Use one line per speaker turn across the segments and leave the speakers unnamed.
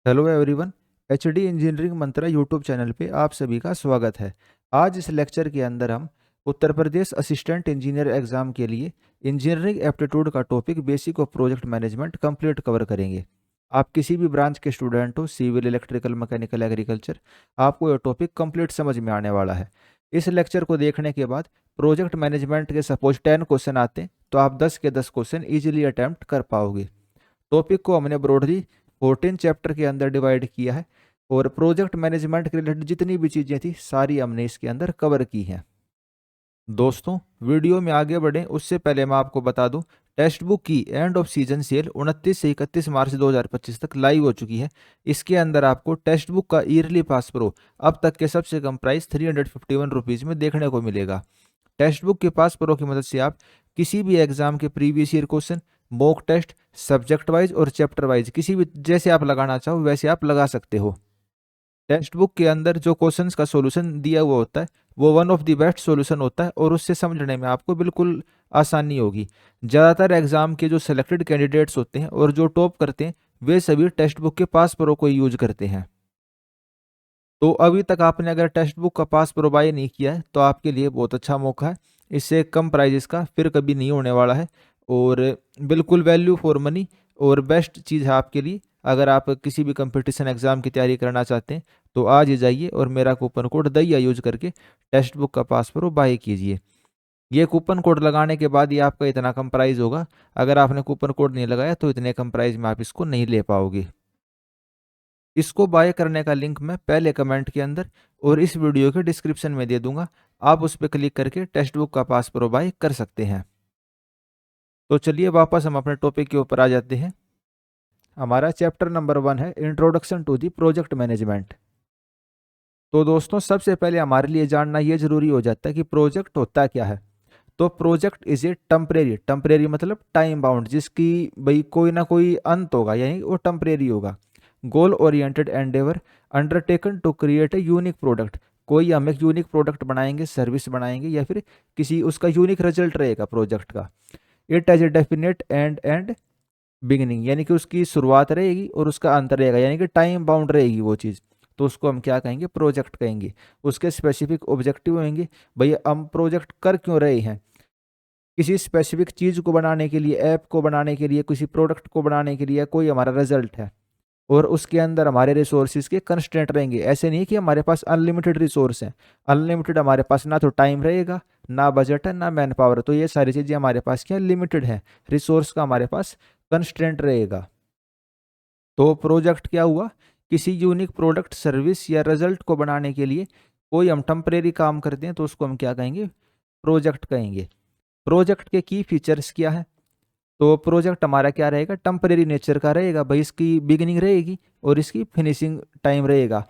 Hello everyone. HD engineering मंत्रा YouTube channel पे आप सभी का स्वागत है। आज इस लेक्चर के अंदर हम Uttar Pradesh assistant engineer exam के लिए इंजीनियरिंग एप्टीट्यूड का topic basic of project management complete cover करेंगे। आप किसी भी ब्रांच के स्टूडेंट हो, सिविल, इलेक्ट्रिकल, मैकेनिकल, एग्रीकल्चर, आपको यह टॉपिक कंप्लीट समझ में आने वाला है। इस लेक्चर को देखने के बाद प्रोजेक्ट मैनेजमेंट के सपोज 10 क्वेश्चन आते हैं तो आप 10 के 10 क्वेश्चन ईजिली अटैम्प्ट कर पाओगे। टॉपिक को हमने ब्रॉडली 14 चैप्टर के अंदर डिवाइड किया है और प्रोजेक्ट मैनेजमेंट के रिलेटेड जितनी भी चीज़ें थी सारी हमने इसके अंदर कवर की हैं। दोस्तों, वीडियो में आगे बढ़ें उससे पहले मैं आपको बता दूं, टेक्स्ट बुक की एंड ऑफ सीजन सेल 29 से 31 मार्च 2025 तक लाइव हो चुकी है। इसके अंदर आपको टेक्स्ट बुक का ईयरली पास प्रो अब तक के सबसे कम प्राइस 351 रुपीज़ में देखने को मिलेगा। टेक्स्ट बुक के पास प्रो की मदद से आप किसी भी एग्जाम के previous year question, mock test, subject wise और चैप्टर वाइज किसी भी जैसे आप लगाना चाहो वैसे आप लगा सकते हो। टेक्स्ट बुक के अंदर जो क्वेश्चंस का सॉल्यूशन दिया हुआ होता है वो one of the best solution होता है और उससे समझने में आपको बिल्कुल आसानी होगी। ज़्यादातर एग्जाम के जो सिलेक्टेड कैंडिडेट्स होते हैं और जो टॉप करते हैं वे सभी टेक्स्ट बुक के पास प्रो को यूज करते हैं। तो अभी तक आपने अगर टेक्स्ट बुक का पास प्रो बाय नहीं किया है तो आपके लिए बहुत अच्छा मौका है। इससे कम प्राइजेस का फिर कभी नहीं होने वाला है और बिल्कुल वैल्यू फॉर मनी और बेस्ट चीज़ है आपके लिए। अगर आप किसी भी कंपटीशन एग्जाम की तैयारी करना चाहते हैं तो आज ही जाइए और मेरा कूपन कोड दैया यूज करके टेक्स्ट बुक का पास प्रो बाय कीजिए। ये कूपन कोड लगाने के बाद ये आपका इतना कम प्राइस होगा। अगर आपने कूपन कोड नहीं लगाया तो इतने कम प्राइस में आप इसको नहीं ले पाओगे। इसको बाय करने का लिंक मैं पहले कमेंट के अंदर और इस वीडियो के डिस्क्रिप्शन में दे दूंगा। आप उस पर क्लिक करके टेक्स्ट बुक का पास प्रो बाय कर सकते हैं। तो चलिए वापस हम अपने टॉपिक के ऊपर आ जाते हैं। हमारा चैप्टर नंबर 1 है introduction to the project management. तो दोस्तों, सबसे पहले हमारे लिए जानना यह जरूरी हो जाता है कि प्रोजेक्ट होता क्या है। तो project is a temporary, temporary मतलब टाइम बाउंड, जिसकी भाई कोई ना कोई अंत होगा, यानी वो टेम्परेरी होगा। Goal oriented endeavour undertaken to create a unique product, कोई हम एक यूनिक प्रोडक्ट बनाएंगे, सर्विस बनाएंगे या फिर किसी उसका यूनिक रिजल्ट रहेगा प्रोजेक्ट का। It as a definite end beginning, यानी कि उसकी शुरुआत रहेगी और उसका अंत रहेगा, यानी कि टाइम बाउंड रहेगी वो चीज़। तो उसको हम क्या कहेंगे? प्रोजेक्ट कहेंगे। उसके स्पेसिफिक ऑब्जेक्टिव होंगे, भैया हम प्रोजेक्ट कर क्यों रहे हैं। किसी स्पेसिफिक चीज़ को बनाने के लिए, ऐप को बनाने के लिए, किसी प्रोडक्ट को बनाने के लिए कोई हमारा रिजल्ट है और उसके अंदर हमारे रिसोर्सेज के कंस्ट्रेंट रहेंगे। ऐसे नहीं कि हमारे पास अनलिमिटेड रिसोर्स हैं। अनलिमिटेड हमारे पास ना तो टाइम रहेगा, ना बजट है, ना मैन पावर। तो ये सारी चीज़ें हमारे पास क्या लिमिटेड है, रिसोर्स का हमारे पास कंस्ट्रेंट रहेगा। तो प्रोजेक्ट क्या हुआ? किसी यूनिक प्रोडक्ट, सर्विस या रिजल्ट को बनाने के लिए कोई हम टेम्परेरी काम करते हैं तो उसको हम क्या कहेंगे? प्रोजेक्ट कहेंगे। प्रोजेक्ट के की फीचर्स क्या है? तो प्रोजेक्ट हमारा क्या रहेगा? टेम्परेरी नेचर का रहेगा, भाई इसकी बिगिनिंग रहेगी और इसकी फिनिशिंग टाइम रहेगा।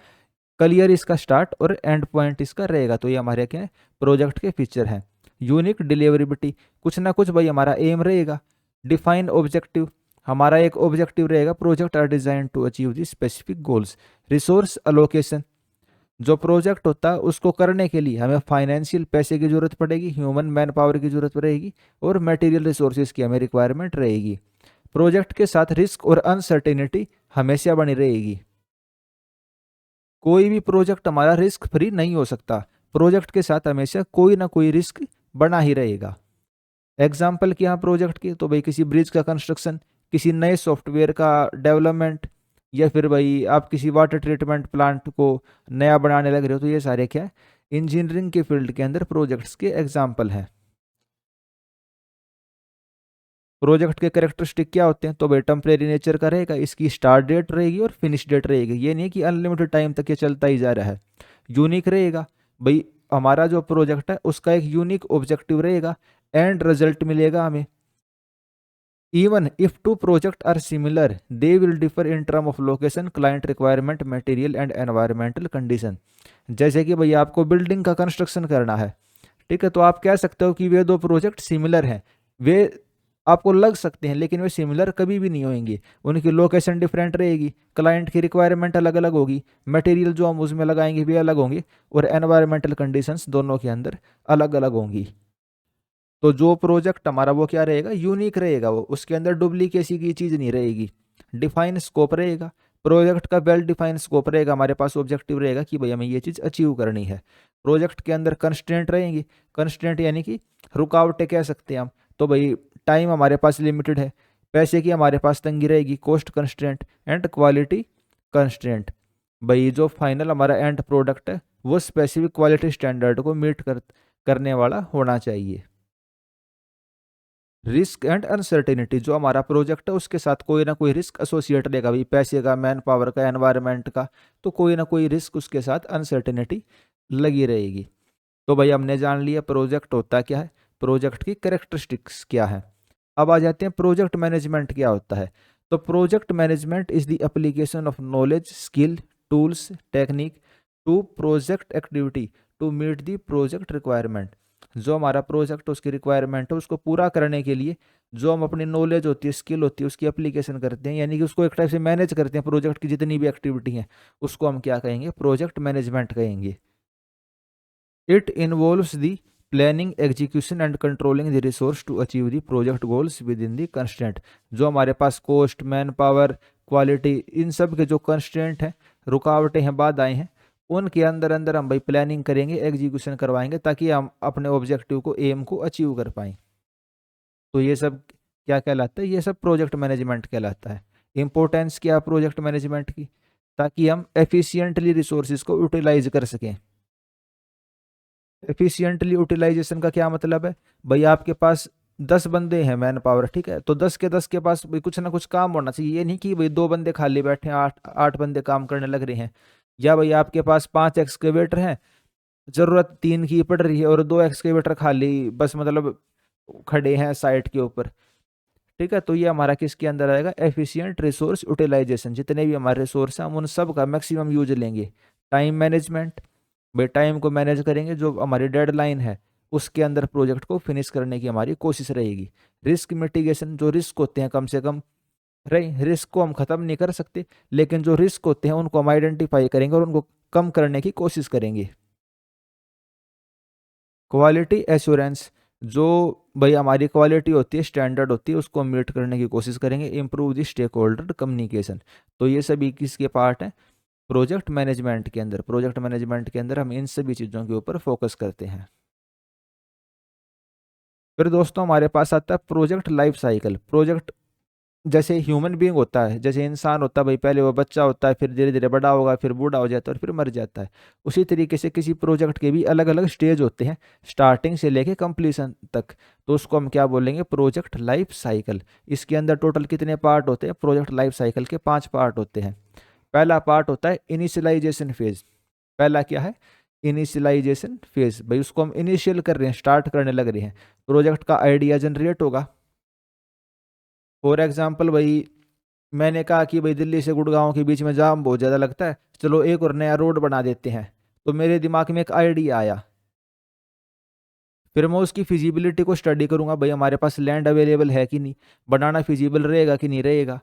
क्लियर इसका स्टार्ट और एंड पॉइंट इसका रहेगा। तो ये हमारे क्या है? प्रोजेक्ट के फीचर हैं। यूनिक डिलीवरेबिलिटी, कुछ ना कुछ भाई हमारा एम रहेगा। डिफाइन ऑब्जेक्टिव, हमारा एक ऑब्जेक्टिव रहेगा। Project are design to achieve the specific goals. Resource allocation, जो प्रोजेक्ट होता है उसको करने के लिए हमें फाइनेंशियल पैसे की जरूरत पड़ेगी, ह्यूमन मैन पावर की जरूरत रहेगी और मटेरियल रिसोर्सेज की हमें रिक्वायरमेंट रहेगी। प्रोजेक्ट के साथ रिस्क और अनसर्टेनिटी हमेशा बनी रहेगी। कोई भी प्रोजेक्ट हमारा रिस्क फ्री नहीं हो सकता। प्रोजेक्ट के साथ हमेशा कोई ना कोई रिस्क बना ही रहेगा। एग्जाम्पल क्या है प्रोजेक्ट की? तो भाई किसी ब्रिज का कंस्ट्रक्शन, किसी नए सॉफ्टवेयर का डेवलपमेंट, या फिर भाई आप किसी वाटर ट्रीटमेंट प्लांट को नया बनाने लग रहे हो। तो ये सारे क्या है? इंजीनियरिंग के फील्ड के अंदर प्रोजेक्ट्स के एग्जाम्पल हैं। प्रोजेक्ट के कैरेक्टरिस्टिक क्या होते हैं? तो भाई टेम्परेरी नेचर का रहेगा, इसकी स्टार्ट डेट रहेगी और फिनिश डेट रहेगी। ये नहीं कि अनलिमिटेड टाइम तक ये चलता ही जा रहा है। यूनिक रहेगा, भाई हमारा जो प्रोजेक्ट है उसका एक यूनिक ऑब्जेक्टिव रहेगा, एंड रिजल्ट मिलेगा हमें। Even if two project are similar they will differ in term of location, client requirement, material and environmental condition. जैसे कि भाई आपको बिल्डिंग का कंस्ट्रक्शन करना है, ठीक है, तो आप कह सकते हो कि वे दो प्रोजेक्ट सिमिलर हैं। वे आपको लग सकते हैं लेकिन वे सिमिलर कभी भी नहीं होंगे। उनकी लोकेशन डिफरेंट रहेगी, क्लाइंट की रिक्वायरमेंट अलग अलग होगी, मटेरियल जो हम उसमें लगाएंगे भी अलग होंगे और एनवायरमेंटल कंडीशंस दोनों के अंदर अलग अलग होंगी। तो जो प्रोजेक्ट हमारा वो क्या रहेगा? यूनिक रहेगा। वो उसके अंदर डुप्लीकेसी की चीज़ नहीं रहेगी। डिफाइन स्कोप रहेगा, प्रोजेक्ट का वेल डिफाइंड स्कोप रहेगा, हमारे पास ऑब्जेक्टिव रहेगा कि भाई हमें ये चीज़ अचीव करनी है। प्रोजेक्ट के अंदर कंस्ट्रेंट रहेंगी, कंस्ट्रेंट यानी कि रुकावटें कह सकते हैं हम। तो भाई टाइम हमारे पास लिमिटेड है, पैसे की हमारे पास तंगी रहेगी, cost constraint and quality constraint. भाई जो फाइनल हमारा एंड प्रोडक्ट है वो स्पेसिफिक क्वालिटी स्टैंडर्ड को मीट करने वाला होना चाहिए। रिस्क एंड अनसर्टेनिटी, जो हमारा प्रोजेक्ट है उसके साथ कोई ना कोई रिस्क एसोसिएट रहेगा, भाई पैसे का, मैन पावर का, एनवायरनमेंट का, तो कोई ना कोई रिस्क उसके साथ अनसर्टेनिटी लगी रहेगी। तो भाई हमने जान लिया प्रोजेक्ट होता क्या है, प्रोजेक्ट की कैरेक्टरिस्टिक्स क्या है। अब आ जाते हैं प्रोजेक्ट मैनेजमेंट क्या होता है। तो project management is the application of knowledge, skill, tools, technique to project activity to meet the project requirement. जो हमारा प्रोजेक्ट उसकी रिक्वायरमेंट है उसको पूरा करने के लिए जो हम अपनी नॉलेज होती है, स्किल होती है, उसकी एप्लीकेशन करते हैं, यानी कि उसको एक टाइप से मैनेज करते हैं, प्रोजेक्ट की जितनी भी एक्टिविटी हैं उसको हम क्या कहेंगे, प्रोजेक्ट मैनेजमेंट कहेंगे। It involves the planning, execution and controlling the resource to achieve the project goals within the constraint. जो हमारे पास कॉस्ट, मैन पावर, क्वालिटी, इन सब के जो कंस्ट्रेंट हैं, रुकावटें हैं, बाधाएं हैं, उनके अंदर अंदर हम भाई प्लानिंग करेंगे, एग्जीक्यूशन करवाएंगे ताकि हम अपने ऑब्जेक्टिव को, एम को अचीव कर पाएँ। तो ये सब क्या कहलाता है, ये सब प्रोजेक्ट मैनेजमेंट कहलाता है। इंपॉर्टेंस क्या प्रोजेक्ट मैनेजमेंट की, ताकि हम एफिशिएंटली रिसोर्सेज को यूटिलाइज कर सकें। एफिशिएंटली यूटिलाइजेशन का क्या मतलब है, भाई आपके पास 10 बंदे हैं मैन पावर, ठीक है, तो 10 के 10 के पास भाई कुछ ना कुछ काम होना चाहिए। ये नहीं कि भाई 2 बंदे खाली बैठे हैं, 8 8 बंदे काम करने लग रहे हैं। या भाई आपके पास 5 एक्सकेवेटर हैं, जरूरत 3 की पड़ रही है और 2 एक्सकेवेटर खाली बस मतलब खड़े हैं साइट के ऊपर, ठीक है। तो ये हमारा किसके अंदर आएगा, एफिशिएंट रिसोर्स यूटिलाइजेशन। जितने भी हमारे रिसोर्स हैं हम उन सब का मैक्सिमम यूज लेंगे। टाइम मैनेजमेंट, भाई टाइम को मैनेज करेंगे, जो हमारी डेडलाइन है उसके अंदर प्रोजेक्ट को फिनिश करने की हमारी कोशिश रहेगी। रिस्क मिटिगेशन, जो रिस्क होते हैं कम से कम रहे, रिस्क को हम खत्म नहीं कर सकते लेकिन जो रिस्क होते हैं उनको हम आइडेंटिफाई करेंगे और उनको कम करने की कोशिश करेंगे। क्वालिटी एश्योरेंस, जो भाई हमारी क्वालिटी होती है, स्टैंडर्ड होती है, उसको मीट करने की कोशिश करेंगे। Improve the stakeholder communication. तो ये सभी किसके पार्ट हैं, प्रोजेक्ट मैनेजमेंट के अंदर। प्रोजेक्ट मैनेजमेंट के अंदर हम इन सभी चीज़ों के ऊपर फोकस करते हैं। फिर दोस्तों हमारे पास आता है प्रोजेक्ट लाइफ साइकिल। प्रोजेक्ट जैसे ह्यूमन बीइंग होता है, जैसे इंसान होता है भाई, पहले वो बच्चा होता है, फिर धीरे धीरे बड़ा होगा, फिर बूढ़ा हो जाता है और फिर मर जाता है। उसी तरीके से किसी प्रोजेक्ट के भी अलग अलग स्टेज होते हैं, स्टार्टिंग से लेके कंप्लीशन तक। तो उसको हम क्या बोलेंगे, प्रोजेक्ट लाइफ साइकिल। इसके अंदर टोटल कितने पार्ट होते हैं, प्रोजेक्ट लाइफ साइकिल के 5 पार्ट होते हैं। पहला पार्ट होता है इनिशियलाइजेशन फेज। पहला क्या है, इनिशियलाइजेशन फेज। भाई उसको हम इनिशियल कर रहे हैं, स्टार्ट करने लग रहे हैं, प्रोजेक्ट का आइडिया जनरेट होगा। फॉर एग्जाम्पल भाई मैंने कहा कि भाई दिल्ली से गुड़गांव के बीच में जाम बहुत ज़्यादा लगता है, चलो एक और नया रोड बना देते हैं। तो मेरे दिमाग में एक आइडिया आया, फिर मैं उसकी फिजिबिलिटी को स्टडी करूंगा, भाई हमारे पास लैंड अवेलेबल है कि नहीं, बनाना फिजिबल रहेगा कि नहीं रहेगा,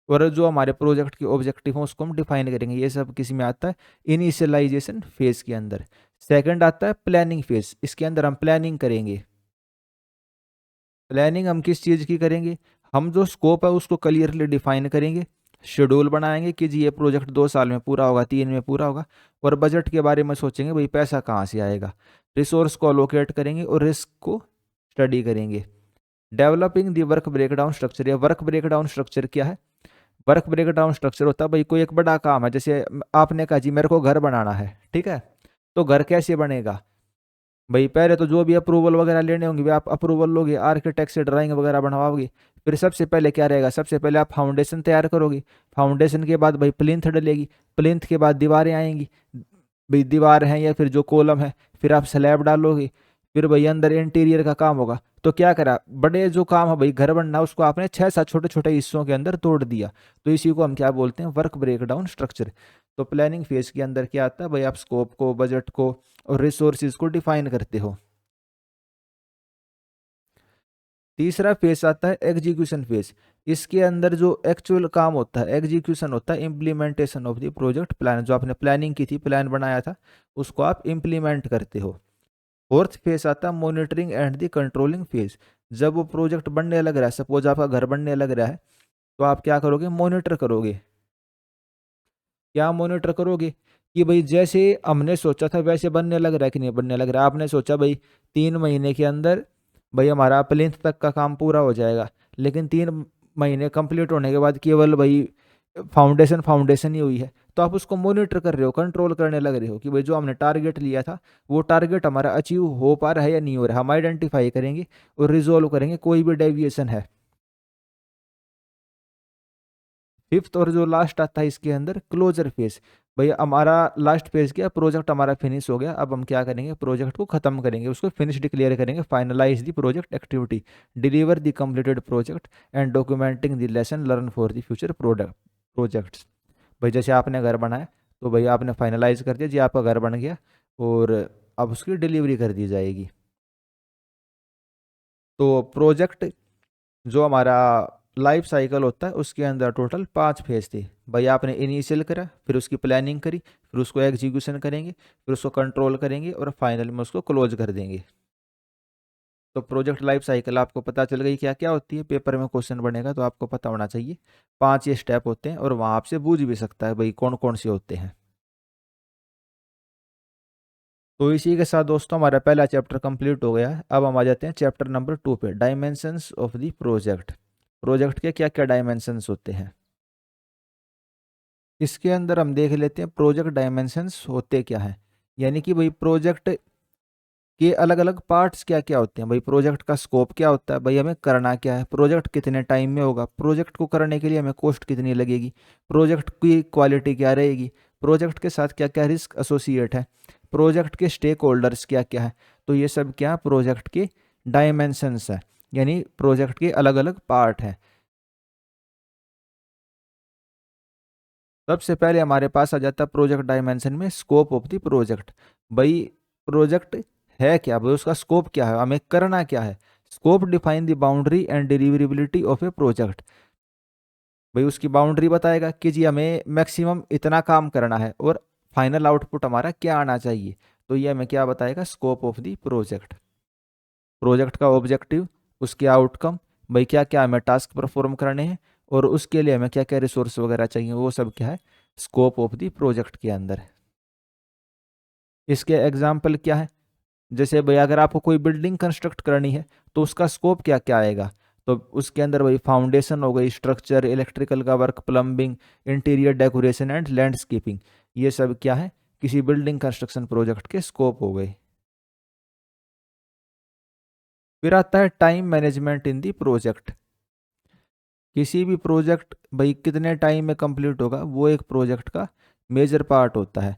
और जो हमारे प्रोजेक्ट के ऑब्जेक्टिव हैं उसको हम डिफाइन करेंगे। ये सब किस में आता है, इनिशियलाइजेशन फेज के अंदर। सेकंड आता है प्लानिंग फेज। इसके अंदर हम प्लानिंग करेंगे। प्लानिंग हम किस चीज़ की करेंगे, हम जो स्कोप है उसको क्लियरली डिफाइन करेंगे, शेड्यूल बनाएंगे कि जी ये प्रोजेक्ट 2 साल में पूरा होगा, 3 में पूरा होगा, और बजट के बारे में सोचेंगे भाई पैसा कहाँ से आएगा। रिसोर्स को अलोकेट करेंगे और रिस्क को स्टडी करेंगे। Developing the work breakdown structure, या वर्क ब्रेकडाउन स्ट्रक्चर क्या है, वर्क ब्रेकडाउन स्ट्रक्चर होता है भाई कोई एक बड़ा काम है, जैसे आपने कहा जी मेरे को घर बनाना है, ठीक है, तो घर कैसे बनेगा, भाई पहले तो जो भी अप्रूवल वगैरह लेने होंगे भी आप अप्रूवल लोगे, आर्किटेक्ट से ड्राइंग वगैरह बनवाओगे। फिर सबसे पहले क्या रहेगा, सबसे पहले आप फाउंडेशन तैयार करोगे, फाउंडेशन के बाद भाई प्लिंथ डलेगी, प्लिंथ के बाद दीवारें आएंगी, भाई दीवार हैं या फिर जो कॉलम है, फिर आप स्लैब डालोगे, फिर भाई अंदर इंटीरियर का काम होगा। तो क्या करा, बड़े जो काम है भाई घर बनना, उसको आपने 6 7 छोटे छोटे हिस्सों के अंदर तोड़ दिया। तो इसी को हम क्या बोलते हैं, वर्क ब्रेकडाउन स्ट्रक्चर। तो प्लानिंग फेज के अंदर क्या आता है भाई, आप स्कोप को, बजट को और रिसोर्सिस को डिफाइन करते हो। तीसरा फेज आता है एग्जीक्यूशन फेज। इसके अंदर जो एक्चुअल काम होता है, एग्जीक्यूशन होता है, implementation of the project plan. जो आपने प्लानिंग की थी, प्लान बनाया था, उसको आप इम्प्लीमेंट करते हो। फोर्थ फेज आता है monitoring and the controlling phase. जब वो प्रोजेक्ट बनने लग रहा है, सपोज आपका घर बनने लग रहा है, तो आप क्या करोगे, मॉनिटर करोगे, क्या मॉनिटर करोगे कि भाई जैसे हमने सोचा था वैसे बनने लग रहा है कि नहीं बनने लग रहा है। आपने सोचा भाई 3 महीने के अंदर भाई हमारा प्लिंथ तक का काम पूरा हो जाएगा, लेकिन 3 महीने कंप्लीट होने के बाद केवल भाई फाउंडेशन फाउंडेशन ही हुई है। तो आप उसको मॉनिटर कर रहे हो, कंट्रोल करने लग रहे हो कि भाई जो हमने टारगेट लिया था वो टारगेट हमारा अचीव हो पा रहा है या नहीं हो रहा है। हम आइडेंटिफाई करेंगे और रिजोल्व करेंगे कोई भी डेविएशन है। फिफ्थ और जो लास्ट आता है इसके अंदर क्लोजर फेज। भाई हमारा लास्ट फेज क्या, प्रोजेक्ट हमारा फिनिश हो गया, अब हम क्या करेंगे, प्रोजेक्ट को खत्म करेंगे, उसको फिनिश डिक्लेयर करेंगे, finalize the project activity, deliver the completed project and documenting the lesson learn for the future projects. भाई जैसे आपने घर बनाया तो भाई आपने फाइनलाइज कर दिया जी, आपका घर बन गया और अब उसकी डिलीवरी कर दी जाएगी। तो प्रोजेक्ट जो हमारा लाइफ साइकिल होता है उसके अंदर टोटल 5 फेज थे। भाई आपने इनिशियल करा, फिर उसकी प्लानिंग करी, फिर उसको एग्जीक्यूशन करेंगे, फिर उसको कंट्रोल करेंगे और फाइनल में उसको क्लोज कर देंगे। तो प्रोजेक्ट लाइफ साइकिल आपको पता चल गई क्या क्या होती है। पेपर में क्वेश्चन बनेगा तो आपको पता होना चाहिए 5 ये स्टेप होते हैं, और वहाँ आपसे पूछ भी सकता है भाई कौन कौन से होते हैं। तो इसी के साथ दोस्तों हमारा पहला चैप्टर कंप्लीट हो गया है। अब हम आ जाते हैं चैप्टर नंबर 2 पे, dimensions of the project. Project के क्या क्या डायमेंशंस होते हैं इसके अंदर हम देख लेते हैं प्रोजेक्ट डायमेंशंस होते क्या है। यानी कि भाई प्रोजेक्ट के अलग अलग पार्ट्स क्या क्या होते हैं। भाई प्रोजेक्ट का स्कोप क्या होता है, भाई हमें करना क्या है, प्रोजेक्ट कितने टाइम में होगा, प्रोजेक्ट को करने के लिए हमें कॉस्ट कितनी लगेगी, प्रोजेक्ट की क्वालिटी क्या रहेगी, प्रोजेक्ट के साथ क्या क्या रिस्क एसोसिएट है, प्रोजेक्ट के स्टेक होल्डर्स क्या क्या है। तो ये सब क्या प्रोजेक्ट के डायमेंशंस है, यानी प्रोजेक्ट के अलग अलग पार्ट हैं। सबसे पहले हमारे पास आ जाता है प्रोजेक्ट डायमेंशन में स्कोप ऑफ द प्रोजेक्ट। भाई प्रोजेक्ट है क्या, भाई उसका स्कोप क्या है, हमें करना क्या है। Scope define the boundary and deliverability of a project. भाई उसकी बाउंड्री बताएगा कि जी हमें मैक्सिमम इतना काम करना है और फाइनल आउटपुट हमारा क्या आना चाहिए। तो ये हमें क्या बताएगा, scope of the project. Project का ऑब्जेक्टिव, उसके आउटकम, भाई क्या क्या हमें टास्क परफॉर्म करने हैं और उसके लिए हमें क्या क्या रिसोर्स वगैरह चाहिए, वो सब क्या है स्कोप ऑफ द प्रोजेक्ट के अंदर। इसके एग्जाम्पल क्या है, जैसे भाई अगर आपको कोई बिल्डिंग कंस्ट्रक्ट करनी है तो उसका स्कोप क्या क्या आएगा। तो उसके अंदर भाई फाउंडेशन हो गई, स्ट्रक्चर, इलेक्ट्रिकल का work, plumbing, interior decoration and landscaping, ये सब क्या है किसी बिल्डिंग कंस्ट्रक्शन प्रोजेक्ट के स्कोप हो गए। फिर आता है time management in the project. किसी भी प्रोजेक्ट भाई कितने टाइम में कंप्लीट होगा वो एक प्रोजेक्ट का मेजर पार्ट होता है।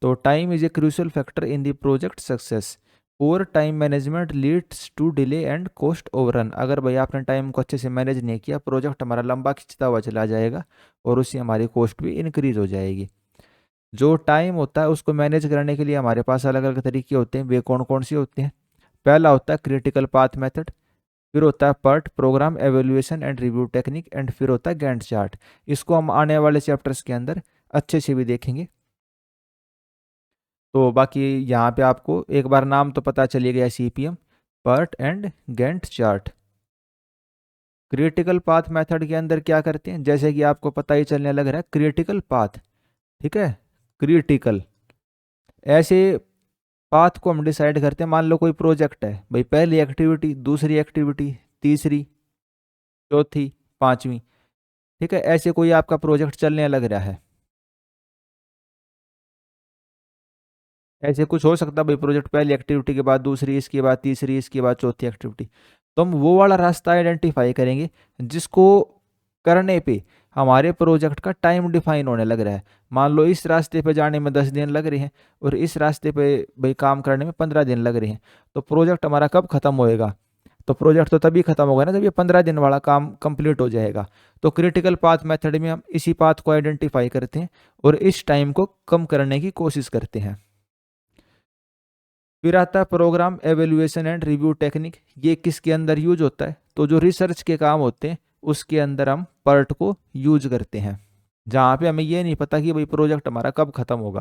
तो time is a crucial factor in the project success, और time management leads to delay and cost overrun. अगर भाई आपने टाइम को अच्छे से मैनेज नहीं किया, प्रोजेक्ट हमारा लंबा खिंचता हुआ चला जाएगा और उससे हमारी कॉस्ट भी इंक्रीज हो जाएगी। जो टाइम होता है उसको मैनेज करने के लिए हमारे पास अलग अलग तरीके होते हैं। वे कौन कौन से होते हैं, पहला होता है क्रिटिकल पाथ मेथड, फिर होता है PERT program evaluation and review technique, and फिर होता है गैंट चार्ट। इसको हम आने वाले चैप्टर्स के अंदर अच्छे से भी देखेंगे। तो बाकी यहाँ पे आपको एक बार नाम तो पता चली गया, CPM, PERT and Gantt chart. Critical path method के अंदर क्या करते हैं, जैसे कि आपको पता ही चलने लग रहा है क्रिटिकल पाथ, ठीक है, क्रिटिकल ऐसे पाथ को हम डिसाइड करते हैं। मान लो कोई प्रोजेक्ट है, भाई पहली एक्टिविटी, दूसरी एक्टिविटी, तीसरी, चौथी, पांचवी, ठीक है, ऐसे कोई आपका प्रोजेक्ट चलने लग रहा है। ऐसे कुछ हो सकता है भाई, प्रोजेक्ट पहली एक्टिविटी के बाद दूसरी, इसके बाद तीसरी, इसके बाद चौथी एक्टिविटी। तो हम वो वाला रास्ता आइडेंटिफाई करेंगे जिसको करने पे हमारे प्रोजेक्ट का टाइम डिफाइन होने लग रहा है। मान लो इस रास्ते पे जाने में 10 दिन लग रहे हैं और इस रास्ते पे भाई काम करने में 15 दिन लग रहे हैं, तो प्रोजेक्ट हमारा कब खत्म होएगा। तो प्रोजेक्ट तो तभी खत्म होगा ना जब ये 15 दिन वाला काम कंप्लीट हो जाएगा। तो क्रिटिकल पाथ मेथड में हम इसी पाथ को आइडेंटिफाई करते हैं और इस टाइम को कम करने की कोशिश करते हैं। फिर आता है program evaluation and review technique. ये किसके अंदर यूज होता है, तो जो रिसर्च के काम होते हैं उसके अंदर हम पर्ट को यूज करते हैं, जहाँ पे हमें ये नहीं पता कि भाई प्रोजेक्ट हमारा कब खत्म होगा।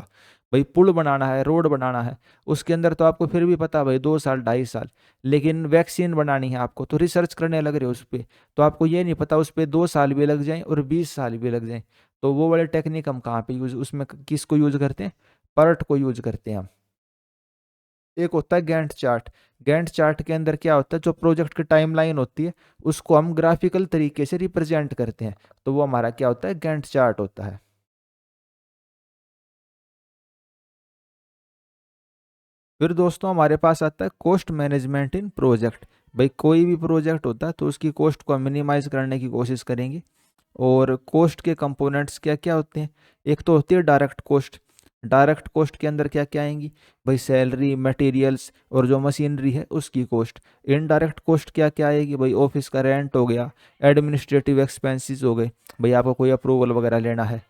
भाई पुल बनाना है, रोड बनाना है, उसके अंदर तो आपको फिर भी पता भाई 2 साल 2.5 साल, लेकिन वैक्सीन बनानी है आपको तो रिसर्च करने लग रहे हो उस पर, तो आपको ये नहीं पता उस पर 2 साल भी लग जाएं और 20 साल भी लग जाएं। तो वो वाले टेक्निक हम कहाँ पे यूज, उसमें किसको यूज करते हैं, पर्ट को यूज करते हैं हम। एक होता है गैंट चार्ट। गैंट चार्ट के अंदर क्या होता है, जो प्रोजेक्ट की टाइमलाइन होती है उसको हम ग्राफिकल तरीके से रिप्रेजेंट करते हैं, तो वो हमारा क्या होता है, गैंट चार्ट होता है। फिर दोस्तों हमारे पास आता है कॉस्ट मैनेजमेंट इन प्रोजेक्ट। भाई कोई भी प्रोजेक्ट होता है तो उसकी कॉस्ट को मिनिमाइज करने की कोशिश करेंगे। और कॉस्ट के कंपोनेंट्स क्या क्या होते हैं, एक तो होती है डायरेक्ट कॉस्ट। डायरेक्ट कॉस्ट के अंदर क्या क्या आएंगी, भाई सैलरी, मटेरियल्स और जो मशीनरी है उसकी कॉस्ट। इनडायरेक्ट कॉस्ट क्या क्या आएगी, भाई ऑफिस का रेंट हो गया, एडमिनिस्ट्रेटिव एक्सपेंसेस हो गए, भाई आपको कोई अप्रूवल वगैरह लेना है।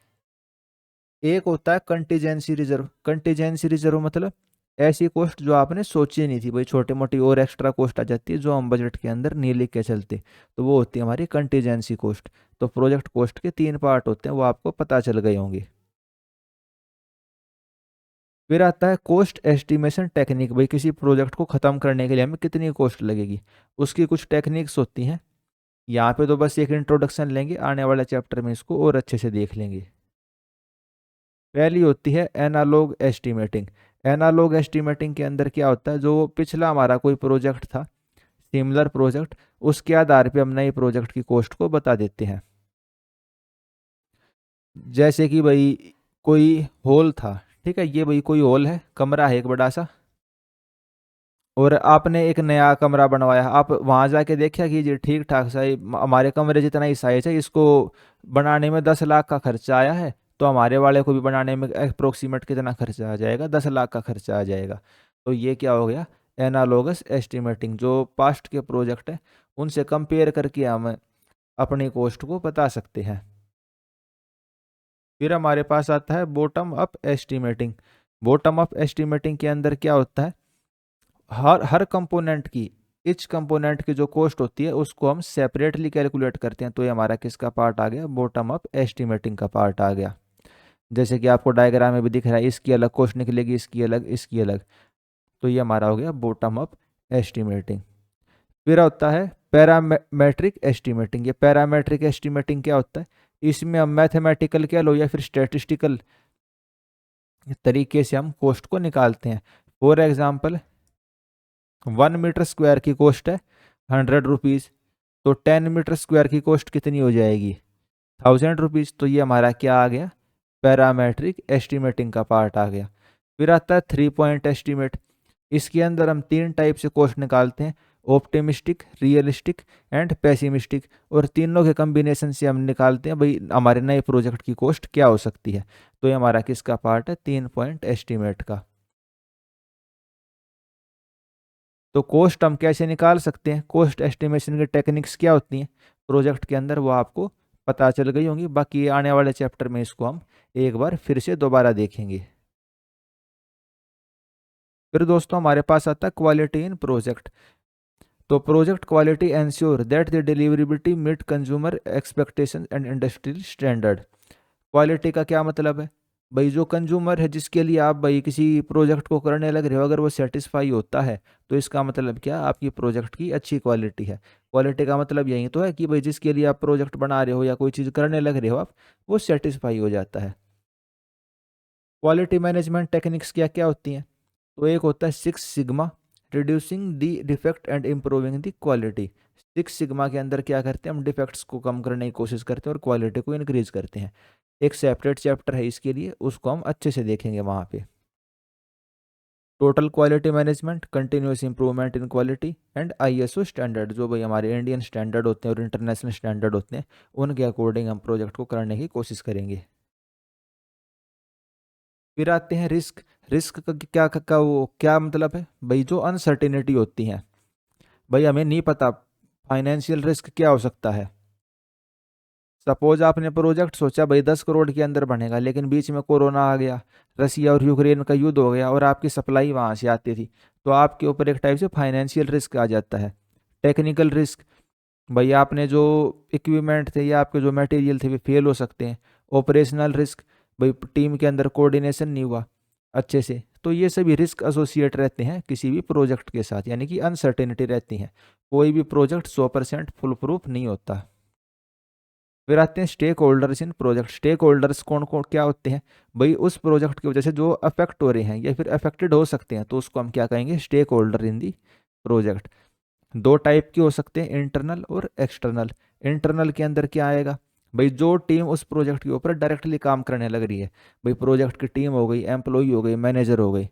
एक होता है कंटीजेंसी रिजर्व। कंटीजेंसी रिजर्व मतलब ऐसी कॉस्ट जो आपने सोची नहीं थी, भाई छोटी मोटी और एक्स्ट्रा कॉस्ट आ जाती है जो हम बजट के अंदर नहीं लिख के चलते, तो वो होती है हमारी कंटीजेंसी कॉस्ट। तो प्रोजेक्ट कॉस्ट के 3 पार्ट होते हैं, वो आपको पता चल गए होंगे। फिर आता है कॉस्ट एस्टिमेशन टेक्निक। भाई किसी प्रोजेक्ट को ख़त्म करने के लिए हमें कितनी कॉस्ट लगेगी, उसकी कुछ टेक्निक्स होती हैं। यहाँ पे तो बस एक इंट्रोडक्शन लेंगे, आने वाले चैप्टर में इसको और अच्छे से देख लेंगे। पहली होती है एनालॉग एस्टिमेटिंग। एनालॉग एस्टिमेटिंग के अंदर क्या होता है, जो पिछला हमारा कोई प्रोजेक्ट था, सिमिलर प्रोजेक्ट, उसके आधार पे हम नए प्रोजेक्ट की कॉस्ट को बता देते हैं। जैसे कि भाई कोई हॉल था, ठीक है, ये भाई कोई हॉल है, कमरा है एक बड़ा सा, और आपने एक नया कमरा बनवाया। आप वहां जाके देखा कि ये ठीक ठाक सा हमारे कमरे जितना ही साइज है, इसको बनाने में 10 लाख का खर्चा आया है, तो हमारे वाले को भी बनाने में अप्रोक्सीमेट कितना खर्चा आ जाएगा, 10 लाख का खर्चा आ जाएगा। तो ये क्या हो गया, एनालॉगस एस्टिमेटिंग। जो पास्ट के प्रोजेक्ट है उनसे कंपेयर करके हम अपनी कॉस्ट को बता सकते हैं। फिर हमारे पास आता है bottom up estimating. Bottom up estimating के अंदर क्या होता है, हर हर कंपोनेंट की, इच कंपोनेंट की जो कॉस्ट होती है उसको हम सेपरेटली कैलकुलेट करते हैं। तो ये हमारा किसका पार्ट आ गया, बॉटम अप एस्टिमेटिंग का पार्ट आ गया। जैसे कि आपको डायग्राम में भी दिख रहा है, इसकी अलग कॉस्ट निकलेगी, इसकी अलग, इसकी अलग। तो ये हमारा हो गया बॉटम अप एस्टिमेटिंग। फिर होता है पैरामेट्रिक एस्टिमेटिंग। ये पैरामेट्रिक एस्टिमेटिंग क्या होता है, इसमें हम मैथमेटिकल कह लो या फिर स्टेटिस्टिकल तरीके से हम कॉस्ट को निकालते हैं। फॉर एग्जाम्पल 1 मीटर स्क्वायर की कॉस्ट है 100 रुपीज़, तो 10 मीटर स्क्वायर की कॉस्ट कितनी हो जाएगी, 1000 रुपीज़। तो ये हमारा क्या आ गया, पैरामेट्रिक एस्टिमेटिंग का पार्ट आ गया। फिर आता है 3 पॉइंट एस्टिमेट। इसके अंदर हम 3 टाइप से कॉस्ट निकालते हैं, ऑप्टिमिस्टिक, रियलिस्टिक एंड पेसिमिस्टिक, और तीनों के कम्बिनेशन से हम निकालते हैं भाई हमारे नए प्रोजेक्ट की कॉस्ट क्या हो सकती है। तो ये हमारा किसका पार्ट है, 3 पॉइंट एस्टिमेट का। तो कॉस्ट हम कैसे निकाल सकते हैं, कॉस्ट एस्टिमेशन की टेक्निक्स क्या होती हैं प्रोजेक्ट के अंदर, वो आपको पता चल गई होंगी। बाकी आने वाले चैप्टर में इसको हम एक बार फिर से दोबारा देखेंगे। फिर दोस्तों हमारे पास आता है क्वालिटी इन प्रोजेक्ट। तो project quality ensure that the deliverability meet consumer expectation and industrial standard. Quality का क्या मतलब है, भाई जो कंज्यूमर है जिसके लिए आप भाई किसी प्रोजेक्ट को करने लग रहे हो, अगर वो सेटिस्फाई होता है तो इसका मतलब क्या, आपकी प्रोजेक्ट की अच्छी क्वालिटी है। क्वालिटी का मतलब यही तो है कि भाई जिसके लिए आप प्रोजेक्ट बना रहे हो या कोई चीज़ करने लग रहे हो आप, वो सेटिस्फाई हो जाता है। क्वालिटी मैनेजमेंट टेक्निक्स क्या क्या होती हैं, तो एक होता है 6 sigma, reducing the defect and improving the quality. 6 sigma के अंदर क्या करते हैं, हम डिफेक्ट्स को कम करने की कोशिश करते हैं और क्वालिटी को इंक्रीज करते हैं। एक सेपरेट चैप्टर है इसके लिए, उसको हम अच्छे से देखेंगे वहाँ पे। Total quality management, continuous improvement in quality and ISO standard, जो भाई हमारे इंडियन स्टैंडर्ड होते हैं और इंटरनेशनल स्टैंडर्ड होते हैं, उनके अकॉर्डिंग हम प्रोजेक्ट को करने की कोशिश करेंगे। फिर आते हैं रिस्क। रिस्क का वो क्या मतलब है, भाई जो अनसर्टेनिटी होती है, भाई हमें नहीं पता फाइनेंशियल रिस्क क्या हो सकता है। सपोज आपने प्रोजेक्ट सोचा भाई 10 करोड़ के अंदर बनेगा, लेकिन बीच में कोरोना आ गया, रसिया और यूक्रेन का युद्ध हो गया और आपकी सप्लाई वहां से आती थी, तो आपके ऊपर एक टाइप से फाइनेंशियल रिस्क आ जाता है। टेक्निकल रिस्क, भाई आपने जो इक्विपमेंट थे या आपके जो मटेरियल थे वे फेल हो सकते हैं। ऑपरेशनल रिस्क, भाई टीम के अंदर कोऑर्डिनेशन नहीं हुआ अच्छे से। तो ये सभी रिस्क एसोसिएट रहते हैं किसी भी प्रोजेक्ट के साथ, यानी कि अनसर्टेनिटी रहती है। कोई भी प्रोजेक्ट 100% फुल प्रूफ नहीं होता। फिर आते हैं stakeholders in project. Stakeholders कौन कौन क्या होते हैं भाई? उस प्रोजेक्ट की वजह से जो अफेक्ट हो रहे हैं या फिर अफेक्टेड हो सकते हैं, तो उसको हम क्या कहेंगे? Stakeholder in the project. दो टाइप के हो सकते हैं, इंटरनल और एक्सटर्नल। इंटरनल के अंदर क्या आएगा भाई? जो टीम उस प्रोजेक्ट के ऊपर डायरेक्टली काम करने लग रही है, भाई प्रोजेक्ट की टीम हो गई, एम्प्लॉय हो गई, मैनेजर हो गई।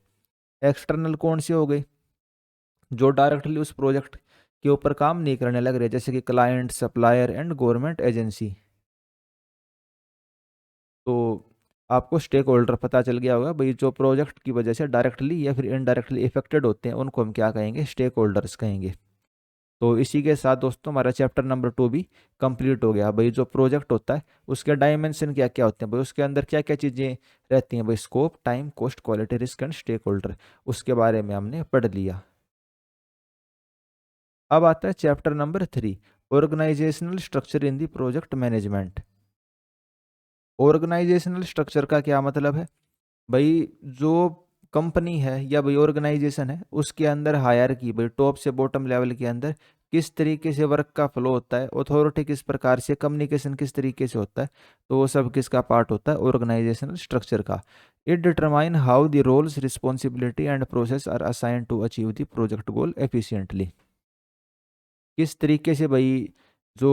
एक्सटर्नल कौन सी हो गई? जो डायरेक्टली उस प्रोजेक्ट के ऊपर काम नहीं करने लग रहे, जैसे कि client, supplier and government agency. तो आपको स्टेक होल्डर पता चल गया होगा भाई, जो प्रोजेक्ट की वजह से डायरेक्टली या फिर इनडायरेक्टली इफेक्टेड होते हैं, उनको हम क्या कहेंगे? स्टेक होल्डर्स कहेंगे। तो इसी के साथ दोस्तों हमारा चैप्टर नंबर 2 भी कंप्लीट हो गया। भाई जो प्रोजेक्ट होता है उसके डायमेंशन क्या क्या होते हैं भाई, उसके अंदर क्या क्या चीज़ें रहती हैं भाई? Scope, time, cost, quality, risk and stakeholder, उसके बारे में हमने पढ़ लिया। अब आता है chapter number 3, organizational structure in the project management. Organizational structure का क्या मतलब है भाई? जो कंपनी है या भाई ऑर्गेनाइजेशन है, उसके अंदर हायरार्की, भाई टॉप से बॉटम लेवल के अंदर किस तरीके से वर्क का फ्लो होता है, अथॉरिटी किस प्रकार से, कम्युनिकेशन किस तरीके से होता है, तो वो सब किसका पार्ट होता है? ऑर्गेनाइजेशनल स्ट्रक्चर का। It determine how the roles, responsibility and process are assign to achieve the project goal efficiently. किस तरीके से भाई जो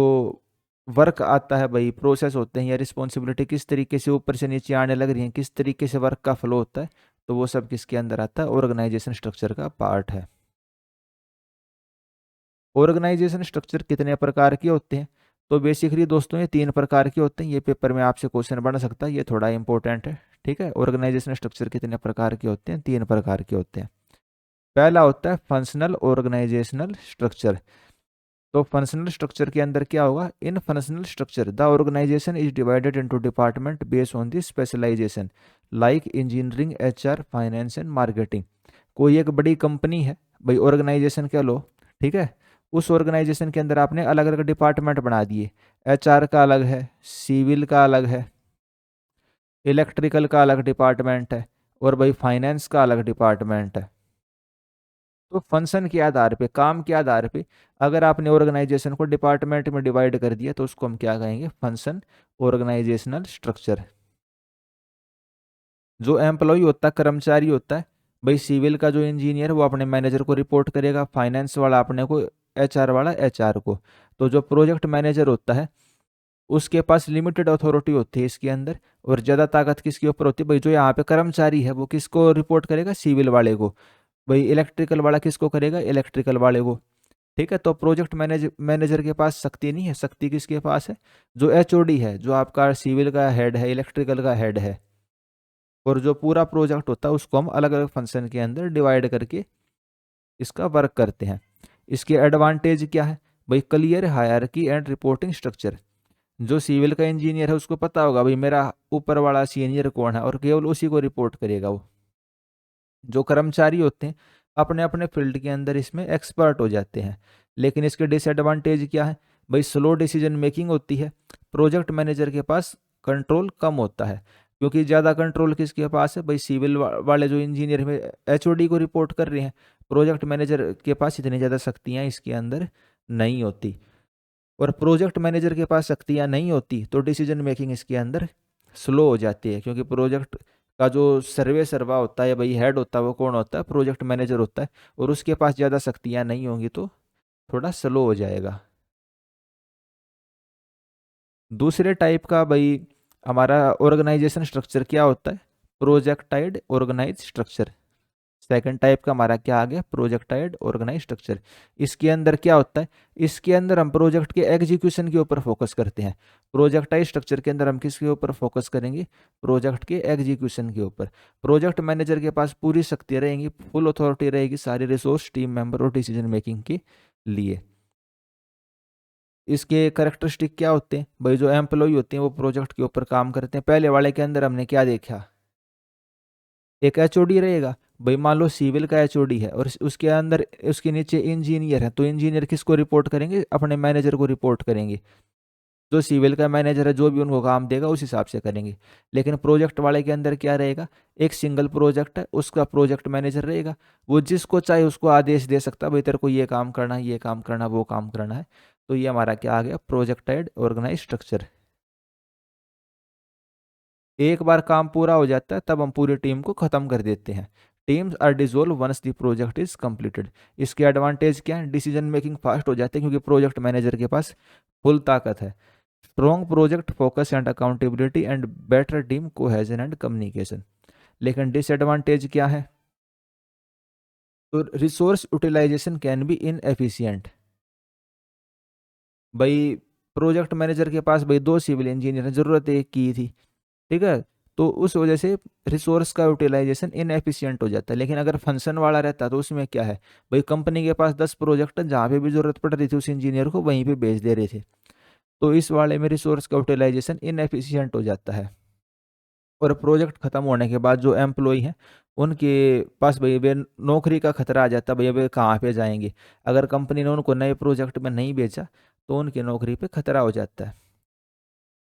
वर्क आता है भाई, प्रोसेस होते हैं या रिस्पॉन्सिबिलिटी किस तरीके से ऊपर से नीचे आने लग रही हैं, किस तरीके से वर्क का फ्लो होता है, तो वो सब किसके अंदर आता है? ऑर्गेनाइजेशन स्ट्रक्चर का पार्ट है। ऑर्गेनाइजेशन स्ट्रक्चर कितने प्रकार के होते हैं? तो बेसिकली दोस्तों ये 3 प्रकार के होते हैं। ये पेपर में आपसे क्वेश्चन बन सकता है, ये थोड़ा इंपॉर्टेंट है, ठीक है। ऑर्गेनाइजेशन स्ट्रक्चर कितने प्रकार के होते हैं? 3 प्रकार के होते हैं। पहला होता है फंक्शनल ऑर्गेनाइजेशनल स्ट्रक्चर। तो फंक्शनल स्ट्रक्चर के अंदर क्या होगा? In functional structure the organization is divided into department based on the specialization, like engineering, HR, finance and marketing. कोई एक बड़ी कंपनी है भाई, ऑर्गेनाइजेशन कह लो, ठीक है। उस ऑर्गेनाइजेशन के अंदर आपने अलग अलग डिपार्टमेंट बना दिए। एचआर का अलग है, सिविल का अलग है, इलेक्ट्रिकल का अलग डिपार्टमेंट है, और भाई फाइनेंस का अलग डिपार्टमेंट है। तो फंक्शन के आधार पे, काम के आधार पे अगर आपने ऑर्गेनाइजेशन को डिपार्टमेंट में डिवाइड कर दिया, तो उसको हम क्या कहेंगे? Function organizational structure. जो एम्प्लॉय होता है, कर्मचारी होता है भाई, सिविल का जो इंजीनियर वो अपने मैनेजर को रिपोर्ट करेगा, फाइनेंस वाला अपने को, एचआर वाला एचआर को। तो जो प्रोजेक्ट मैनेजर होता है उसके पास लिमिटेड अथॉरिटी होती है इसके अंदर, और ज़्यादा ताकत किसके ऊपर होती है भाई? जो यहाँ पे कर्मचारी है वो किसको रिपोर्ट करेगा? सिविल वाले को। भाई इलेक्ट्रिकल वाला किसको करेगा? इलेक्ट्रिकल वाले को, ठीक है। तो प्रोजेक्ट मैनेजर के पास शक्ति नहीं है, शक्ति किसके पास है? जो एचओडी है, जो आपका सिविल का हेड है, इलेक्ट्रिकल का हेड है। और जो पूरा प्रोजेक्ट होता है उसको हम अलग अलग फंक्शन के अंदर डिवाइड करके इसका वर्क करते हैं। इसके एडवांटेज क्या है भाई? Clear hierarchy and reporting structure. जो सिविल का इंजीनियर है उसको पता होगा भाई मेरा ऊपर वाला सीनियर कौन है, और केवल उसी को रिपोर्ट करेगा वो। जो कर्मचारी होते हैं अपने अपने फील्ड के अंदर इसमें एक्सपर्ट हो जाते हैं। लेकिन इसके डिसएडवांटेज क्या है भाई? स्लो डिसीजन मेकिंग होती है। प्रोजेक्ट मैनेजर के पास कंट्रोल कम होता है, क्योंकि ज़्यादा कंट्रोल किसके पास है भाई? सिविल वाले जो इंजीनियर में एचओडी को रिपोर्ट कर रहे हैं। प्रोजेक्ट मैनेजर के पास इतनी ज़्यादा शक्तियाँ इसके अंदर नहीं होती, और प्रोजेक्ट मैनेजर के पास शक्तियाँ नहीं होती तो डिसीजन मेकिंग इसके अंदर स्लो हो जाती है। क्योंकि प्रोजेक्ट का जो सर्वे सर्वा होता है भाई, हेड होता है, वो कौन होता है? प्रोजेक्ट मैनेजर होता है, और उसके पास ज़्यादा शक्तियाँ नहीं होंगी तो थोड़ा स्लो हो जाएगा। दूसरे टाइप का भाई हमारा ऑर्गेनाइजेशन स्ट्रक्चर क्या होता है? प्रोजेक्टाइड ऑर्गेनाइज स्ट्रक्चर। सेकंड टाइप का हमारा क्या आ गया? प्रोजेक्टाइड ऑर्गेनाइज स्ट्रक्चर। इसके अंदर क्या होता है? इसके अंदर हम प्रोजेक्ट के एग्जीक्यूशन के ऊपर फोकस करते हैं। प्रोजेक्टाइज स्ट्रक्चर के अंदर हम किसके ऊपर फोकस करेंगे? प्रोजेक्ट के एग्जीक्यूशन के ऊपर। प्रोजेक्ट मैनेजर के पास पूरी शक्ति रहेंगी, फुल अथॉरिटी रहेगी, सारे रिसोर्स, टीम मेंबर और डिसीजन मेकिंग के लिए। इसके करेक्टरिस्टिक क्या होते हैं भाई? जो एम्प्लॉय होते हैं वो प्रोजेक्ट के ऊपर काम करते हैं। पहले वाले के अंदर हमने क्या देखा? एक एचओडी रहेगा भाई, मान लो सिविल का एचओडी है और उसके अंदर उसके नीचे इंजीनियर है, तो इंजीनियर किसको रिपोर्ट करेंगे? अपने मैनेजर को रिपोर्ट करेंगे। जो सिविल का मैनेजर है जो भी उनको काम देगा उस हिसाब से करेंगे। लेकिन प्रोजेक्ट वाले के अंदर क्या रहेगा? एक सिंगल प्रोजेक्ट है, उसका प्रोजेक्ट मैनेजर रहेगा, वो जिसको चाहे उसको आदेश दे सकता है भाई तेरे को ये काम करना है, ये काम करना, वो काम करना है। तो ये हमारा क्या आ गया? प्रोजेक्टाइड ऑर्गेनाइज स्ट्रक्चर। एक बार काम पूरा हो जाता है तब हम पूरी टीम को ख़त्म कर देते हैं। Teams are dissolve once the project is completed. इसके एडवांटेज क्या है? डिसीजन मेकिंग फास्ट हो जाती है क्योंकि प्रोजेक्ट मैनेजर के पास फुल ताकत है। Strong project focus and accountability and better team cohesion and communication. लेकिन डिसएडवांटेज क्या है? तो resource utilization can be inefficient. भाई प्रोजेक्ट मैनेजर के पास भाई दो सिविल इंजीनियर, जरूरत एक की थी, ठीक है, तो उस वजह से रिसोर्स का यूटिलाइजेशन इनएफिशिएंट हो जाता है। लेकिन अगर फंक्शन वाला रहता तो उसमें क्या है, भाई कंपनी के पास 10 प्रोजेक्ट जहाँ पे भी जरूरत पड़ रही थी उस इंजीनियर को वहीं पे भेज दे रहे थे, तो इस वाले में रिसोर्स का यूटिलाइजेशन इनएफिशिएंट हो जाता है। और प्रोजेक्ट खत्म होने के बाद जो एम्प्लॉय हैं उनके पास भाई वे नौकरी का खतरा आ जाता है, भैया वे कहाँ पे जाएंगे। अगर कंपनी ने उनको नए प्रोजेक्ट में नहीं भेजा तो उनकी नौकरी पे खतरा हो जाता है।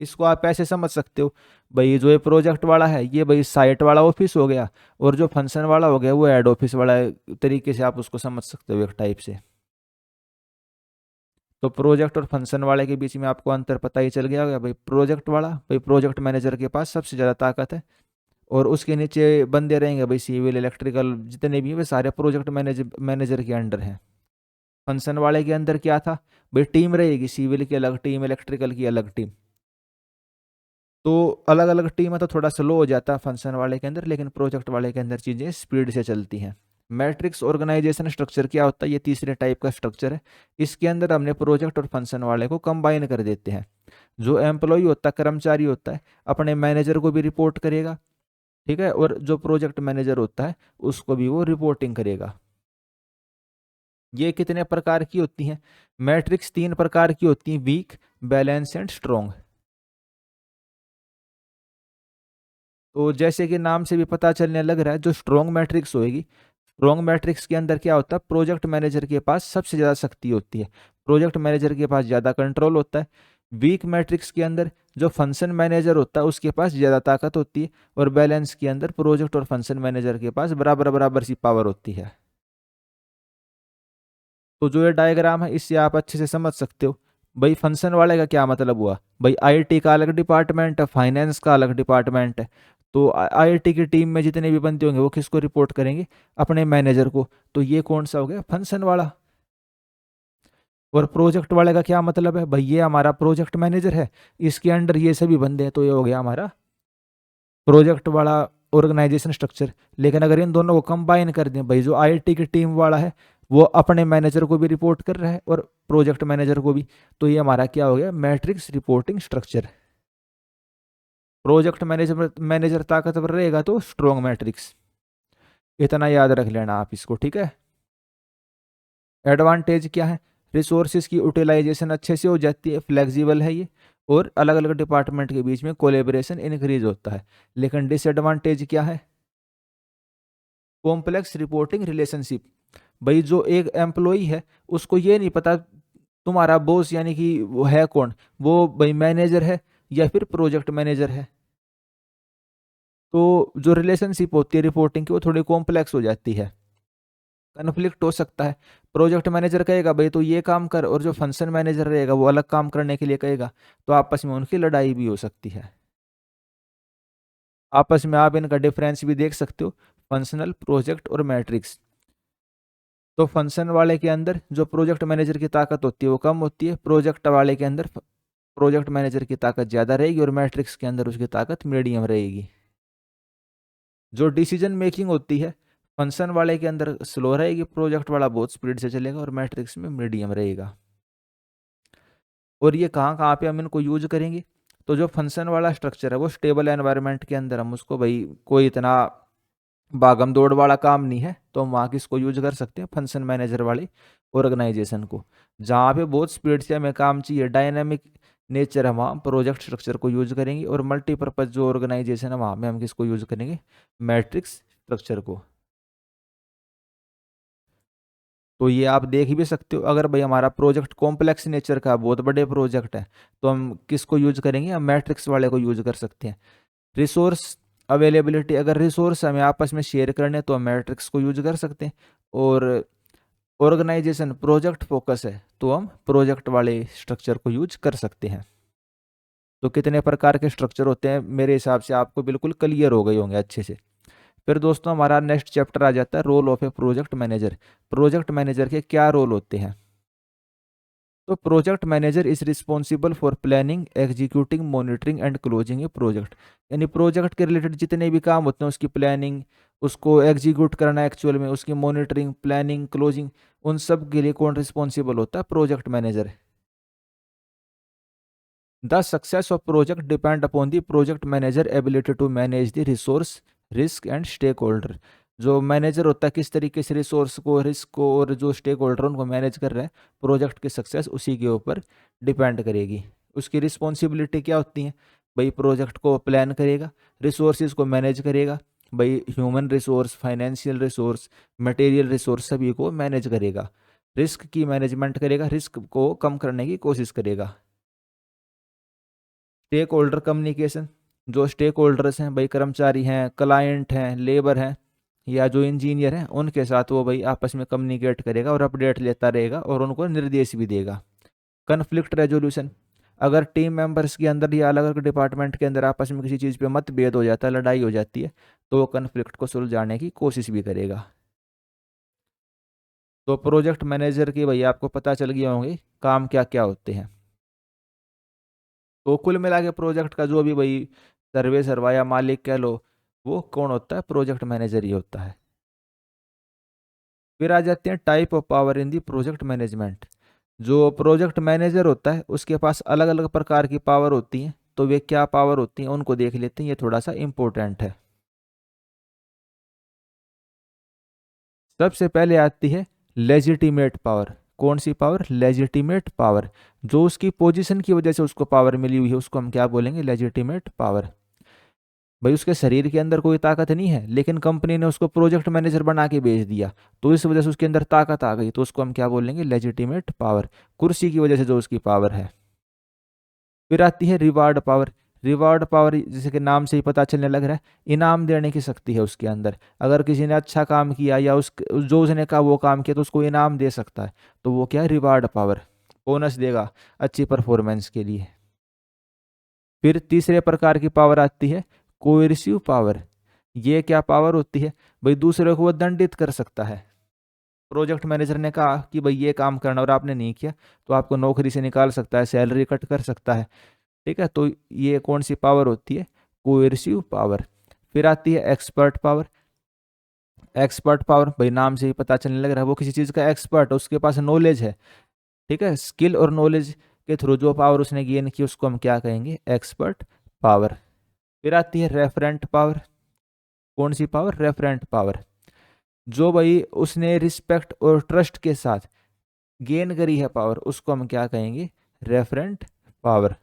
इसको आप ऐसे समझ सकते हो, भाई जो ये प्रोजेक्ट वाला है ये भाई साइट वाला ऑफिस हो गया, और जो फंक्शन वाला हो गया वो हेड ऑफिस वाला तरीके से आप उसको समझ सकते हो एक टाइप से। तो प्रोजेक्ट और फंक्शन वाले के बीच में आपको अंतर पता ही चल गया होगा। भाई प्रोजेक्ट वाला, भाई प्रोजेक्ट मैनेजर के पास सबसे ज़्यादा ताकत है, और उसके नीचे बंदे रहेंगे भाई सिविल इलेक्ट्रिकल जितने भी हैं वे सारे प्रोजेक्ट मैनेजर के अंडर हैं। फंक्शन वाले के अंदर क्या था, भाई टीम रहेगी, सिविल की अलग टीम, इलेक्ट्रिकल की अलग टीम, तो अलग अलग टीम है तो थोड़ा स्लो हो जाता है फंक्शन वाले के अंदर, लेकिन प्रोजेक्ट वाले के अंदर चीज़ें स्पीड से चलती हैं। मैट्रिक्स ऑर्गेनाइजेशन स्ट्रक्चर क्या होता है? ये तीसरे टाइप का स्ट्रक्चर है। इसके अंदर हमने प्रोजेक्ट और फंक्शन वाले को कंबाइन कर देते हैं। जो एम्प्लॉय होता है, कर्मचारी होता है, अपने मैनेजर को भी रिपोर्ट करेगा, ठीक है, और जो प्रोजेक्ट मैनेजर होता है उसको भी वो रिपोर्टिंग करेगा। ये कितने प्रकार की होती हैं? मैट्रिक्स 3 प्रकार की होती हैं, वीक, बैलेंस एंड स्ट्रॉन्ग। तो जैसे कि नाम से भी पता चलने लग रहा है, जो स्ट्रॉन्ग मैट्रिक्स होएगी, स्ट्रॉन्ग मैट्रिक्स के अंदर क्या होता है, प्रोजेक्ट मैनेजर के पास सबसे ज़्यादा शक्ति होती है, प्रोजेक्ट मैनेजर के पास ज़्यादा कंट्रोल होता है। वीक मैट्रिक्स के अंदर जो फंक्शन मैनेजर होता है उसके पास ज़्यादा ताकत होती है, और बैलेंस के अंदर प्रोजेक्ट और फंक्शन मैनेजर के पास बराबर बराबर सी पावर होती है। तो जो ये डायग्राम है इससे आप अच्छे से समझ सकते हो। भाई फंक्शन वाले का क्या मतलब हुआ, भाई आईटी का अलग डिपार्टमेंट है, फाइनेंस का अलग डिपार्टमेंट है, तो आईटी की टीम में जितने भी बंदे होंगे वो किसको रिपोर्ट करेंगे, अपने मैनेजर को, तो ये कौन सा हो गया, फंक्शन वाला। और प्रोजेक्ट वाले का क्या मतलब है, भाई ये हमारा प्रोजेक्ट मैनेजर है, इसके अंडर ये सभी बंदे हैं, तो ये हो गया हमारा प्रोजेक्ट वाला ऑर्गेनाइजेशन स्ट्रक्चर। लेकिन अगर इन दोनों को कंबाइन कर दें, भाई जो आईटी की टीम वाला है वो अपने मैनेजर को भी रिपोर्ट कर रहा है और प्रोजेक्ट मैनेजर को भी, तो ये हमारा क्या हो गया, matrix reporting structure. Project manager manager ताकतवर रहेगा तो स्ट्रॉन्ग मैट्रिक्स, इतना याद रख लेना आप इसको, ठीक है। एडवांटेज क्या है, रिसोर्सेज की यूटिलाइजेशन अच्छे से हो जाती है, फ्लेक्सिबल है ये, और अलग अलग डिपार्टमेंट के बीच में कोलेबरेशन इंक्रीज होता है। लेकिन डिसएडवांटेज क्या है, कॉम्प्लेक्स रिपोर्टिंग रिलेशनशिप। भाई जो एक एम्प्लॉय है उसको ये नहीं पता तुम्हारा बॉस यानी कि वो है कौन, वो भाई मैनेजर है या फिर प्रोजेक्ट मैनेजर है, तो जो रिलेशनशिप होती है रिपोर्टिंग की वो थोड़ी कॉम्प्लेक्स हो जाती है, कन्फ्लिक्ट हो सकता है। प्रोजेक्ट मैनेजर कहेगा भाई तो ये काम कर, और जो फंक्शन मैनेजर रहेगा वो अलग काम करने के लिए कहेगा, तो आपस में उनकी लड़ाई भी हो सकती है। आपस में आप इनका डिफरेंस भी देख सकते हो, फंक्शनल, प्रोजेक्ट और मैट्रिक्स। तो फंक्शन वाले के अंदर जो प्रोजेक्ट मैनेजर की ताकत होती है वो कम होती है, प्रोजेक्ट वाले के अंदर प्रोजेक्ट मैनेजर की ताकत ज़्यादा रहेगी, और मैट्रिक्स के अंदर उसकी ताकत मीडियम रहेगी। जो डिसीजन मेकिंग होती है फंक्शन वाले के अंदर स्लो रहेगी, प्रोजेक्ट वाला बहुत स्पीड से चलेगा, और मैट्रिक्स में मीडियम रहेगा। और ये कहाँ कहाँ पे हम इनको यूज करेंगे, तो जो फंक्शन वाला स्ट्रक्चर है वो स्टेबल एनवायरनमेंट के अंदर हम उसको, भाई कोई इतना भागम दौड़ वाला काम नहीं है तो हम वहाँ किसको यूज कर सकते हैं, फंक्शन मैनेजर वाले ऑर्गेनाइजेशन को। जहाँ पे बहुत स्पीड से हमें काम चाहिए, डायनेमिक नेचर है, वहाँ प्रोजेक्ट स्ट्रक्चर को यूज करेंगे, और मल्टीपर्पज जो ऑर्गेनाइजेशन है वहाँ में हम किसको यूज करेंगे, मैट्रिक्स स्ट्रक्चर को। तो ये आप देख भी सकते हो, अगर भाई हमारा प्रोजेक्ट कॉम्प्लेक्स नेचर का बहुत बड़े प्रोजेक्ट है तो हम किसको यूज करेंगे, हम मैट्रिक्स वाले को यूज कर सकते हैं। रिसोर्स अवेलेबिलिटी, अगर रिसोर्स हमें आपस में शेयर करने तो हम मैट्रिक्स को यूज कर सकते हैं, और ऑर्गेनाइजेशन प्रोजेक्ट फोकस है तो हम प्रोजेक्ट वाले स्ट्रक्चर को यूज कर सकते हैं। तो कितने प्रकार के स्ट्रक्चर होते हैं मेरे हिसाब से आपको बिल्कुल क्लियर हो गए होंगे अच्छे से। फिर दोस्तों हमारा नेक्स्ट चैप्टर आ जाता है role of a project manager. Project manager के क्या रोल होते हैं? तो project manager is responsible for planning, executing, monitoring and closing a project. यानी प्रोजेक्ट के रिलेटेड जितने भी काम होते हैं उसकी प्लानिंग, उसको एग्जीक्यूट करना एक्चुअल में, उसकी मॉनिटरिंग, प्लानिंग, क्लोजिंग, उन सब के लिए कौन रिस्पॉन्सिबल होता है? Project manager. The success of project depend upon the project manager ability to manage the resource, risk and stakeholder. जो मैनेजर होता है किस तरीके से रिसोर्स को, रिस्क को और जो स्टेक होल्डर उनको मैनेज कर रहा है, प्रोजेक्ट की सक्सेस उसी के ऊपर डिपेंड करेगी। उसकी रिस्पॉन्सिबिलिटी क्या होती है? भाई प्रोजेक्ट को प्लान करेगा, रिसोर्सिस को मैनेज करेगा, भाई human resource, financial resource, material resource सभी को मैनेज करेगा, रिस्क की मैनेजमेंट करेगा, रिस्क को कम करने की कोशिश करेगा। स्टेक होल्डर कम्युनिकेशन, जो स्टेक होल्डर्स हैं भाई कर्मचारी हैं, क्लाइंट हैं, लेबर हैं या जो इंजीनियर हैं, उनके साथ वो भाई आपस में कम्युनिकेट करेगा और अपडेट लेता रहेगा और उनको निर्देश भी देगा। कन्फ्लिक्ट रेजोल्यूशन, अगर टीम मेंबर्स के अंदर या अलग अलग डिपार्टमेंट के अंदर आपस में किसी चीज़ पे मतभेद हो जाता है, लड़ाई हो जाती है, तो वो कन्फ्लिक्ट को सुलझाने की कोशिश भी करेगा। तो प्रोजेक्ट मैनेजर के भाई आपको पता चल गया होंगे काम क्या क्या होते हैं। तो कुल मिला के प्रोजेक्ट का जो भी भाई सर्वे सरवा या मालिक कह लो, वो कौन होता है? प्रोजेक्ट मैनेजर ही होता है। फिर आ जाते हैं type of power in the project management. जो प्रोजेक्ट मैनेजर होता है उसके पास अलग अलग प्रकार की पावर होती हैं, तो वे क्या पावर होती हैं उनको देख लेते हैं, ये थोड़ा सा इंपॉर्टेंट है। सबसे पहले आती है लेजिटिमेट पावर। कौन सी पावर? Legitimate power. जो उसकी पोजीशन की वजह से उसको पावर मिली हुई है उसको हम क्या बोलेंगे? Legitimate power. भाई उसके शरीर के अंदर कोई ताकत नहीं है लेकिन कंपनी ने उसको प्रोजेक्ट मैनेजर बना के भेज दिया, तो इस वजह से उसके अंदर ताकत आ गई, तो उसको हम क्या बोलेंगे? Legitimate power. कुर्सी की वजह से जो उसकी पावर है। फिर आती है रिवार्ड पावर। रिवार्ड पावर जैसे कि नाम से ही पता चलने लग रहा है, इनाम देने की शक्ति है उसके अंदर। अगर किसी ने अच्छा काम किया या जो उसने कहा वो काम किया तो उसको इनाम दे सकता है, तो वो क्या है? Reward power. बोनस देगा अच्छी परफॉर्मेंस के लिए। फिर तीसरे प्रकार की पावर आती है कोerसिव पावर। ये क्या पावर होती है? भाई दूसरे को वो दंडित कर सकता है। प्रोजेक्ट मैनेजर ने कहा कि भाई ये काम करना और आपने नहीं किया तो आपको नौकरी से निकाल सकता है, सैलरी कट कर सकता है। ठीक है, तो ये कौन सी पावर होती है? कोerसिव पावर। फिर आती है एक्सपर्ट पावर। एक्सपर्ट पावर भाई नाम से ही पता चलने लग रहा है वो किसी चीज़ का एक्सपर्ट है, उसके पास नॉलेज है। ठीक है, स्किल और नॉलेज के थ्रू जो पावर उसने गेन की उसको हम क्या कहेंगे? Expert power. फिर आती है रेफरेंट पावर। कौन सी पावर? Referent power. जो भाई उसने रिस्पेक्ट और ट्रस्ट के साथ गेन करी है पावर उसको हम क्या कहेंगे? Referent power.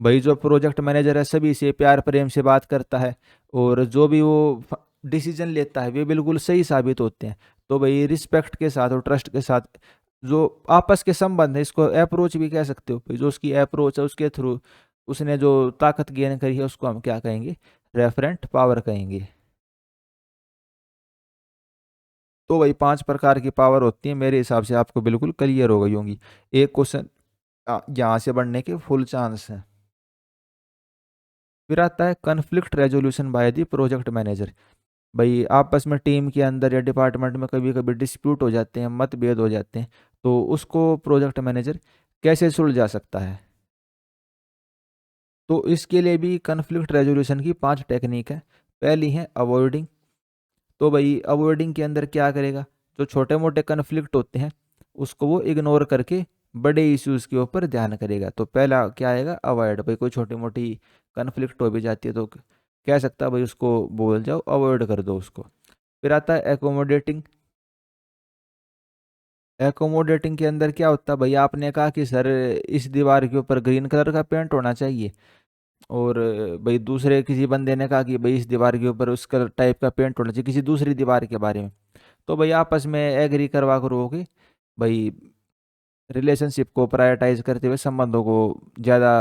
भाई जो प्रोजेक्ट मैनेजर है सभी से प्यार प्रेम से बात करता है और जो भी वो डिसीजन लेता है वे बिल्कुल सही साबित होते हैं। तो भाई रिस्पेक्ट के साथ और ट्रस्ट के साथ जो आपस के संबंध है, इसको अप्रोच भी कह सकते हो भाई, जो उसकी अप्रोच है उसके थ्रू उसने जो ताकत गेन करी है उसको हम क्या कहेंगे? रेफरेंट पावर कहेंगे। तो भाई 5 प्रकार की पावर होती है, मेरे हिसाब से आपको बिल्कुल क्लियर हो गई होंगी। एक क्वेश्चन यहाँ से बढ़ने के फुल चांस है। फिर आता है conflict resolution by the project manager. भाई आपस में टीम के अंदर या डिपार्टमेंट में कभी कभी डिस्प्यूट हो जाते हैं, मतभेद हो जाते हैं, तो उसको प्रोजेक्ट मैनेजर कैसे सुलझा सकता है? तो इसके लिए भी कन्फ्लिक्ट रेजोल्यूशन की 5 टेक्निक है। पहली है अवॉइडिंग। तो भाई अवॉइडिंग के अंदर क्या करेगा? जो छोटे मोटे कन्फ्लिक्ट होते हैं उसको वो इग्नोर करके बड़े इश्यूज के ऊपर ध्यान करेगा। तो पहला क्या आएगा? अवॉइड। भाई कोई छोटी मोटी कन्फ्लिक्ट हो भी जाती है तो कह सकता है भाई उसको बोल जाओ, अवॉइड कर दो उसको। फिर आता है एकोमोडेटिंग। एकोमोडेटिंग के अंदर क्या होता है? भाई आपने कहा कि सर इस दीवार के ऊपर ग्रीन कलर का पेंट होना चाहिए, और भाई दूसरे किसी बंदे ने कहा कि भाई इस दीवार के ऊपर उस कलर टाइप का पेंट होना चाहिए किसी दूसरी दीवार के बारे में। तो भाई आपस में एग्री करवा करोगे भाई, रिलेशनशिप को प्रायोरिटाइज करते हुए, संबंधों को ज़्यादा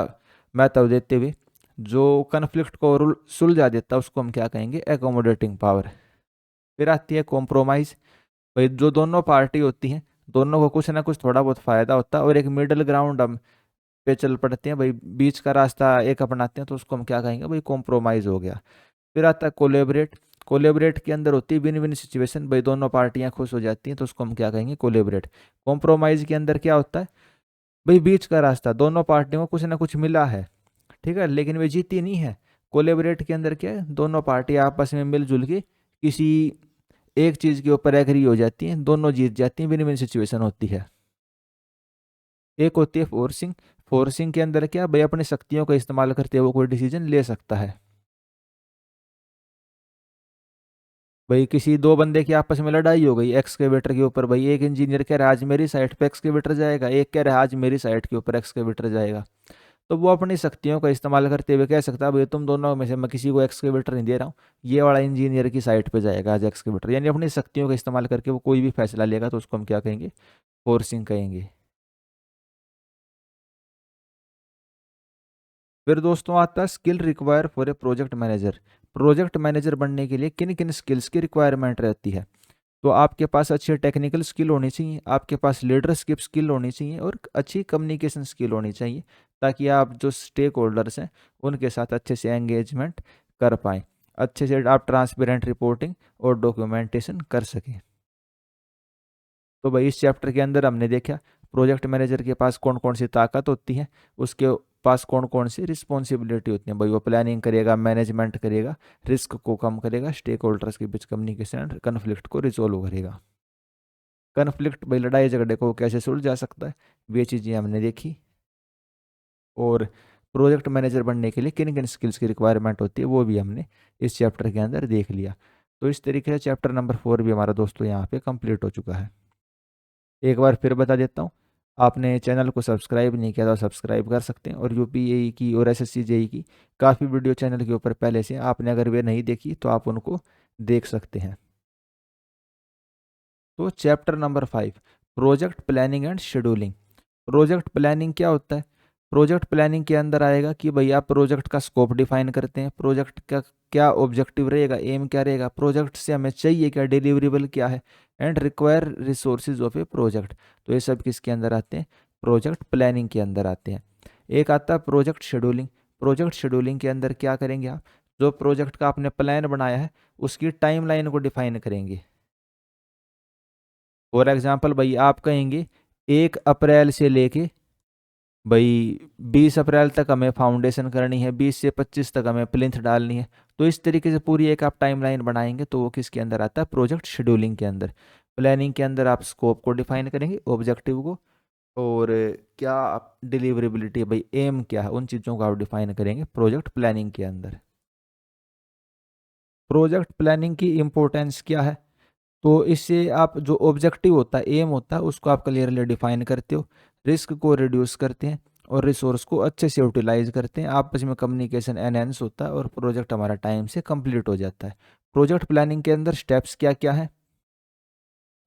महत्व देते हुए जो कन्फ्लिक्ट को सुलझा देता है उसको हम क्या कहेंगे? Accommodating power. फिर आती है कॉम्प्रोमाइज़। भाई जो दोनों पार्टी होती हैं दोनों को कुछ ना कुछ थोड़ा बहुत फायदा होता है और एक मिडिल ग्राउंड हम पे चल पड़ते हैं भाई, बीच का रास्ता एक अपनाते हैं, तो उसको हम क्या कहेंगे भाई, कॉम्प्रोमाइज़ हो गया। फिर आता है कोलेबरेट। कोलेबरेट के अंदर होती है विन विन सिचुएशन, भाई दोनों पार्टियां खुश हो जाती हैं, तो उसको हम क्या कहेंगे, कोलेबरेट। कॉम्प्रोमाइज़ के अंदर क्या होता है भाई, बीच का रास्ता, दोनों पार्टियों को कुछ ना कुछ मिला है, ठीक है, लेकिन वे जीती नहीं है। कोलेबरेट के अंदर क्या है, दोनों पार्टी आपस में मिलजुल के किसी एक चीज के ऊपर एग्री हो जाती हैं, दोनों जीत जाती हैं, विन विन सिचुएशन होती है। एक होती है फोर्सिंग। फोर्सिंग के अंदर क्या भाई, अपनी शक्तियों का इस्तेमाल करते हुए वो कोई डिसीजन ले सकता है। भाई किसी दो बंदे की आपस में लड़ाई हो गई एक्सकेवेटर के ऊपर, भाई एक इंजीनियर कह रहा है आज मेरी साइड पे एक्सकेवेटर जाएगा, एक कह रहा है आज मेरी साइड के ऊपर एक्सकेवेटर जाएगा। तो वो अपनी शक्तियों का इस्तेमाल करते हुए कह सकता है भाई तुम दोनों में से मैं किसी को एक्सकेवेटर नहीं दे रहा हूँ, ये वाला इंजीनियर की साइड पे जाएगा आज एक्सकेवेटर, यानी अपनी शक्तियों का इस्तेमाल करके वो कोई भी फैसला लेगा, तो उसको हम क्या कहेंगे, फोर्सिंग कहेंगे। फिर दोस्तों आता है skill require for a project manager. Project manager बनने के लिए किन किन स्किल्स की रिक्वायरमेंट रहती है। तो आपके पास अच्छी टेक्निकल स्किल होनी चाहिए, आपके पास लीडरशिप स्किल होनी चाहिए, और अच्छी कम्युनिकेशन स्किल होनी चाहिए, ताकि आप जो स्टेक होल्डर्स हैं उनके साथ अच्छे से एंगेजमेंट कर पाएँ, अच्छे से आप ट्रांसपेरेंट रिपोर्टिंग और डॉक्यूमेंटेशन कर सकें। तो भाई इस चैप्टर के अंदर हमने देखा प्रोजेक्ट मैनेजर के पास कौन कौन सी ताकत होती है, उसके पास कौन कौन सी रिस्पॉन्सिबिलिटी होती है। भाई वो प्लानिंग करेगा, मैनेजमेंट करेगा, रिस्क को कम करेगा, स्टेक होल्डर्स के बीच कम्युनिकेशन एंड कन्फ्लिक्ट को रिजोल्व करेगा। कन्फ्लिक्ट भाई लड़ाई झगड़े को कैसे सुलझा सकता है, ये चीज़ें हमने देखी। और प्रोजेक्ट मैनेजर बनने के लिए किन किन स्किल्स की रिक्वायरमेंट होती है वो भी हमने इस चैप्टर के अंदर देख लिया। तो इस तरीके से चैप्टर नंबर 4 भी हमारा दोस्तों यहाँ पे कंप्लीट हो चुका है। एक बार फिर बता देता हूँ, आपने चैनल को सब्सक्राइब नहीं किया तो सब्सक्राइब कर सकते हैं, और यूपीएई की और एसएससी जेई की काफ़ी वीडियो चैनल के ऊपर पहले से आपने अगर वे नहीं देखी तो आप उनको देख सकते हैं। तो chapter number 5, project planning and scheduling. Project planning क्या होता है। प्रोजेक्ट प्लानिंग के अंदर आएगा कि भाई आप प्रोजेक्ट का स्कोप डिफाइन करते हैं, प्रोजेक्ट का क्या ऑब्जेक्टिव रहेगा, एम क्या रहेगा, प्रोजेक्ट से हमें चाहिए क्या, डिलीवरेबल क्या है, and require resources of a project. तो ये सब किसके अंदर आते हैं, प्रोजेक्ट प्लानिंग के अंदर आते हैं। एक आता है प्रोजेक्ट शेड्यूलिंग। प्रोजेक्ट शेड्यूलिंग के अंदर क्या करेंगे आप, जो प्रोजेक्ट का आपने प्लान बनाया है उसकी टाइमलाइन को डिफाइन करेंगे। फॉर एग्जाम्पल भाई आप कहेंगे 1 अप्रैल से लेके भाई 20 अप्रैल तक हमें फाउंडेशन करनी है, 20 से 25 तक हमें प्लिंथ डालनी है। तो इस तरीके से पूरी एक आप टाइमलाइन बनाएंगे, तो वो किसके अंदर आता है, प्रोजेक्ट शेड्यूलिंग के अंदर। प्लानिंग के अंदर आप स्कोप को डिफाइन करेंगे, ऑब्जेक्टिव को, और क्या आप डिलीवरेबिलिटी भाई एम क्या है, उन चीज़ों को आप डिफाइन करेंगे प्रोजेक्ट प्लानिंग के अंदर। प्रोजेक्ट प्लानिंग की इम्पोर्टेंस क्या है, तो इससे आप जो ऑब्जेक्टिव होता है, एम होता है, उसको आप क्लियरली डिफाइन करते हो, रिस्क को रिड्यूस करते हैं, और रिसोर्स को अच्छे से यूटिलाइज करते हैं, आपस में कम्युनिकेशन एनहेंस होता है, और प्रोजेक्ट हमारा टाइम से कंप्लीट हो जाता है। प्रोजेक्ट प्लानिंग के अंदर स्टेप्स क्या क्या है,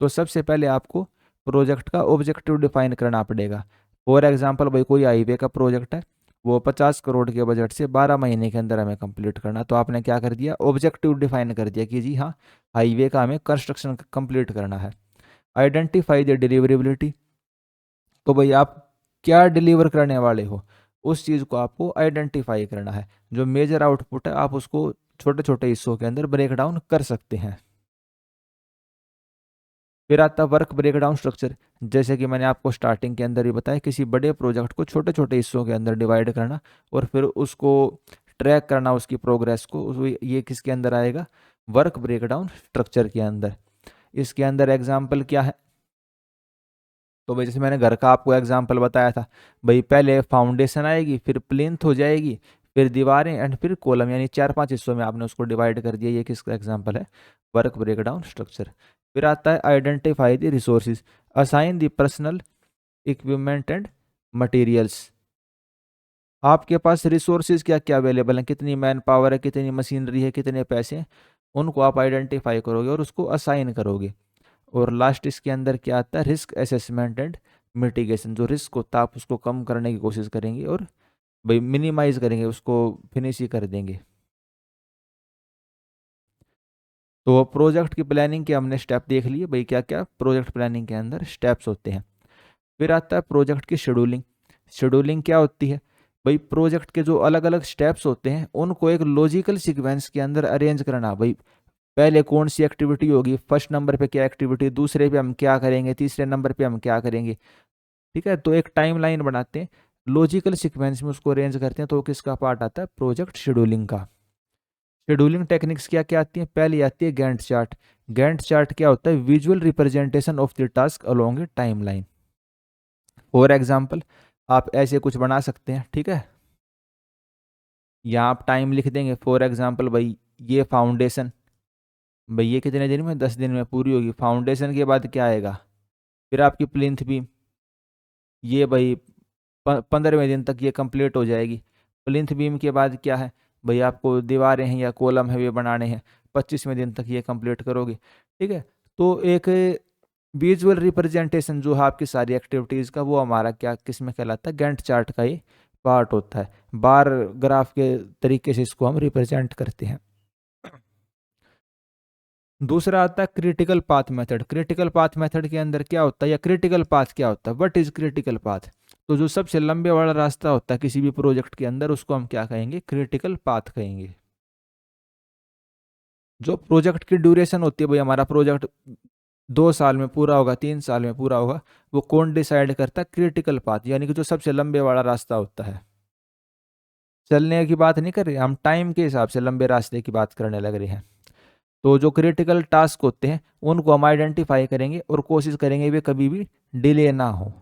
तो सबसे पहले आपको प्रोजेक्ट का ऑब्जेक्टिव डिफाइन करना पड़ेगा। फॉर एग्जाम्पल भाई कोई हाईवे का प्रोजेक्ट है, वो 50 करोड़ के बजट से 12 महीने के अंदर हमें कंप्लीट करना, तो आपने क्या कर दिया, ऑब्जेक्टिव डिफाइन कर दिया कि जी हाँ, हाईवे का हमें कंस्ट्रक्शन कंप्लीट करना है। आइडेंटिफाई द डिलीवरेबिलिटी, तो भाई आप क्या डिलीवर करने वाले हो, उस चीज़ को आपको आइडेंटिफाई करना है। जो मेजर आउटपुट है आप उसको छोटे छोटे हिस्सों के अंदर ब्रेक डाउन कर सकते हैं। फिर आता है वर्क ब्रेकडाउन स्ट्रक्चर। जैसे कि मैंने आपको स्टार्टिंग के अंदर ही बताया, किसी बड़े प्रोजेक्ट को छोटे छोटे हिस्सों के अंदर डिवाइड करना, और फिर उसको ट्रैक करना, उसकी प्रोग्रेस को, ये किसके अंदर आएगा, वर्क ब्रेकडाउन स्ट्रक्चर के अंदर। इसके अंदर एग्जाम्पल क्या है, तो भाई जैसे मैंने घर का आपको एग्जाम्पल बताया था, भाई पहले फाउंडेशन आएगी, फिर प्लिंथ हो जाएगी, फिर दीवारें, एंड फिर कॉलम, यानी 4-5 हिस्सों में आपने उसको डिवाइड कर दिया। ये किसका एग्जाम्पल है, वर्क ब्रेकडाउन स्ट्रक्चर। फिर आता है identify the resources, assign the personal equipment and materials. आपके पास रिसोर्सेज क्या क्या अवेलेबल हैं, कितनी मैन पावर है, कितनी मशीनरी है, कितने पैसे हैं, उनको आप आइडेंटिफाई करोगे और उसको असाइन करोगे। और लास्ट इसके अंदर क्या आता है, रिस्क असेसमेंट एंड मिटिगेशन। जो रिस्क होता है आप उसको कम करने की कोशिश करेंगे, और भाई मिनिमाइज करेंगे, उसको फिनिश ही कर देंगे। तो प्रोजेक्ट की प्लानिंग के हमने स्टेप देख लिए भाई, क्या क्या प्रोजेक्ट प्लानिंग के अंदर स्टेप्स होते हैं। फिर आता है प्रोजेक्ट की शेड्यूलिंग। शेड्यूलिंग क्या होती है? भाई प्रोजेक्ट के जो अलग अलग स्टेप्स होते हैं उनको एक लॉजिकल सीक्वेंस के अंदर अरेंज करना। भाई पहले कौन सी एक्टिविटी होगी, फर्स्ट नंबर पे क्या एक्टिविटी, दूसरे पे हम क्या करेंगे, तीसरे नंबर पे हम क्या करेंगे। ठीक है, तो एक टाइमलाइन बनाते हैं, लॉजिकल सीक्वेंस में उसको अरेंज करते हैं, तो किसका पार्ट आता है? प्रोजेक्ट शेड्यूलिंग का। शेड्यूलिंग टेक्निक्स क्या क्या आती है? पहली आती है गैंट चार्ट। गैंट चार्ट क्या होता है? Visual representation of the task along A timeline. For example आप ऐसे कुछ बना सकते हैं, ठीक है, यहाँ आप टाइम लिख देंगे। फॉर एग्जाम्पल भाई ये फाउंडेशन, भाई ये कितने दिन में? 10 दिन में पूरी होगी। फाउंडेशन के बाद क्या आएगा? फिर आपकी प्लिंथ बीम, ये भाई 15वें दिन तक ये कंप्लीट हो जाएगी। प्लिंथ बीम के बाद क्या है? भाई आपको दीवारें हैं या कॉलम है वे बनाने हैं, 25वें दिन तक ये कंप्लीट करोगे। ठीक है, तो एक विजुअल रिप्रेजेंटेशन जो है आपकी सारी एक्टिविटीज़ का, वो हमारा क्या किस में कहलाता है? गैंट चार्ट का ये पार्ट होता है। बार ग्राफ के तरीके से इसको हम रिप्रेजेंट करते हैं। दूसरा आता है critical path method. Critical path method के अंदर क्या होता है, या क्रिटिकल पाथ क्या होता है? What is critical path? तो जो सबसे लंबे वाला रास्ता होता है किसी भी प्रोजेक्ट के अंदर, उसको हम क्या कहेंगे? क्रिटिकल पाथ कहेंगे। जो प्रोजेक्ट की ड्यूरेशन होती है, भाई हमारा प्रोजेक्ट 2 साल में पूरा होगा, 3 साल में पूरा होगा, वो कौन डिसाइड करता है? क्रिटिकल पाथ, यानी कि जो सबसे लंबे वाला रास्ता होता है। चलने की बात नहीं कर रहे हम, टाइम के हिसाब से लंबे रास्ते की बात करने लग रहे हैं। तो जो क्रिटिकल टास्क होते हैं उनको हम आइडेंटिफाई करेंगे और कोशिश करेंगे वे कभी भी डिले ना हो।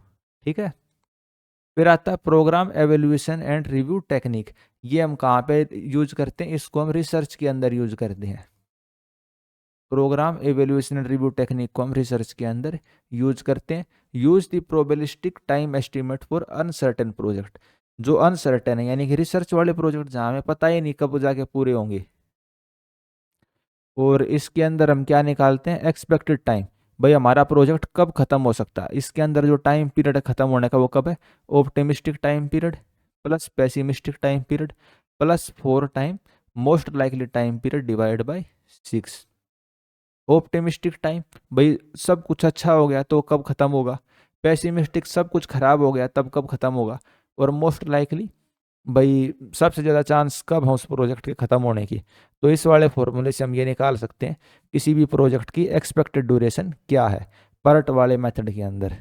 ठीक है, फिर आता है program evaluation and review technique. ये हम कहाँ पे यूज करते हैं? इसको हम रिसर्च के अंदर यूज करते हैं। Program evaluation and review technique को हम रिसर्च के अंदर यूज करते हैं। Use the probabilistic time estimate for uncertain project. जो अनसर्टेन है, यानी कि रिसर्च वाले प्रोजेक्ट जहाँ हमें पता ही नहीं कब जाके पूरे होंगे, और इसके अंदर हम क्या निकालते हैं? Expected time. भाई हमारा प्रोजेक्ट कब खत्म हो सकता है, इसके अंदर जो टाइम पीरियड है खत्म होने का वो कब है? Optimistic time period plus pessimistic time period plus 4 time most likely time period divide by 6। Optimistic time, भाई सब कुछ अच्छा हो गया तो कब खत्म होगा? पेसिमिस्टिक, सब कुछ खराब हो गया तब कब खत्म होगा? और मोस्ट लाइकली, भाई सबसे ज़्यादा चांस कब है उस प्रोजेक्ट के ख़त्म होने की। तो इस वाले फॉर्मूले से हम ये निकाल सकते हैं किसी भी प्रोजेक्ट की एक्सपेक्टेड ड्यूरेशन क्या है, पर्ट वाले मेथड के अंदर।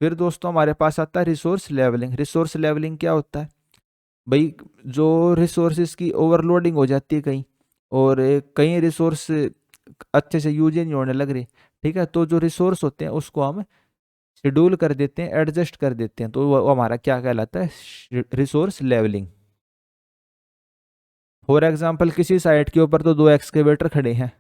फिर दोस्तों हमारे पास आता है रिसोर्स लेवलिंग। रिसोर्स लेवलिंग क्या होता है? भाई जो रिसोर्सेज की ओवरलोडिंग हो जाती है कहीं, और कई रिसोर्स अच्छे से यूज ही नहीं होने लग रही। ठीक है, तो जो रिसोर्स होते हैं उसको हम शेड्यूल कर देते हैं, एडजस्ट कर देते हैं, तो वो हमारा क्या कहलाता है? Resource levelling. फॉर एग्जाम्पल किसी साइट के ऊपर तो 2 एक्सकेवेटर खड़े हैं,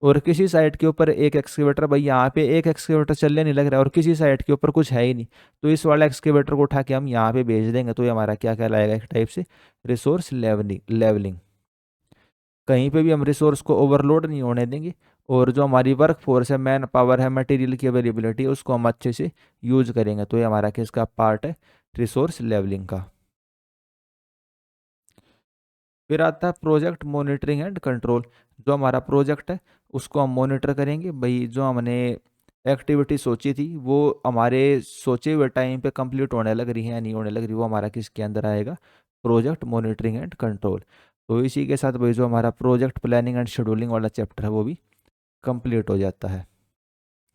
और किसी साइट के ऊपर एक एक्सकेवेटर, भाई यहाँ पे एक एक्सकेवेटर चलने नहीं लग रहा है, और किसी साइट के ऊपर कुछ है ही नहीं, तो इस वाला एक्सकेवेटर को उठा के हम यहाँ पे भेज देंगे, तो ये हमारा क्या कहलाएगा? एक टाइप से रिसोर्स लेवलिंग। कहीं पे भी हम रिसोर्स को ओवरलोड नहीं होने देंगे, और जो हमारी वर्क फोर्स है, मैन पावर है, मटेरियल की अवेलेबिलिटी है, उसको हम अच्छे से यूज करेंगे, तो ये हमारा किसका पार्ट है? रिसोर्स लेवलिंग का। फिर आता है प्रोजेक्ट मॉनिटरिंग एंड कंट्रोल। जो हमारा प्रोजेक्ट है उसको हम मॉनिटर करेंगे, भाई जो हमने एक्टिविटी सोची थी वो हमारे सोचे हुए टाइम पे कंप्लीट होने लग रही है या नहीं होने लग रही, वो हमारा किसके अंदर आएगा? Project monitoring and control. तो इसी के साथ भाई जो हमारा प्रोजेक्ट प्लानिंग एंड शेड्यूलिंग वाला चैप्टर है वो भी कंप्लीट हो जाता है।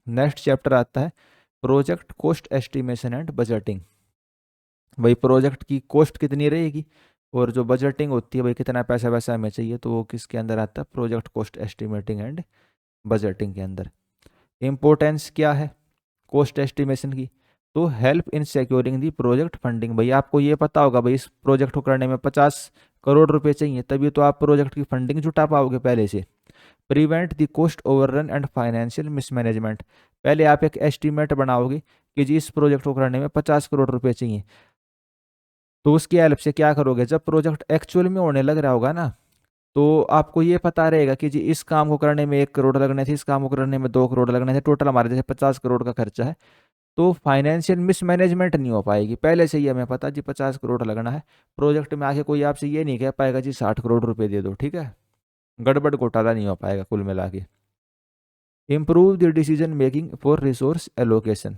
नेक्स्ट चैप्टर आता है project cost estimation and budgeting. भाई प्रोजेक्ट की कॉस्ट कितनी रहेगी, और जो बजटिंग होती है भाई कितना पैसा वैसा हमें चाहिए, तो वो किसके अंदर आता है? Project cost estimating and budgeting के अंदर। इम्पोर्टेंस क्या है कॉस्ट एस्टिमेशन की? तो help in securing the project funding. भाई आपको ये पता होगा भाई इस प्रोजेक्ट को करने में 50 करोड़ रुपए चाहिए, तभी तो आप प्रोजेक्ट की फंडिंग जुटा पाओगे पहले से। Prevent the cost overrun and financial mismanagement. पहले आप एक एस्टिमेट बनाओगे कि जी इस प्रोजेक्ट को करने में 50 करोड़ रुपए चाहिए, तो उसकी हेल्प से क्या करोगे? जब प्रोजेक्ट एक्चुअल में होने लग रहा होगा ना, तो आपको ये पता रहेगा कि जी इस काम को करने में 1 करोड़ लगने थे, इस काम को करने में 2 करोड़ लगने थे, टोटल हमारे जैसे 50 करोड़ का खर्चा है। तो फाइनेंशियल मिसमैनेजमेंट नहीं हो पाएगी, पहले से ही हमें पता जी 50 करोड़ लगना है। प्रोजेक्ट में आके कोई आपसे ये नहीं कह पाएगा जी 60 करोड़ रुपए दे दो। ठीक है, गड़बड़ घोटाला नहीं हो पाएगा कुल मिला के। Improve the decision making for resource allocation.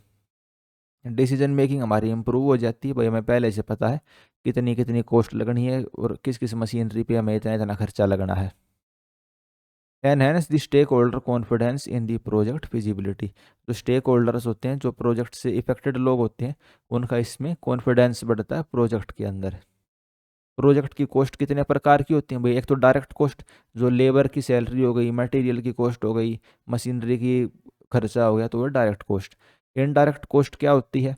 Decision making हमारी इम्प्रूव हो जाती है, भाई हमें पहले से पता है कितनी कितनी कॉस्ट लगनी है और किस किस मशीनरी पे हमें इतना इतना खर्चा लगना है। Enhance the stakeholder confidence in the project feasibility. जो स्टेक होल्डर्स होते हैं, जो प्रोजेक्ट से इफेक्टेड लोग होते हैं, उनका इसमें कॉन्फिडेंस बढ़ता है प्रोजेक्ट के अंदर। प्रोजेक्ट की कॉस्ट कितने प्रकार की होती है भाई? एक तो डायरेक्ट कॉस्ट, जो लेबर की सैलरी हो गई, मटेरियल की कॉस्ट हो गई, मशीनरी की खर्चा हो गया, तो वो डायरेक्ट कॉस्ट। इनडायरेक्ट कॉस्ट क्या होती है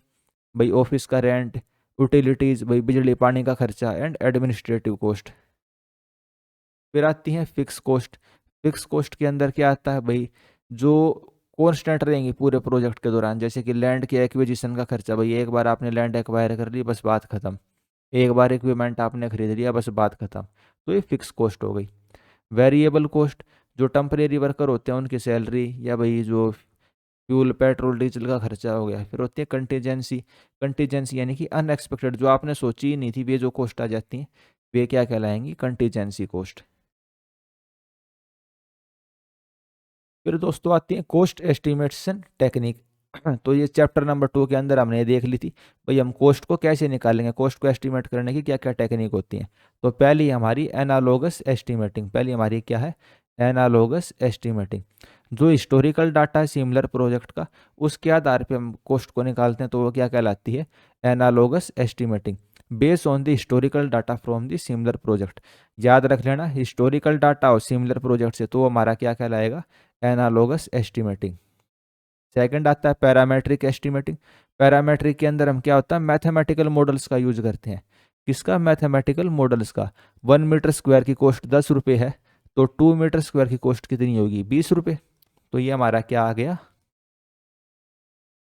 भाई? ऑफिस का रेंट, यूटिलिटीज, भाई बिजली पानी का खर्चा, एंड एडमिनिस्ट्रेटिव कॉस्ट। फिर आती है फिक्स कॉस्ट। फिक्स कॉस्ट के अंदर क्या आता है भाई? जो कॉन्स्टेंट रहेंगी पूरे प्रोजेक्ट के दौरान, जैसे कि लैंड के एक्विजिशन का खर्चा, भाई एक बार आपने लैंड एक्वायर कर ली, बस बात खत्म। एक बार इक्विपमेंट आपने खरीद लिया, बस बात खत्म। तो ये फिक्स कॉस्ट हो गई। वेरिएबल कॉस्ट, जो टेम्परेरी वर्कर होते हैं उनकी सैलरी, या भाई जो फ्यूल पेट्रोल डीजल का खर्चा हो गया। फिर होती है कंटीजेंसी। कंटीजेंसी यानी कि अनएक्सपेक्टेड, जो आपने सोची ही नहीं थी, वे जो कॉस्ट आ जाती हैं, वे क्या कहलाएंगी? Contingency cost. फिर दोस्तों आती है कॉस्ट एस्टिमेशन टेक्निक। तो ये चैप्टर नंबर 2 के अंदर हमने ये देख ली थी, भाई हम कॉस्ट को कैसे निकालेंगे, कॉस्ट को एस्टिमेट करने की क्या क्या टेक्निक होती है। तो पहली हमारी एनालॉगस एस्टिमेटिंग। पहली हमारी क्या है? Analogous estimating. जो हिस्टोरिकल डाटा है सिमिलर प्रोजेक्ट का, उसके आधार पे हम कॉस्ट को निकालते हैं, तो वो क्या कहलाती है? Analogous estimating, based on the historical data from the similar project. याद रख लेना, हिस्टोरिकल डाटा और सिमिलर प्रोजेक्ट से, तो हमारा क्या कहलाएगा? Analogous estimating. सेकंड आता है पैरामेट्रिक एस्टिमेटिंग। पैरामेट्रिक के अंदर हम क्या होता है? मैथमेटिकल मॉडल्स का यूज करते हैं। किसका? मैथमेटिकल मॉडल्स का। 1 मीटर स्क्वायर की कॉस्ट 10 रुपये है, तो 2 मीटर स्क्वायर की कॉस्ट कितनी होगी? 20 रुपये। तो ये हमारा क्या आ गया?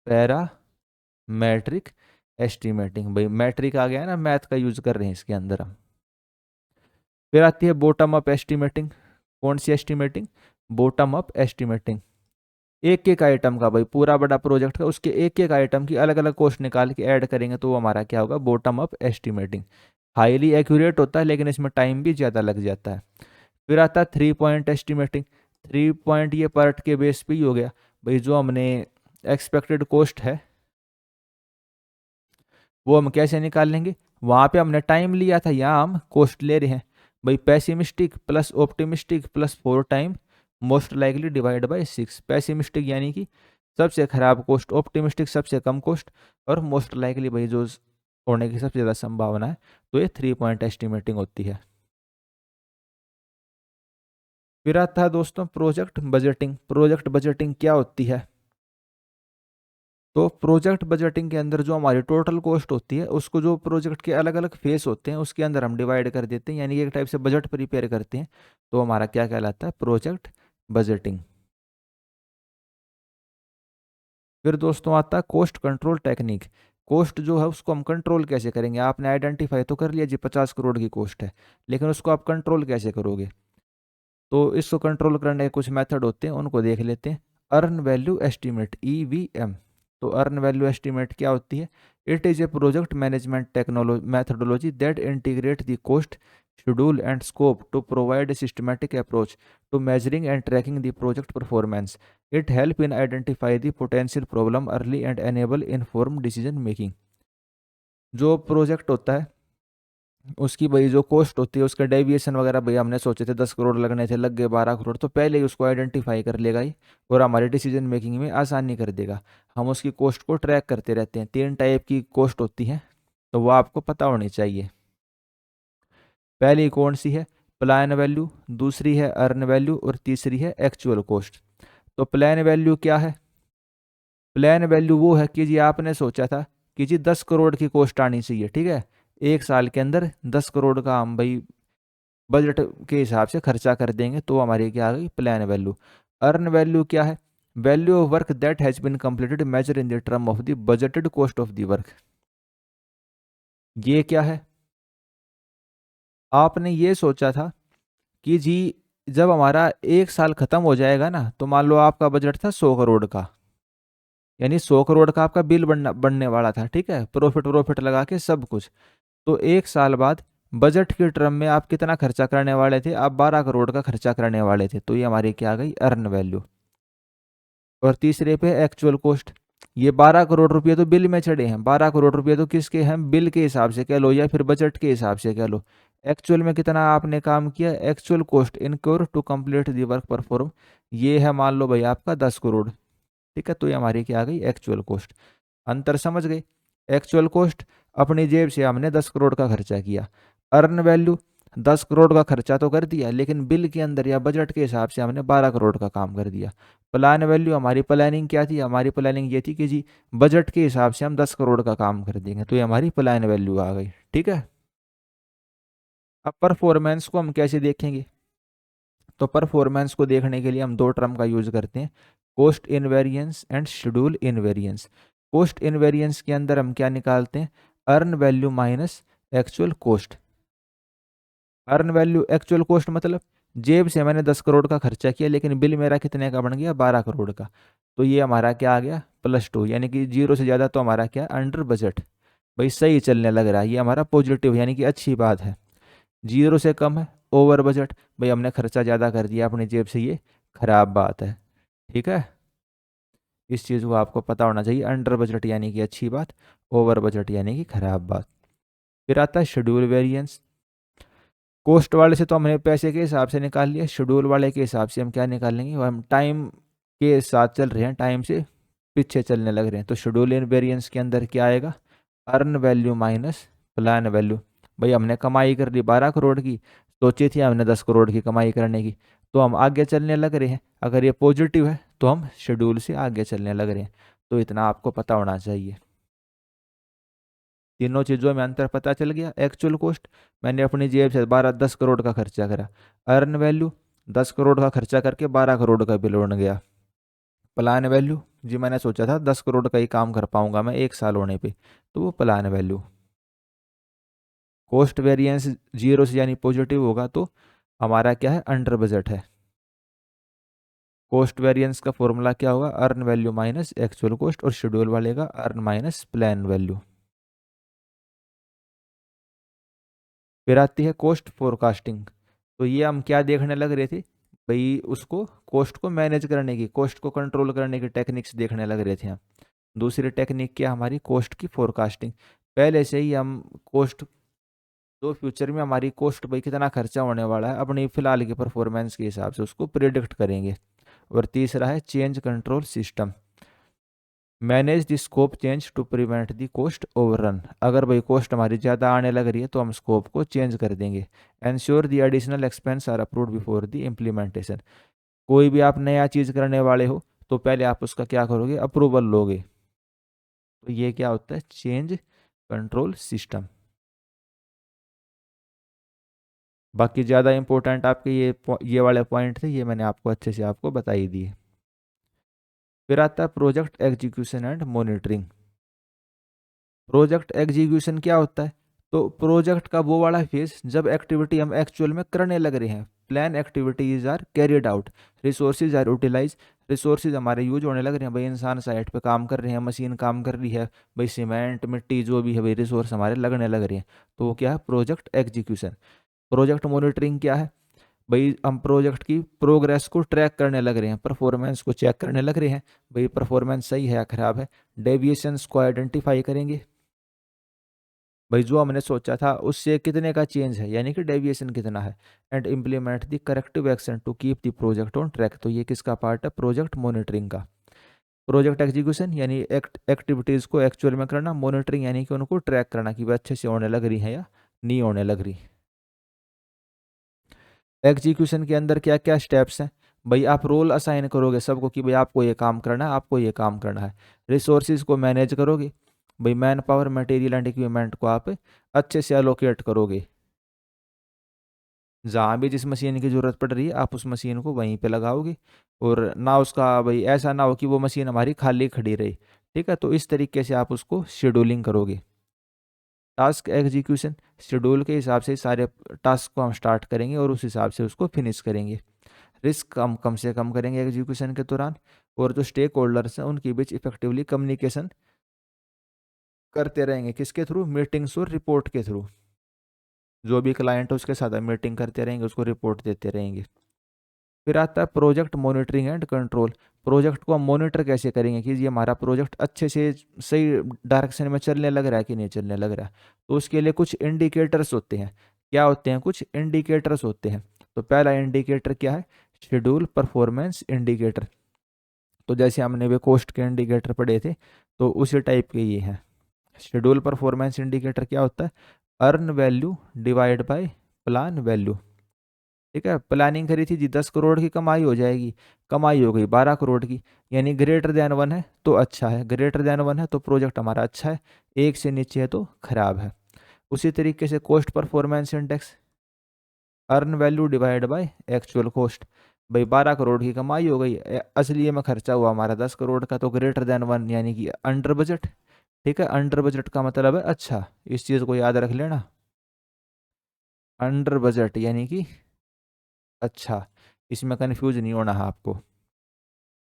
Parametric estimating. भाई मैट्रिक आ गया है ना, मैथ का यूज कर रहे हैं इसके अंदर हम। फिर आती है बॉटम अप एस्टिमेटिंग। कौन सी एस्टिमेटिंग? Bottom up estimating. एक एक आइटम का, भाई पूरा बड़ा प्रोजेक्ट का, उसके एक एक आइटम की अलग अलग कॉस्ट निकाल के ऐड करेंगे, तो वो हमारा क्या होगा? Bottom up estimating. Highly accurate होता है, लेकिन इसमें टाइम भी ज़्यादा लग जाता है। फिर आता है 3 पॉइंट एस्टिमेटिंग। 3 पॉइंट ये पार्ट के बेस पे ही हो गया। भाई जो हमने एक्सपेक्टेड कॉस्ट है, वो हम कैसे निकाल लेंगे? वहाँ पे हमने टाइम लिया था, यहाँ हम कॉस्ट ले रहे हैं। भाई pessimistic plus optimistic plus 4 time most likely divide by 6। Pessimistic यानी कि सबसे खराब कॉस्ट, ऑप्टिमिस्टिक सबसे कम कॉस्ट, और मोस्ट लाइकली भाई जो होने की सबसे ज़्यादा संभावना है। तो ये 3 पॉइंट एस्टिमेटिंग होती है। फिर आता है दोस्तों प्रोजेक्ट बजटिंग। प्रोजेक्ट बजटिंग क्या होती है? तो प्रोजेक्ट बजटिंग के अंदर जो हमारी टोटल कॉस्ट होती है, उसको जो प्रोजेक्ट के अलग अलग फेस होते हैं उसके अंदर हम डिवाइड कर देते हैं, यानी कि एक टाइप से बजट प्रिपेयर करते हैं। तो हमारा क्या कहलाता है? Project budgeting. फिर दोस्तों आता है कॉस्ट कंट्रोल टेक्निक। कॉस्ट जो है उसको हम कंट्रोल कैसे करेंगे? आपने आइडेंटिफाई तो कर लिया जी 50 करोड़ की कॉस्ट है, लेकिन उसको आप कंट्रोल कैसे करोगे? तो इसको कंट्रोल करने के कुछ मेथड होते हैं, उनको देख लेते हैं। Earn value estimate, EVM। तो अर्न वैल्यू एस्टीमेट क्या होती है? It is a project management technology methodology that integrate the cost schedule and scope to provide a systematic approach to measuring and tracking the project performance. It help in identify the potential problem early and enable informed decision making. जो project होता है उसकी भाई जो cost होती है, उसका deviation वगैरह, भाई हमने सोचे थे 10 करोड़ लगने थे, लग गए 12 करोड़, तो पहले ही उसको आइडेंटिफाई कर लेगा ही, और हमारे डिसीजन मेकिंग में आसानी कर देगा। हम उसकी कॉस्ट को ट्रैक करते रहते हैं। 3 टाइप की कॉस्ट होती है, तो वो आपको पता होनी चाहिए। पहली कौन सी है? प्लान वैल्यू, दूसरी है अर्न वैल्यू, और तीसरी है एक्चुअल कॉस्ट। तो प्लान वैल्यू क्या है? प्लान वैल्यू वो है कि जी आपने सोचा था कि जी 10 करोड़ की कॉस्ट आनी चाहिए, ठीक है, 1 साल के अंदर 10 करोड़ का हम भाई बजट के हिसाब से खर्चा कर देंगे, तो हमारी क्या आ गई? Plan value. अर्न वैल्यू क्या है? Value of work that has been completed measure in the term of the budgeted cost of the work. ये क्या है? आपने ये सोचा था कि जी जब हमारा 1 साल खत्म हो जाएगा ना, तो मान लो आपका बजट था 100 करोड़ का, यानी 100 करोड़ का आपका बिल बनने वाला था, ठीक है, प्रॉफिट प्रॉफिट लगा के सब कुछ। तो 1 साल बाद बजट के टर्म में आप कितना खर्चा करने वाले थे? आप 12 करोड़ का खर्चा करने वाले थे, तो ये हमारी क्या आ गई? Earn value. और तीसरे पे एक्चुअल कॉस्ट। ये 12 करोड़ रुपये तो बिल में चढ़े हैं, 12 करोड़ रुपये तो किसके हैं, बिल के हिसाब से कह लो या फिर बजट के हिसाब से कह लो। एक्चुअल में कितना आपने काम किया, actual cost incur to complete the work perform, ये है मान लो भाई आपका 10 करोड़। ठीक है, तो ये हमारी क्या आ गई, एक्चुअल कॉस्ट। अंतर समझ गए। एक्चुअल कॉस्ट, अपनी जेब से हमने 10 करोड़ का खर्चा किया। अर्न वैल्यू, 10 करोड़ का खर्चा तो कर दिया लेकिन बिल के अंदर या बजट के हिसाब से हमने 12 करोड़ का काम कर दिया। प्लान वैल्यू, हमारी प्लानिंग क्या थी, हमारी प्लानिंग ये थी कि जी बजट के हिसाब से हम 10 करोड़ का काम कर देंगे, तो ये हमारी प्लान वैल्यू आ गई। ठीक है, अब परफॉर्मेंस को हम कैसे देखेंगे, तो परफॉर्मेंस को देखने के लिए हम दो टर्म का यूज करते हैं, cost invariance and schedule invariance. Cost invariance के अंदर हम क्या निकालते हैं, earn value minus actual cost. Earn value actual cost मतलब जेब से मैंने 10 करोड़ का खर्चा किया लेकिन बिल मेरा कितने का बन गया, 12 करोड़ का। तो ये हमारा क्या आ गया, +2, यानी कि जीरो से ज़्यादा तो हमारा क्या, अंडर बजट। भाई सही चलने लग रहा है, ये हमारा पॉजिटिव यानी कि अच्छी बात है। जीरो से कम है, ओवर बजट, भाई हमने खर्चा ज़्यादा कर दिया अपनी जेब से, ये खराब बात है। ठीक है, इस चीज़ को आपको पता होना चाहिए, अंडर बजट यानी कि अच्छी बात, ओवर बजट यानी कि खराब बात। फिर आता है शेड्यूल वेरिएंस। कॉस्ट वाले से तो हमने पैसे के हिसाब से निकाल लिया, शेड्यूल वाले के हिसाब से हम क्या निकालेंगे, हम टाइम के साथ चल रहे हैं, टाइम से पीछे चलने लग रहे हैं। तो शेड्यूल इन वेरिएंस के अंदर क्या आएगा, earn value minus plan value. भाई हमने कमाई कर ली 12 करोड़ की, सोची थी हमने 10 करोड़ की कमाई करने की, तो हम आगे चलने लग रहे हैं। अगर ये पॉजिटिव है तो हम शेड्यूल से आगे चलने लग रहे हैं। तो इतना आपको पता होना चाहिए। तीनों चीज़ों में अंतर पता चल गया। एक्चुअल कॉस्ट, मैंने अपनी जेब से 10 करोड़ का खर्चा करा। अर्न वैल्यू, 10 करोड़ का खर्चा करके 12 करोड़ का बिल बन गया। प्लान वैल्यू, जी मैंने सोचा था 10 करोड़ का ही काम कर पाऊंगा मैं 1 साल होने पे, तो वो plan value. Cost variance zero से यानी पॉजिटिव होगा तो हमारा क्या है, अंडर बजट है। कॉस्ट वेरिएंस का फॉर्मूला क्या होगा, earn value minus actual cost, और शेड्यूल वाले का अर्न माइनस प्लान वैल्यू। फिर आती है कॉस्ट फोरकास्टिंग। तो ये हम क्या देखने लग रहे थे, भाई उसको कॉस्ट को मैनेज करने की, कॉस्ट को कंट्रोल करने की टेक्निक्स देखने लग रहे थे हम। दूसरी टेक्निक क्या, हमारी कॉस्ट की फोरकास्टिंग। पहले से ही हम कॉस्ट, जो फ्यूचर में हमारी कॉस्ट भाई कितना खर्चा होने वाला है, अपनी फिलहाल की परफॉर्मेंस के हिसाब से उसको प्रिडिक्ट करेंगे। और तीसरा है change control system, manage the scope change to prevent the cost overrun. अगर भाई कॉस्ट हमारी ज़्यादा आने लग रही है तो हम स्कोप को चेंज कर देंगे। Ensure the additional expense are approved before the implementation. कोई भी आप नया चीज़ करने वाले हो तो पहले आप उसका क्या करोगे, अप्रूवल लोगे। तो ये क्या होता है, चेंज कंट्रोल सिस्टम। बाकी ज़्यादा इंपॉर्टेंट आपके ये वाले पॉइंट थे, ये मैंने आपको अच्छे से आपको बता ही दिए। फिर आता है project execution and monitoring. Project execution क्या होता है, तो प्रोजेक्ट का वो वाला फेज जब एक्टिविटी हम एक्चुअल में करने लग रहे हैं, plan activities are carried out, resources are utilize, resources हमारे यूज होने लग रहे हैं, भाई इंसान साइट पे काम कर रहे हैं, मशीन काम कर रही है, भाई सीमेंट मिट्टी जो भी है भाई रिसोर्स हमारे लगने लग रहे हैं, तो वो क्या है, प्रोजेक्ट एग्जीक्यूशन। प्रोजेक्ट मॉनिटरिंग क्या है, भाई हम प्रोजेक्ट की प्रोग्रेस को ट्रैक करने लग रहे हैं, परफॉर्मेंस को चेक करने लग रहे हैं, भाई परफॉर्मेंस सही है या खराब है, डेविएशंस को आइडेंटिफाई करेंगे, भाई जो हमने सोचा था उससे कितने का चेंज है यानी कि डेविएशन कितना है, and implement the corrective action to keep the project on track. तो ये किसका पार्ट है, प्रोजेक्ट मॉनिटरिंग का। प्रोजेक्ट एग्जीक्यूशन यानी एक्टिविटीज़ को एक्चुअल में करना, मॉनिटरिंग यानी कि उनको ट्रैक करना कि वे अच्छे से होने लग रही हैं या नहीं होने लग रही। एग्जीक्यूशन के अंदर क्या क्या स्टेप्स हैं, भाई आप रोल असाइन करोगे सबको कि भाई आपको ये काम करना है, आपको ये काम करना है। रिसोर्सिस को मैनेज करोगे, भाई man power material and equipment को आप अच्छे से अलोकेट करोगे, जहाँ भी जिस मशीन की ज़रूरत पड़ रही है आप उस मशीन को वहीं पे लगाओगे, और ना उसका भाई ऐसा ना हो कि वो मशीन हमारी खाली खड़ी रहे। ठीक है, तो इस तरीके से आप उसको शेड्यूलिंग करोगे। टास्क एग्जीक्यूशन, शेड्यूल के हिसाब से सारे टास्क को हम स्टार्ट करेंगे और उस हिसाब से उसको फिनिश करेंगे। रिस्क हम कम से कम करेंगे एग्जीक्यूशन के दौरान, और जो स्टेक होल्डर्स हैं उनके बीच इफेक्टिवली कम्युनिकेशन करते रहेंगे, किसके थ्रू, मीटिंग्स और रिपोर्ट के थ्रू। जो भी क्लाइंट है उसके साथ मीटिंग करते रहेंगे, उसको रिपोर्ट देते रहेंगे। फिर आता है project monitoring and control. Project को हम मॉनिटर कैसे करेंगे कि ये हमारा प्रोजेक्ट अच्छे से सही डायरेक्शन में चलने लग रहा है कि नहीं चलने लग रहा है। तो उसके लिए कुछ इंडिकेटर्स होते हैं। क्या होते हैं? कुछ इंडिकेटर्स होते हैं। तो पहला इंडिकेटर क्या है? Schedule performance indicator. तो जैसे हमने वे कॉस्ट के इंडिकेटर पढ़े थे, तो उसी टाइप के ये हैं। शेड्यूल परफॉर्मेंस इंडिकेटर क्या होता है? Earn value divide by plan value. ठीक है, प्लानिंग करी थी जी 10 करोड़ की कमाई हो जाएगी, कमाई हो गई 12 करोड़ की, यानी ग्रेटर देन 1 है तो अच्छा है, ग्रेटर देन 1 है तो प्रोजेक्ट हमारा अच्छा है, 1 से नीचे है तो खराब है। उसी तरीके से cost performance index, earn value divide by actual cost. भाई 12 करोड़ की कमाई हो गई, असली में खर्चा हुआ हमारा 10 करोड़ का, तो ग्रेटर देन 1 यानी कि अंडर बजट। ठीक है, अंडर बजट का मतलब है अच्छा, इस चीज़ को याद रख लेना। अंडर बजट यानी कि अच्छा, इसमें कन्फ्यूज नहीं होना है आपको।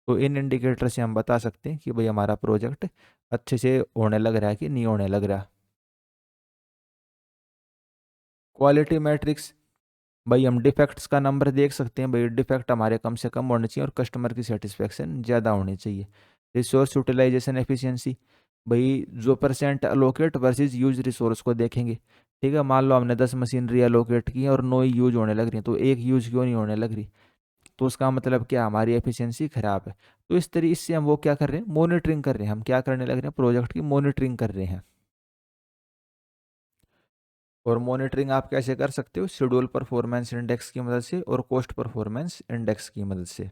तो इन इंडिकेटर से हम बता सकते हैं कि भाई हमारा प्रोजेक्ट अच्छे से होने लग रहा है कि नहीं होने लग रहा। क्वालिटी मैट्रिक्स, भाई हम डिफेक्ट्स का नंबर देख सकते हैं, भाई डिफेक्ट हमारे कम से कम होने चाहिए और कस्टमर की सेटिस्फेक्शन ज़्यादा होनी चाहिए। रिसोर्स यूटिलाइजेशन एफिशिएंसी, भाई जो percent allocate versus use resource को देखेंगे। ठीक है, मान लो हमने 10 मशीनरी अलोकेट की हैं और 9 ही यूज होने लग रही हैं, तो एक यूज क्यों नहीं होने लग रही? तो उसका मतलब क्या? हमारी एफिशिएंसी खराब है। तो इस तरीके से हम वो क्या कर रहे हैं? मॉनिटरिंग कर रहे हैं। हम क्या करने लग रहे हैं? प्रोजेक्ट की मॉनिटरिंग कर रहे हैं। और मॉनिटरिंग आप कैसे कर सकते हो? शेड्यूल परफॉर्मेंस इंडेक्स की मदद से और कॉस्ट परफॉर्मेंस इंडेक्स की मदद से।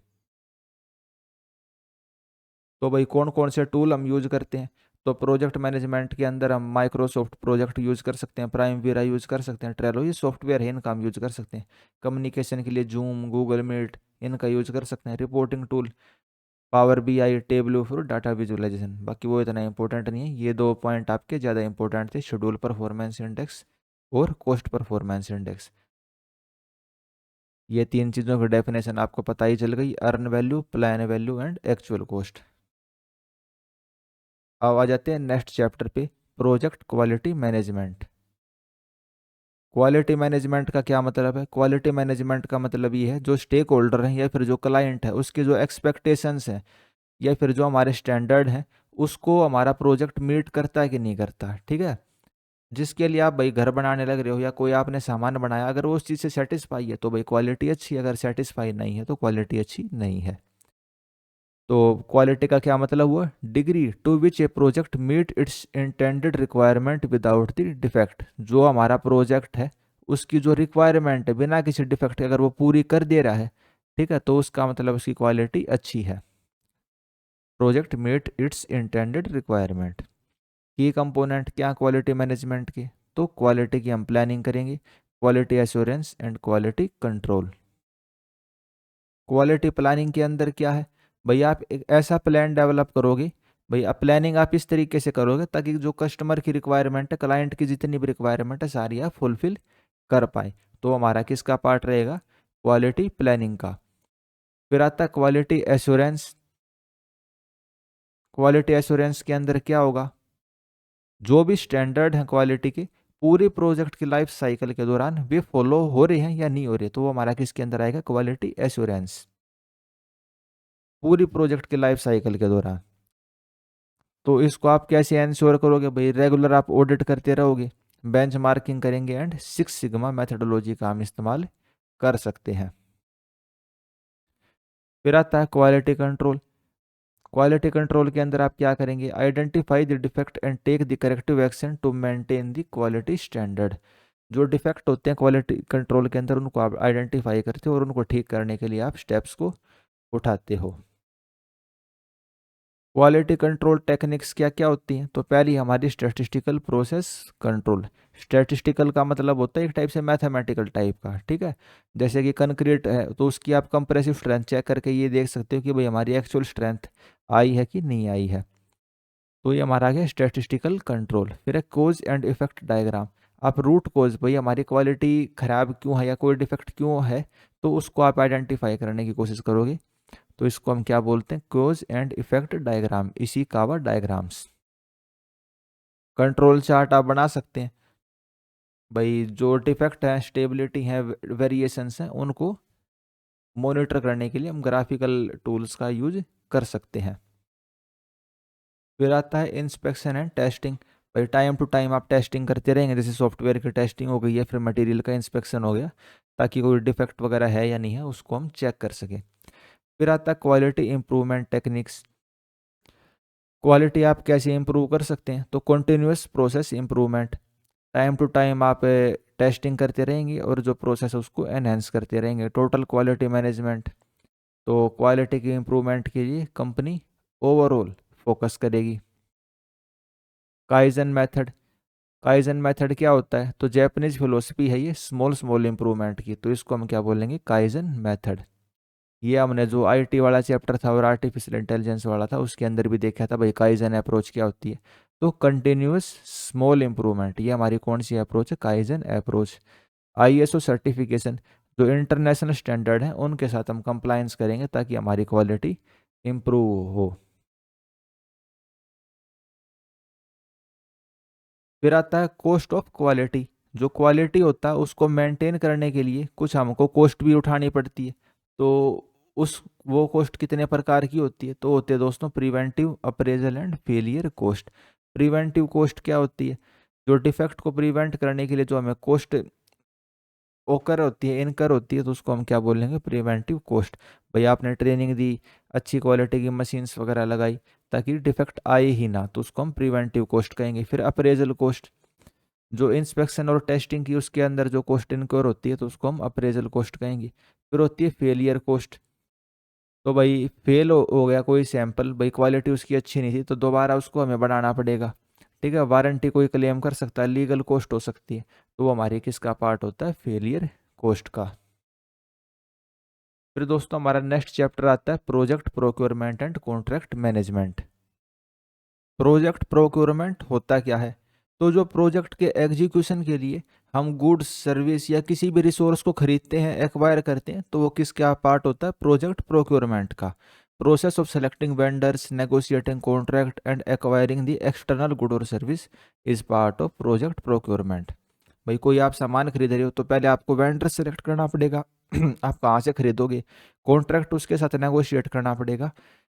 तो भाई कौन कौन से टूल हम यूज करते हैं? तो प्रोजेक्ट मैनेजमेंट के अंदर हम माइक्रोसॉफ्ट प्रोजेक्ट यूज कर सकते हैं, प्राइम वीरा यूज कर सकते हैं, ट्रेलो, ये सॉफ्टवेयर है, इनका हम यूज कर सकते हैं। कम्युनिकेशन के लिए जूम, गूगल मीट, इनका यूज कर सकते हैं। Reporting tool, power B I, Tableau for data visualization. बाकी वो इतना इंपॉर्टेंट नहीं है, ये दो पॉइंट आपके ज़्यादा इंपॉर्टेंट थे, शेड्यूल परफॉर्मेंस इंडेक्स और कॉस्ट परफॉर्मेंस इंडेक्स। ये तीन चीज़ों की डेफिनेशन आपको पता ही चल गई, earn value, plan value and actual cost. अब आ जाते हैं नेक्स्ट चैप्टर पे, project quality management. Quality management का क्या मतलब है? क्वालिटी मैनेजमेंट का मतलब ये है, जो स्टेक होल्डर हैं या फिर जो क्लाइंट है, उसके जो एक्सपेक्टेशंस हैं या फिर जो हमारे स्टैंडर्ड हैं, उसको हमारा प्रोजेक्ट मीट करता है कि नहीं करता। ठीक है, जिसके लिए आप भाई घर बनाने लग रहे हो या कोई आपने सामान बनाया, अगर वो उस चीज़ से सेटिस्फाई है तो भाई क्वालिटी अच्छी है, अगर सेटिस्फाई नहीं है तो क्वालिटी अच्छी नहीं है। तो क्वालिटी का क्या मतलब हुआ? Degree to which a project meet its intended requirement without the defect. जो हमारा प्रोजेक्ट है उसकी जो रिक्वायरमेंट है बिना किसी डिफेक्ट के अगर वो पूरी कर दे रहा है, ठीक है, तो उसका मतलब उसकी क्वालिटी अच्छी है। Project meet its intended requirement. Key component क्या क्वालिटी मैनेजमेंट के? तो क्वालिटी की हम प्लानिंग करेंगे, quality assurance and quality control. Quality planning के अंदर क्या है? भाई आप एक ऐसा प्लान डेवलप करोगे, भाई अब प्लानिंग आप इस तरीके से करोगे ताकि जो कस्टमर की रिक्वायरमेंट है, क्लाइंट की जितनी भी रिक्वायरमेंट है, सारी आप फुलफिल कर पाए। तो हमारा किसका पार्ट रहेगा? क्वालिटी प्लानिंग का। फिर आता है क्वालिटी एश्योरेंस। क्वालिटी एश्योरेंस के अंदर क्या होगा? जो भी स्टैंडर्ड हैं क्वालिटी के, पूरे प्रोजेक्ट की लाइफ साइकिल के दौरान वे फॉलो हो रहे हैं या नहीं हो रहे, तो वो हमारा किसके अंदर आएगा? Quality assurance. पूरी प्रोजेक्ट की लाइफ साइकिल के दौरान। तो इसको आप कैसे इंश्योर करोगे? भाई रेगुलर आप ऑडिट करते रहोगे, बेंचमार्किंग करेंगे एंड सिक्स सिग्मा मेथडोलॉजी का हम इस्तेमाल कर सकते हैं। फिर आता है क्वालिटी कंट्रोल। क्वालिटी कंट्रोल के अंदर आप क्या करेंगे? Identify the defect and take the corrective action to maintain the quality standard. जो डिफेक्ट होते हैं क्वालिटी कंट्रोल के अंदर, उनको आप आइडेंटिफाई करते हो और उनको ठीक करने के लिए आप स्टेप्स को उठाते हो। क्वालिटी कंट्रोल टेक्निक्स क्या क्या होती हैं? तो पहली हमारी स्टैटिस्टिकल प्रोसेस कंट्रोल। स्टैटिस्टिकल का मतलब होता है एक टाइप से मैथमेटिकल टाइप का। ठीक है, जैसे कि कंक्रीट है तो उसकी आप कंप्रेसिव स्ट्रेंथ चेक करके ये देख सकते हो कि भाई हमारी एक्चुअल स्ट्रेंथ आई है कि नहीं आई है। तो ये हमारा आ गया स्टैटिस्टिकल कंट्रोल। फिर है कोज एंड इफेक्ट डायग्राम। आप रूट कोज, भाई हमारी क्वालिटी खराब क्यों है या कोई डिफेक्ट क्यों है, तो उसको आप आइडेंटिफाई करने की कोशिश करोगे। तो इसको हम क्या बोलते हैं? कोज एंड इफेक्ट डायग्राम, इसी कावा डायग्राम्स। कंट्रोल चार्ट आप बना सकते हैं, भाई जो डिफेक्ट है, स्टेबिलिटी है, वेरिएशंस हैं, उनको मॉनिटर करने के लिए हम ग्राफिकल टूल्स का यूज कर सकते हैं। फिर आता है इंस्पेक्शन एंड टेस्टिंग। भाई टाइम टू टाइम आप टेस्टिंग करते रहेंगे, जैसे सॉफ्टवेयर की टेस्टिंग हो गई है, फिर मटेरियल का इंस्पेक्शन हो गया, ताकि कोई डिफेक्ट वगैरह है या नहीं है उसको हम चेक कर सकें। फिर आता है क्वालिटी इंप्रूवमेंट टेक्निक्स। क्वालिटी आप कैसे इंप्रूव कर सकते हैं, तो continuous process improvement, time to time आप टेस्टिंग करते रहेंगे और जो प्रोसेस है उसको एनहेंस करते रहेंगे। टोटल क्वालिटी मैनेजमेंट, तो क्वालिटी के इंप्रूवमेंट के लिए कंपनी ओवरऑल फोकस करेगी। काइजन मेथड, काइजन मेथड क्या होता है, तो जैपनीज फिलोसफी है ये स्मॉल स्मॉल इंप्रूवमेंट की, तो इसको हम क्या बोलेंगे, काइजन मेथड। ये हमने जो आईटी वाला चैप्टर था और आर्टिफिशियल इंटेलिजेंस वाला था उसके अंदर भी देखा था भाई काइजन अप्रोच क्या होती है। तो कंटिन्यूअस स्मॉल इंप्रूवमेंट, ये हमारी कौन सी अप्रोच है, काइजन अप्रोच। आईएसओ सर्टिफिकेशन, जो इंटरनेशनल स्टैंडर्ड है उनके साथ हम कंप्लायंस करेंगे ताकि हमारी क्वालिटी इम्प्रूव हो। फिर आता है कॉस्ट ऑफ क्वालिटी। जो क्वालिटी होता है उसको मेंटेन करने के लिए कुछ हमको कॉस्ट भी उठानी पड़ती है। तो उस वो कॉस्ट कितने प्रकार की होती है, तो होते हैं दोस्तों preventive, appraisal and failure cost. Preventive cost क्या होती है, जो डिफेक्ट को प्रिवेंट करने के लिए जो हमें कॉस्ट ओकर होती है, इनकर होती है, तो उसको हम क्या बोलेंगे, प्रिवेंटिव कॉस्ट। भाई आपने ट्रेनिंग दी, अच्छी क्वालिटी की मशीन्स वगैरह लगाई ताकि डिफेक्ट आए ही ना, तो उसको हम प्रिवेंटिव कॉस्ट कहेंगे। फिर अप्रेजल कॉस्ट, जो इंस्पेक्शन और टेस्टिंग की उसके अंदर जो कॉस्ट इनकर होती है, तो उसको हम अप्रेजल कॉस्ट कहेंगे। फिर होती है फेलियर कॉस्ट, तो भाई फेल हो गया कोई सैंपल, भाई क्वालिटी उसकी अच्छी नहीं थी, तो दोबारा उसको हमें बनाना पड़ेगा। ठीक है, वारंटी कोई क्लेम कर सकता है, लीगल कॉस्ट हो सकती है, तो वो हमारी किसका पार्ट होता है, फेलियर कॉस्ट का। फिर दोस्तों हमारा नेक्स्ट चैप्टर आता है project procurement and contract management. Project procurement होता क्या है, तो जो प्रोजेक्ट के एग्जीक्यूशन के लिए हम गुड्स सर्विस या किसी भी रिसोर्स को खरीदते हैं, एक्वायर करते हैं, तो वो किसका पार्ट होता है, प्रोजेक्ट प्रोक्योरमेंट का। Process of selecting vendors, negotiating contract and acquiring the external good और service is part of project procurement. भाई कोई आप सामान खरीद रहे हो तो पहले आपको वेंडर सेलेक्ट करना पड़ेगा आप कहाँ से खरीदोगे, कॉन्ट्रैक्ट उसके साथ नेगोशिएट करना पड़ेगा,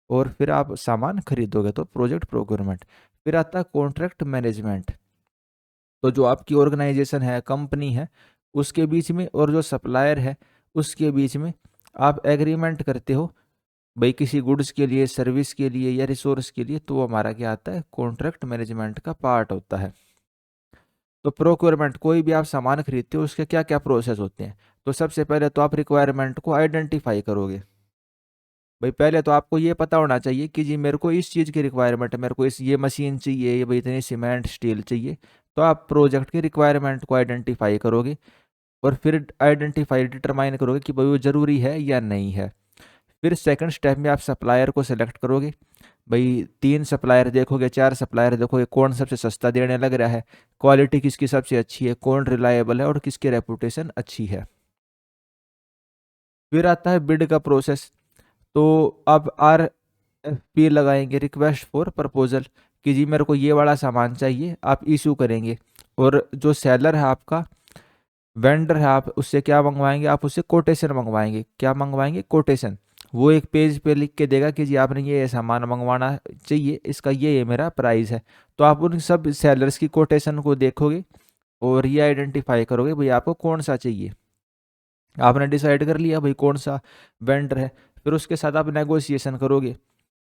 और फिर आप सामान खरीदोगे, तो प्रोजेक्ट प्रोक्योरमेंट। फिर आता है कॉन्ट्रैक्ट मैनेजमेंट, तो जो आपकी ऑर्गेनाइजेशन है, कंपनी है, उसके बीच में और जो सप्लायर है उसके बीच में आप एग्रीमेंट करते हो, भाई किसी गुड्स के लिए, सर्विस के लिए या रिसोर्स के लिए, तो वो हमारा क्या आता है, कॉन्ट्रैक्ट मैनेजमेंट का पार्ट होता है। तो प्रोक्योरमेंट, कोई भी आप सामान खरीदते हो उसके क्या क्या प्रोसेस होते हैं, तो सबसे पहले तो आप रिक्वायरमेंट को आइडेंटिफाई करोगे। भाई पहले तो आपको ये पता होना चाहिए कि जी मेरे को इस चीज़ की रिक्वायरमेंट है, मेरे को इस ये मशीन चाहिए, ये भाई इतनी सीमेंट स्टील चाहिए, तो आप प्रोजेक्ट की रिक्वायरमेंट को आइडेंटिफाई करोगे, और फिर आइडेंटिफाई डिटरमाइन करोगे कि भाई वो ज़रूरी है या नहीं है। फिर सेकंड स्टेप में आप सप्लायर को सिलेक्ट करोगे, भाई 3 सप्लायर देखोगे, 4 सप्लायर देखोगे, कौन सबसे सस्ता देने लग रहा है, क्वालिटी किसकी सबसे अच्छी है, कौन रिलायबल है और किसकी रेपुटेशन अच्छी है। फिर आता है बिड का प्रोसेस, तो अब आर एफ पी लगाएंगे, रिक्वेस्ट फॉर प्रपोजल, कि जी मेरे को ये वाला सामान चाहिए, आप इशू करेंगे, और जो सेलर है आपका, वेंडर है, आप उससे क्या मंगवाएंगे, आप उससे कोटेशन मंगवाएंगे, क्या मंगवाएंगे, कोटेशन। वो एक पेज पे लिख के देगा कि जी आपने ये सामान मंगवाना चाहिए, इसका ये मेरा प्राइस है, तो आप उन सब सेलर्स की कोटेशन को देखोगे और ये आइडेंटिफाई करोगे भाई आपको कौन सा चाहिए। आपने डिसाइड कर लिया भाई कौन सा वेंडर है, फिर उसके साथ आप नेगोशिएशन करोगे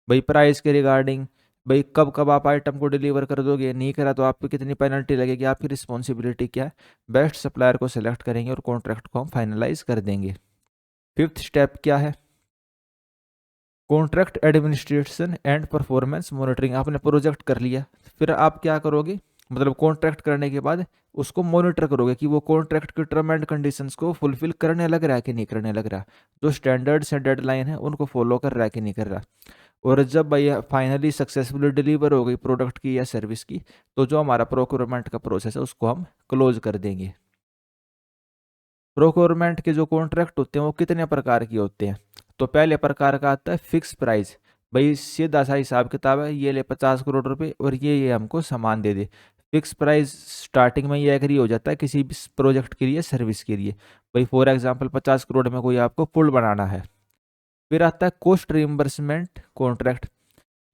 भाई प्राइस के रिगार्डिंग, भाई कब कब आप आइटम को डिलीवर कर दोगे, नहीं करा तो आप पे कितनी पेनल्टी लगेगी, आपकी रिस्पॉन्सिबिलिटी क्या है। बेस्ट सप्लायर को सिलेक्ट करेंगे और कॉन्ट्रैक्ट को हम फाइनलाइज कर देंगे। फिफ्थ स्टेप क्या है, contract administration and performance monitoring. आपने प्रोजेक्ट कर लिया, फिर आप क्या करोगे, मतलब कॉन्ट्रैक्ट करने के बाद उसको मॉनिटर करोगे कि वो कॉन्ट्रैक्ट के टर्म एंड कंडीशंस को फुलफिल करने लग रहा है कि नहीं करने लग रहा, जो स्टैंडर्ड्स एंड डेडलाइन है उनको फॉलो कर रहा है कि नहीं कर रहा। और जब भाई फाइनली सक्सेसफुली डिलीवर हो गई प्रोडक्ट की या सर्विस की, तो जो हमारा प्रोक्योरमेंट का प्रोसेस है उसको हम क्लोज कर देंगे। प्रोक्योरमेंट के जो कॉन्ट्रैक्ट होते हैं वो कितने प्रकार के होते हैं, तो पहले प्रकार का आता है फिक्स प्राइस, भाई सीधा सा हिसाब किताब है, ये ले 50 करोड़ रुपए और ये हमको सामान दे दे, फिक्स प्राइस स्टार्टिंग में ये एग्री हो जाता है किसी भी प्रोजेक्ट के लिए, सर्विस के लिए। भाई फॉर एग्जांपल 50 करोड़ में कोई आपको पुल बनाना है। फिर आता है कॉस्ट रिइंबर्समेंट कॉन्ट्रैक्ट।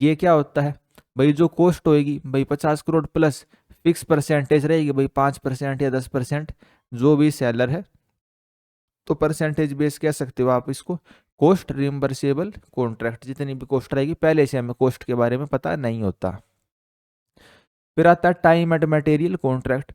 ये क्या होता है? भाई जो कॉस्ट होएगी भाई 50 करोड़ प्लस फिक्स परसेंटेज रहेगी भाई 5% या 10%, जो भी सेलर है, तो परसेंटेज बेस कह सकते हो आप इसको। कॉस्ट रिइंबर्सेबल कॉन्ट्रैक्ट, जितनी भी कॉस्ट रहेगी पहले से हमें कॉस्ट के बारे में पता नहीं होता। फिर आता है टाइम एंड मटेरियल कॉन्ट्रैक्ट।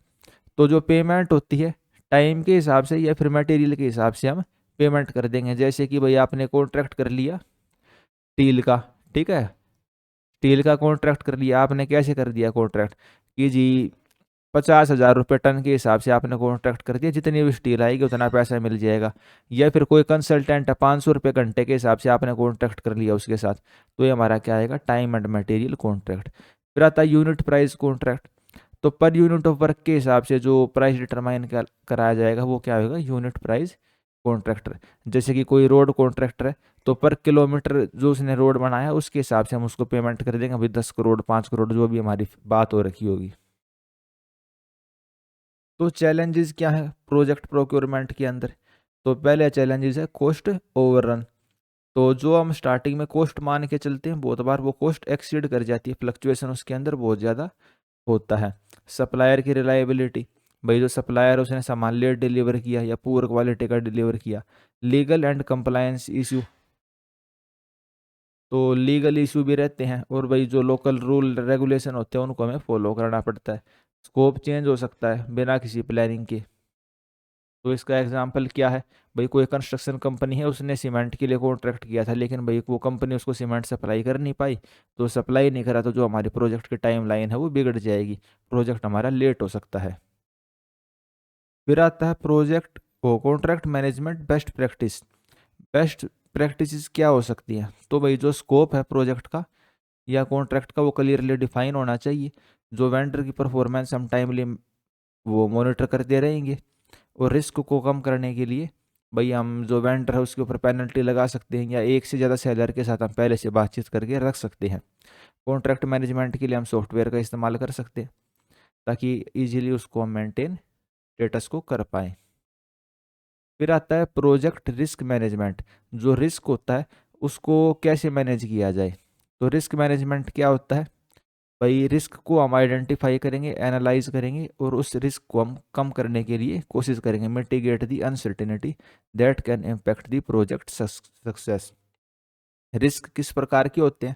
तो जो पेमेंट होती है टाइम के हिसाब से या फिर मटेरियल के हिसाब से हम पेमेंट कर देंगे। जैसे कि भाई आपने कॉन्ट्रैक्ट कर लिया स्टील का, ठीक है, स्टील का कॉन्ट्रैक्ट कर लिया आपने। कैसे कर दिया कॉन्ट्रैक्ट कि जी 50,000 रुपये टन के हिसाब से आपने कॉन्ट्रैक्ट कर दिया, जितनी भी स्टील आएगी उतना पैसा मिल जाएगा। या फिर कोई कंसल्टेंट है 500 रुपये घंटे के हिसाब से आपने कॉन्ट्रैक्ट कर लिया उसके साथ, तो ये हमारा क्या आएगा? Time and material contract. फिर आता है यूनिट प्राइस कॉन्ट्रैक्ट। तो पर यूनिट ऑफ वर्क के हिसाब से जो प्राइस डिटरमाइन कराया जाएगा वो क्या होगा? Unit price contractor. जैसे कि कोई रोड कॉन्ट्रैक्टर है, तो पर किलोमीटर जो उसने रोड बनाया उसके हिसाब से हम उसको पेमेंट कर देंगे भाई 10 करोड़, 5 करोड़, जो भी हमारी बात हो रखी होगी। तो चैलेंजेस क्या है प्रोजेक्ट प्रोक्योरमेंट के अंदर? तो पहले चैलेंजेस है कॉस्ट ओवररन। तो जो हम स्टार्टिंग में कॉस्ट मान के चलते हैं बहुत बार वो कॉस्ट एक्सीड कर जाती है, फ्लक्चुएशन उसके अंदर बहुत ज़्यादा होता है। सप्लायर की रिलायबिलिटी, भाई जो सप्लायर उसने सामान लेट डिलीवर किया या पुअर क्वालिटी का डिलीवर किया। लीगल एंड कंप्लायंस इशू, तो लीगल इशू भी रहते हैं, और भाई जो लोकल रूल रेगुलेशन होते हैं उनको हमें फॉलो करना पड़ता है। स्कोप चेंज हो सकता है बिना किसी प्लानिंग के। तो इसका एग्जांपल क्या है? भाई कोई कंस्ट्रक्शन कंपनी है, उसने सीमेंट के लिए कॉन्ट्रैक्ट किया था, लेकिन भाई वो कंपनी उसको सीमेंट सप्लाई कर नहीं पाई। तो सप्लाई नहीं करा तो जो हमारी प्रोजेक्ट की टाइम लाइन है वो बिगड़ जाएगी, प्रोजेक्ट हमारा लेट हो सकता है। फिर आता है प्रोजेक्ट वो contract management best practice. Best practices क्या हो सकती हैं? तो भाई जो स्कोप है प्रोजेक्ट का या कॉन्ट्रैक्ट का वो क्लियरली डिफाइन होना चाहिए। जो वेंडर की परफॉर्मेंस हम टाइमली वो मॉनिटर करते रहेंगे। और रिस्क को कम करने के लिए भाई हम जो वेंडर है उसके ऊपर पेनल्टी लगा सकते हैं, या एक से ज़्यादा सेलर के साथ हम पहले से बातचीत करके रख सकते हैं। कॉन्ट्रैक्ट मैनेजमेंट के लिए हम सॉफ्टवेयर का इस्तेमाल कर सकते हैं ताकि इजीली उसको हम मेंटेन स्टेटस को कर पाएँ। फिर आता है प्रोजेक्ट रिस्क मैनेजमेंट। जो रिस्क होता है उसको कैसे मैनेज किया जाए? तो रिस्क मैनेजमेंट क्या होता है? भाई रिस्क को हम आइडेंटिफाई करेंगे, एनालाइज करेंगे, और उस रिस्क को हम कम करने के लिए कोशिश करेंगे। Mitigate the uncertainty that can impact the project success. Risk किस प्रकार के होते हैं?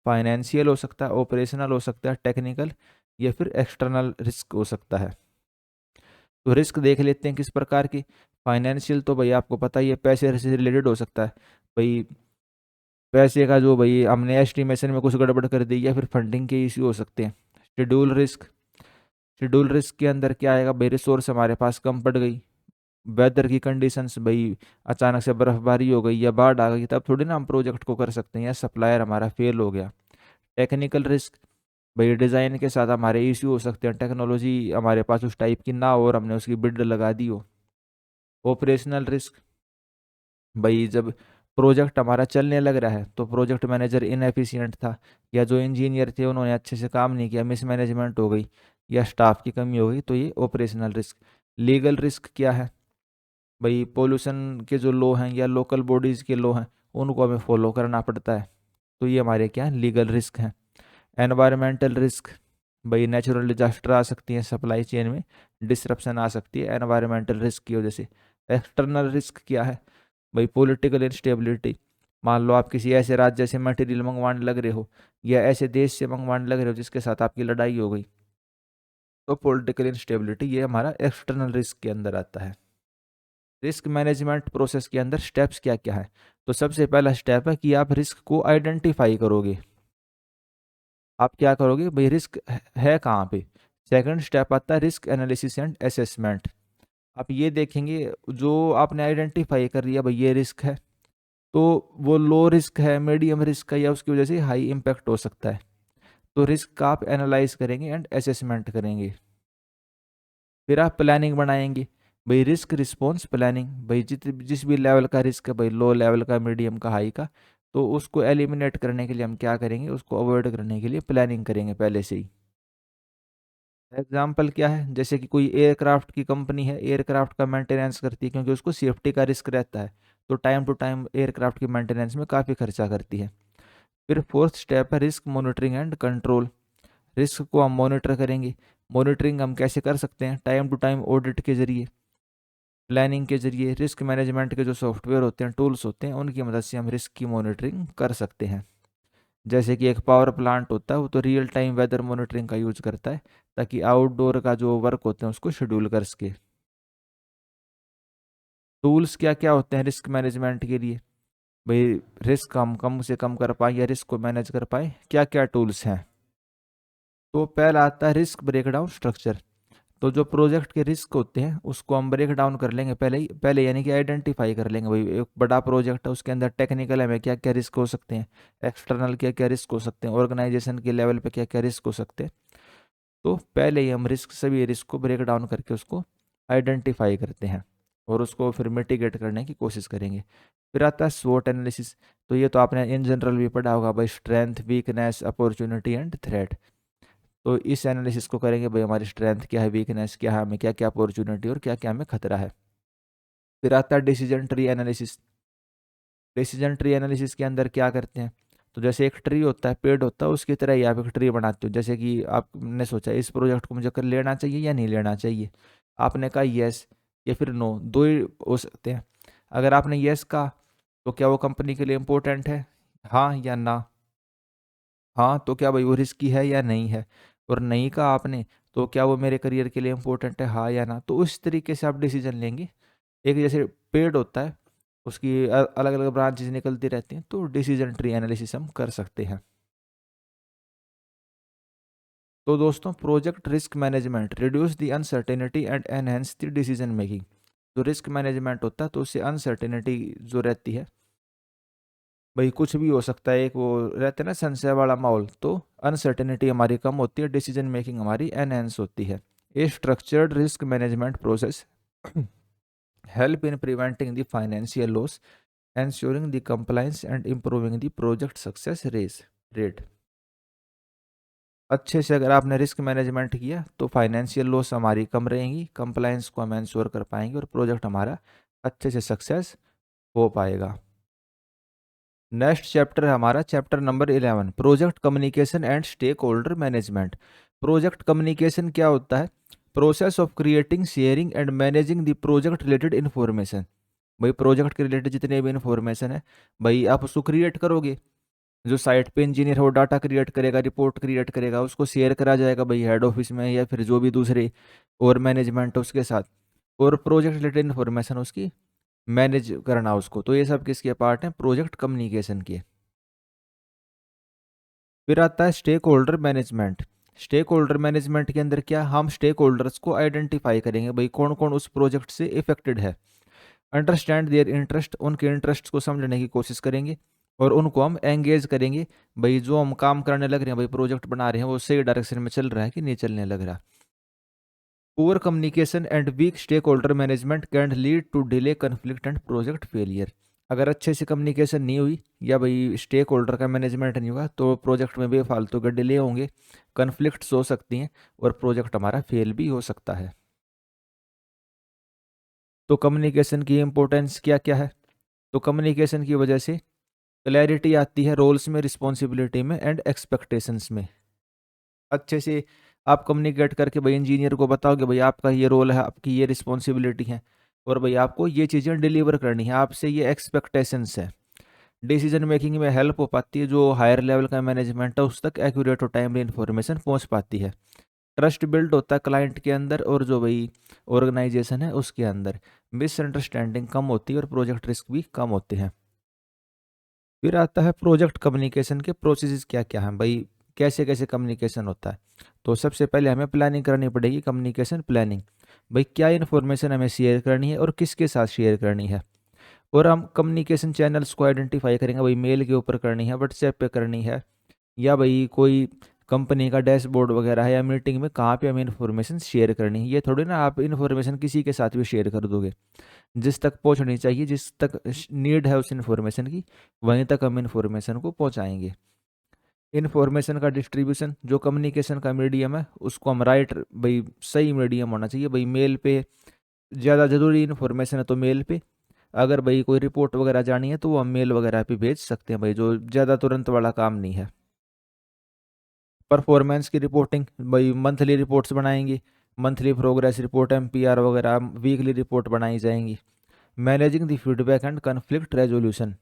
फाइनेंशियल हो सकता है, ऑपरेशनल हो सकता है, टेक्निकल, या फिर एक्सटर्नल रिस्क हो सकता है। तो रिस्क देख लेते हैं किस प्रकार की। फाइनेंशियल तो भाई आपको पता ही है, पैसे से रिलेटेड हो सकता है। भाई पैसे का जो भाई हमने एस्टिमेशन में कुछ गड़बड़ कर दी, या फिर फंडिंग के इश्यू हो सकते हैं। शेड्यूल रिस्क, शेड्यूल रिस्क के अंदर क्या आएगा? भाई रिसोर्स हमारे पास कम पड़ गई, वेदर की कंडीशंस, भाई अचानक से बर्फबारी हो गई या बाढ़ आ गई, तब थोड़ी ना हम प्रोजेक्ट को कर सकते हैं। या सप्लायर हमारा फेल हो गया। टेक्निकल रिस्क, भाई डिज़ाइन के साथ हमारे इश्यू हो सकते हैं, टेक्नोलॉजी हमारे पास उस टाइप की ना हो और हमने उसकी बिड लगा दी हो। ऑपरेशनल रिस्क, भाई जब प्रोजेक्ट हमारा चलने लग रहा है तो प्रोजेक्ट मैनेजर इनएफिशिएंट था, या जो इंजीनियर थे उन्होंने अच्छे से काम नहीं किया, मिसमैनेजमेंट हो गई, या स्टाफ की कमी हो गई, तो ये ऑपरेशनल रिस्क। लीगल रिस्क क्या है? भाई पोल्यूशन के जो लॉ हैं या लोकल बॉडीज़ के लॉ हैं उनको हमें फॉलो करना पड़ता है, तो ये हमारे क्या है? लीगल रिस्क हैं। एनवायरमेंटल रिस्क, भाई नेचुरल डिजास्टर आ सकती है, सप्लाई चेन में डिसरप्शन आ सकती है एनवायरमेंटल रिस्क की वजह से। एक्सटर्नल रिस्क क्या है? भाई पॉलिटिकल इंस्टेबिलिटी। मान लो आप किसी ऐसे राज्य से मटेरियल मंगवाने लग रहे हो, या ऐसे देश से मंगवाने लग रहे हो जिसके साथ आपकी लड़ाई हो गई, तो पॉलिटिकल इंस्टेबिलिटी ये हमारा एक्सटर्नल रिस्क के अंदर आता है। रिस्क मैनेजमेंट प्रोसेस के अंदर स्टेप्स क्या क्या है? तो सबसे पहला स्टेप है कि आप रिस्क को आइडेंटिफाई करोगे। आप क्या करोगे भाई? रिस्क है कहाँ पे? सेकंड स्टेप आता है रिस्क एनालिसिस एंड असेसमेंट। आप ये देखेंगे जो आपने आइडेंटिफाई कर लिया भाई ये रिस्क है, तो वो लो रिस्क है, मीडियम रिस्क है, या उसकी वजह से हाई इम्पैक्ट हो सकता है। तो रिस्क का आप एनालाइज करेंगे एंड असेसमेंट करेंगे। फिर आप प्लानिंग बनाएंगे, भाई रिस्क रिस्पॉन्स प्लानिंग। भाई जिस भी लेवल का रिस्क है, भाई लो लेवल का, मीडियम का, हाई का, तो उसको एलिमिनेट करने के लिए हम क्या करेंगे? उसको अवॉइड करने के लिए प्लानिंग करेंगे पहले से ही। एग्जाम्पल क्या है, जैसे कि कोई एयरक्राफ्ट की कंपनी है, एयरक्राफ्ट का मेंटेनेंस करती है क्योंकि उसको सेफ्टी का रिस्क रहता है, तो टाइम टू टाइम एयरक्राफ्ट की मेंटेनेंस में काफ़ी खर्चा करती है। फिर फोर्थ स्टेप है risk monitoring and control. Risk को हम मॉनिटर करेंगे। मॉनिटरिंग हम कैसे कर सकते हैं, टाइम टू टाइम ऑडिट के जरिए, प्लानिंग के जरिए, रिस्क मैनेजमेंट के जो सॉफ्टवेयर होते हैं, टूल्स होते हैं, उनकी मदद से हम रिस्क की मॉनिटरिंग कर सकते हैं। जैसे कि एक पावर प्लांट होता है, वो तो रियल टाइम वेदर मॉनिटरिंग का यूज करता है ताकि आउटडोर का जो वर्क होते हैं उसको शेड्यूल कर सके। टूल्स क्या क्या होते हैं रिस्क मैनेजमेंट के लिए, भाई रिस्क हम कम से कम कर पाए या रिस्क को मैनेज कर पाए, क्या क्या टूल्स हैं। तो पहला आता है रिस्क ब्रेकडाउन स्ट्रक्चर। तो जो प्रोजेक्ट के रिस्क होते हैं उसको हम ब्रेक डाउन कर लेंगे पहले यानी कि आइडेंटिफाई कर लेंगे, भाई एक बड़ा प्रोजेक्ट है उसके अंदर टेक्निकल में क्या क्या रिस्क हो सकते हैं, एक्सटर्नल क्या क्या रिस्क हो सकते हैं, ऑर्गेनाइजेशन के लेवल पे क्या क्या रिस्क हो सकते हैं। तो पहले ही हम सभी रिस्क को ब्रेक डाउन करके उसको आइडेंटिफाई करते हैं और उसको फिर मिटिगेट करने की कोशिश करेंगे। फिर आता है स्वोट एनालिसिस। तो ये तो आपने इन जनरल भी पढ़ा होगा, भाई strength, weakness, opportunity and threat. तो इस एनालिसिस को करेंगे, भाई हमारी स्ट्रेंथ क्या है, वीकनेस क्या है, हमें क्या क्या अपॉर्चुनिटी और क्या क्या हमें खतरा है। फिर आता है decision tree analysis. Decision tree analysis के अंदर क्या करते हैं, तो जैसे एक ट्री होता है, पेड़ होता है, उसकी तरह ही आप एक ट्री बनाते हो। जैसे कि आपने सोचा इस प्रोजेक्ट को मुझे कर लेना चाहिए या नहीं लेना चाहिए, आपने कहा यस या फिर नो, दो ही हो सकते हैं। अगर आपने यस कहा तो क्या वो कंपनी के लिए इम्पोर्टेंट है, हाँ या ना, हाँ तो क्या भाई वो रिस्की है या नहीं है, और नहीं कहा आपने तो क्या वो मेरे करियर के लिए इम्पोर्टेंट है, हाँ या ना। तो उस तरीके से आप डिसीजन लेंगे। एक जैसे पेड़ होता है, उसकी अलग अलग ब्रांचेस निकलती रहती हैं, तो डिसीजन ट्री एनालिसिस हम कर सकते हैं। तो दोस्तों, project risk management reduce the uncertainty and enhance the decision making. जो रिस्क मैनेजमेंट होता है तो उससे अनसर्टेनिटी जो रहती है, भाई कुछ भी हो सकता है, एक वो रहता है ना संशय वाला माहौल, तो अनसर्टेनिटी हमारी कम होती है, डिसीजन मेकिंग हमारी एनहेंस होती है। ए structured risk management process help in preventing the financial loss, ensuring the compliance and improving the project success rate। अच्छे से अगर आपने रिस्क मैनेजमेंट किया तो फाइनेंशियल लॉस हमारी कम रहेंगी, कंप्लायंस को हम इंश्योर कर पाएंगे और प्रोजेक्ट हमारा अच्छे से सक्सेस हो पाएगा। नेक्स्ट चैप्टर है हमारा chapter number 11, project communication and stakeholder management. Project communication क्या होता है, process of creating, sharing and managing the project related information. भाई प्रोजेक्ट के रिलेटेड जितने भी इन्फॉर्मेशन है, भाई आप उसको क्रिएट करोगे, जो साइट पे इंजीनियर है वो डाटा क्रिएट करेगा, रिपोर्ट क्रिएट करेगा, उसको शेयर करा जाएगा भाई हेड ऑफिस में या फिर जो भी दूसरे और मैनेजमेंट है उसके साथ, और प्रोजेक्ट रिलेटेड इन्फॉर्मेशन उसकी मैनेज करना उसको। तो ये सब किसके पार्ट हैं, प्रोजेक्ट कम्युनिकेशन के। फिर आता है stakeholder management. Stakeholder management के अंदर क्या, हम स्टेक होल्डर्स को आइडेंटिफाई करेंगे, भाई कौन कौन उस प्रोजेक्ट से इफेक्टेड है, अंडरस्टैंड देयर इंटरेस्ट, उनके इंटरेस्ट को समझने की कोशिश करेंगे और उनको हम एंगेज करेंगे, भाई जो हम काम करने लग रहे हैं, भाई प्रोजेक्ट बना रहे हैं, वो सही डायरेक्शन में चल रहा है कि नहीं चलने लग रहा। Poor communication and weak stakeholder management can lead to delay, conflict and project failure. अगर अच्छे से कम्युनिकेशन नहीं हुई या भाई स्टेक होल्डर का मैनेजमेंट नहीं हुआ तो प्रोजेक्ट में बेफालतू के डिले होंगे, कन्फ्लिक्ट्स हो सकती हैं और प्रोजेक्ट हमारा फेल भी हो सकता है। तो कम्युनिकेशन की इंपॉर्टेंस क्या क्या है, तो कम्युनिकेशन की वजह से क्लैरिटी आती है रोल्स में, रिस्पॉन्सिबिलिटी में एंड एक्सपेक्टेशंस में। अच्छे से आप कम्युनिकेट करके भाई इंजीनियर को बताओगे, भाई आपका ये रोल है, आपकी ये रिस्पॉन्सिबिलिटी है और भाई आपको ये चीज़ें डिलीवर करनी है, आपसे ये एक्सपेक्टेशंस है। डिसीजन मेकिंग में हेल्प हो पाती है, जो हायर लेवल का मैनेजमेंट है उस तक एक्यूरेट और टाइमली इन्फॉर्मेशन पहुंच पाती है। ट्रस्ट बिल्ड होता है क्लाइंट के अंदर और जो भाई ऑर्गेनाइजेशन है उसके अंदर, मिसअंडरस्टैंडिंग कम होती है और प्रोजेक्ट रिस्क भी कम होते हैं। फिर आता है प्रोजेक्ट कम्युनिकेशन के प्रोसेसेस क्या क्या हैं, भाई कैसे कैसे कम्युनिकेशन होता है। तो सबसे पहले हमें प्लानिंग करनी पड़ेगी, कम्युनिकेशन प्लानिंग, भाई क्या इन्फॉर्मेशन हमें शेयर करनी है और किसके साथ शेयर करनी है। और हम कम्युनिकेशन चैनल्स को आइडेंटिफाई करेंगे, भाई मेल के ऊपर करनी है, व्हाट्सएप पे करनी है, या भाई कोई कंपनी का डैशबोर्ड वगैरह है, या मीटिंग में कहाँ पे हमें इन्फॉर्मेशन शेयर करनी है। ये थोड़ी ना आप इन्फॉर्मेशन किसी के साथ भी शेयर कर दोगे, जिस तक पहुंचनी चाहिए, जिस तक नीड है उस इन्फॉर्मेशन की, वहीं तक हम इन्फॉर्मेशन को पहुंचाएंगे। इन्फॉर्मेशन का डिस्ट्रीब्यूशन, जो कम्युनिकेशन का मीडियम है उसको हम राइट, भाई सही मीडियम होना चाहिए। भाई मेल पे ज़्यादा ज़रूरी इन्फॉर्मेशन है तो मेल पे, अगर भाई कोई रिपोर्ट वगैरह जानी है तो वो हम मेल वगैरह पे भेज सकते हैं, भाई जो ज़्यादा तुरंत वाला काम नहीं है। परफॉर्मेंस की रिपोर्टिंग, भाई मंथली रिपोर्ट्स बनाएंगी, मंथली प्रोग्रेस रिपोर्ट, एमपीआर वगैरह, वीकली रिपोर्ट बनाई जाएंगी। Managing the feedback and conflict resolution,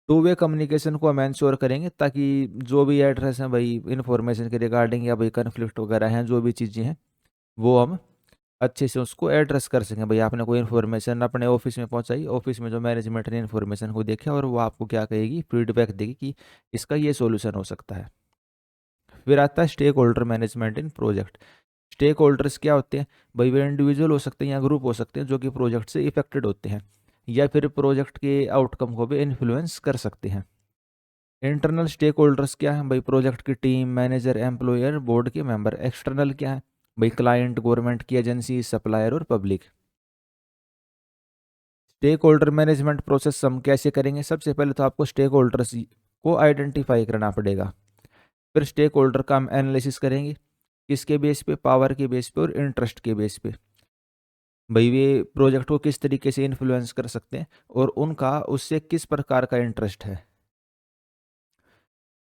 two way communication को हम इंश्योर करेंगे ताकि जो भी एड्रेस हैं भाई इन्फॉर्मेशन के रिगार्डिंग या भाई कन्फ्लिक्ट वगैरह हैं, जो भी चीज़ें हैं वो हम अच्छे से उसको एड्रेस कर सकें। भाई आपने कोई इन्फॉर्मेशन अपने ऑफिस में पहुंचाई, ऑफिस में जो मैनेजमेंट ने इन्फॉर्मेशन को देखा और वो आपको क्या कहेगी, फीडबैक देगी कि इसका ये सॉल्यूशन हो सकता है। फिर आता है स्टेक होल्डर मैनेजमेंट इन प्रोजेक्ट। स्टेक होल्डर्स क्या होते हैं, भाई वे इंडिविजुअल हो सकते हैं या ग्रुप हो सकते हैं जो कि प्रोजेक्ट से इफेक्टेड होते हैं या फिर प्रोजेक्ट के आउटकम को भी इन्फ्लुएंस कर सकते हैं। इंटरनल स्टेक होल्डर्स क्या है, भाई प्रोजेक्ट की टीम, मैनेजर, एम्प्लॉयर, बोर्ड के मेंबर। एक्सटर्नल क्या है, भाई क्लाइंट, गवर्नमेंट की एजेंसी, सप्लायर और public. Stakeholder management process हम कैसे करेंगे, सबसे पहले तो आपको स्टेक होल्डर्स को आइडेंटिफाई करना पड़ेगा। फिर स्टेक होल्डर का हम एनालिसिस करेंगे, किसके बेस पे, पावर के बेस पे और इंटरेस्ट के बेस पे। भाई वे प्रोजेक्ट को किस तरीके से इन्फ्लुएंस कर सकते हैं और उनका उससे किस प्रकार का इंटरेस्ट है।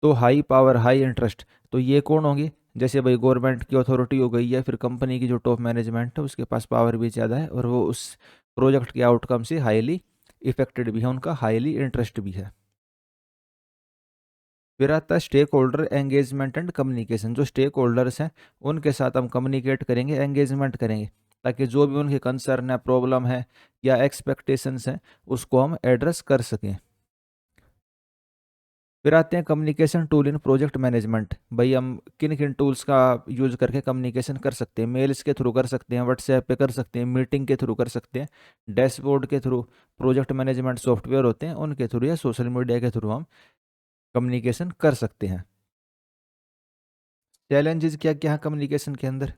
तो हाई पावर हाई इंटरेस्ट, तो ये कौन होंगे, जैसे भाई गवर्नमेंट की अथॉरिटी हो गई या फिर कंपनी की जो टॉप मैनेजमेंट है उसके पास पावर भी ज़्यादा है और वो उस प्रोजेक्ट के आउटकम से हाईली इफेक्टेड भी है, उनका हाईली इंटरेस्ट भी है। फिर आता है stakeholder engagement and communication. जो स्टेक होल्डर्स हैं उनके साथ हम कम्युनिकेट करेंगे, एंगेजमेंट करेंगे ताकि जो भी उनके कंसर्न है, प्रॉब्लम है या एक्सपेक्टेशंस हैं उसको हम एड्रेस कर सकें। फिर आते हैं communication tool in project management. भाई हम किन किन टूल्स का यूज करके कम्युनिकेशन कर सकते हैं, मेल्स के थ्रू कर सकते हैं, व्हाट्सएप पे कर सकते हैं, मीटिंग के थ्रू कर सकते हैं, डैशबोर्ड के थ्रू, प्रोजेक्ट मैनेजमेंट सॉफ्टवेयर होते हैं उनके थ्रू या सोशल मीडिया के थ्रू हम कम्युनिकेशन कर सकते हैं। चैलेंजेस क्या क्या है कम्युनिकेशन के अंदर,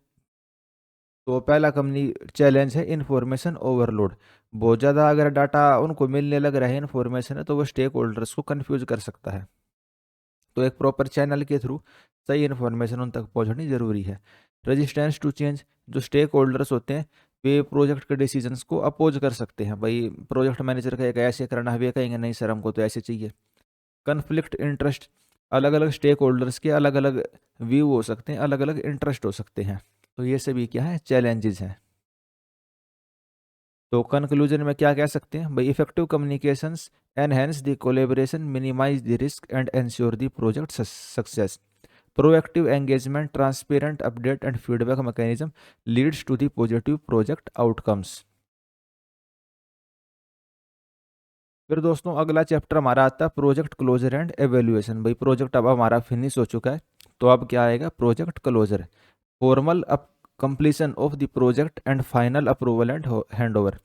तो पहला कम्युनी चैलेंज है इन्फॉर्मेशन ओवरलोड। बहुत ज़्यादा अगर डाटा उनको मिलने लग रहा है, इन्फॉर्मेशन है, तो वो स्टेक होल्डर्स को कन्फ्यूज कर सकता है। तो एक प्रॉपर चैनल के थ्रू सही इन्फॉर्मेशन उन तक पहुंचनी जरूरी है। रेजिस्टेंस टू चेंज, जो स्टेक होल्डर्स होते हैं वे प्रोजेक्ट के डिसीजंस को अपोज कर सकते हैं। भाई प्रोजेक्ट मैनेजर कहेगा ऐसे करना है, वे कहेंगे नहीं सर हमको तो ऐसे चाहिए। कन्फ्लिक्ट इंटरेस्ट, अलग अलग स्टेक होल्डर्स के अलग अलग व्यू हो सकते हैं, अलग अलग इंटरेस्ट हो सकते हैं। तो ये सभी क्या है, चैलेंजेस हैं। तो कंक्लूजन में क्या कह सकते हैं, भाई effective communications enhance the collaboration, minimize the risk and ensure the project success. Proactive engagement, transparent update and feedback mechanism leads to the positive project outcomes. फिर दोस्तों अगला चैप्टर हमारा आता है प्रोजेक्ट क्लोजर एंड एवेल्युएशन। भाई project अब हमारा finish हो चुका है, तो अब क्या आएगा, project closure, formal up completion of the project and final approval and hand over.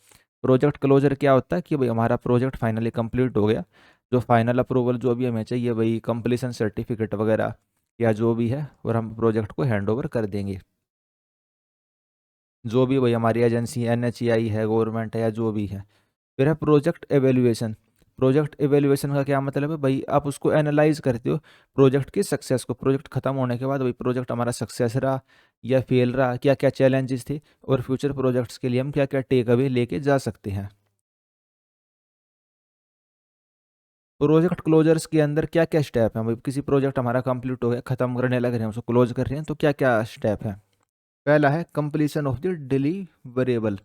Project closure क्या होता है कि भाई हमारा प्रोजेक्ट फाइनली कंप्लीट हो गया, जो फाइनल अप्रूवल जो भी हमें चाहिए भाई कंप्लीशन सर्टिफिकेट वगैरह या जो भी है, और हम प्रोजेक्ट को हैंड ओवर कर देंगे। जो भी भाई हमारी एजेंसी एनएचएआई है, गवर्नमेंट है या जो भी है। फिर है प्रोजेक्ट एवेल्युएशन। प्रोजेक्ट एवेल्युएशन का क्या मतलब है, भाई आप उसको एनालाइज करते हो प्रोजेक्ट की सक्सेस को। प्रोजेक्ट खत्म होने के बाद भाई प्रोजेक्ट हमारा सक्सेस रहा या फेल रहा, क्या क्या चैलेंजेस थे और फ्यूचर प्रोजेक्ट्स के लिए हम क्या क्या टेक अवे लेके जा सकते हैं। प्रोजेक्ट क्लोजर्स के अंदर क्या क्या स्टेप हैं, भाई किसी प्रोजेक्ट हमारा कंप्लीट हो गया, खत्म करने लग रहे हैं, उसको क्लोज कर रहे हैं, तो क्या क्या स्टेप है। पहला है कंप्लीशन ऑफ द डिलीवरेबल।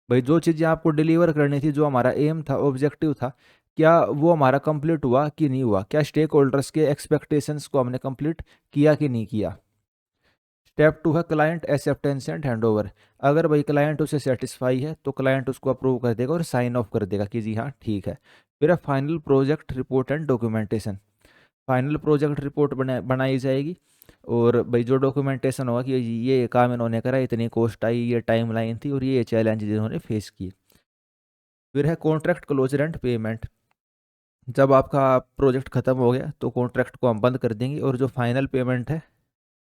भाई जो चीज़ें आपको डिलीवर करनी थी, जो हमारा एम था, ऑब्जेक्टिव था, क्या वो हमारा कंप्लीट हुआ कि नहीं हुआ, क्या स्टेक होल्डर्स के एक्सपेक्टेशंस को हमने कंप्लीट किया कि नहीं किया। स्टेप टू है क्लाइंट एक्सेप्टेंस एंड हैंडओवर। अगर भाई क्लाइंट उसे सेटिस्फाई है तो क्लाइंट उसको अप्रूव कर देगा और साइन ऑफ कर देगा कि जी हाँ ठीक है। फिर है final project report and documentation. Final project report बनाई जाएगी और भाई जो डॉक्यूमेंटेशन होगा कि ये काम इन्होंने करा, इतनी कॉस्ट आई, ये टाइम लाइन थी और ये चैलेंज इन्होंने फेस किए। फिर है कॉन्ट्रैक्ट क्लोजर एंड पेमेंट। जब आपका प्रोजेक्ट खत्म हो गया तो कॉन्ट्रैक्ट को हम बंद कर देंगे और जो फाइनल पेमेंट है,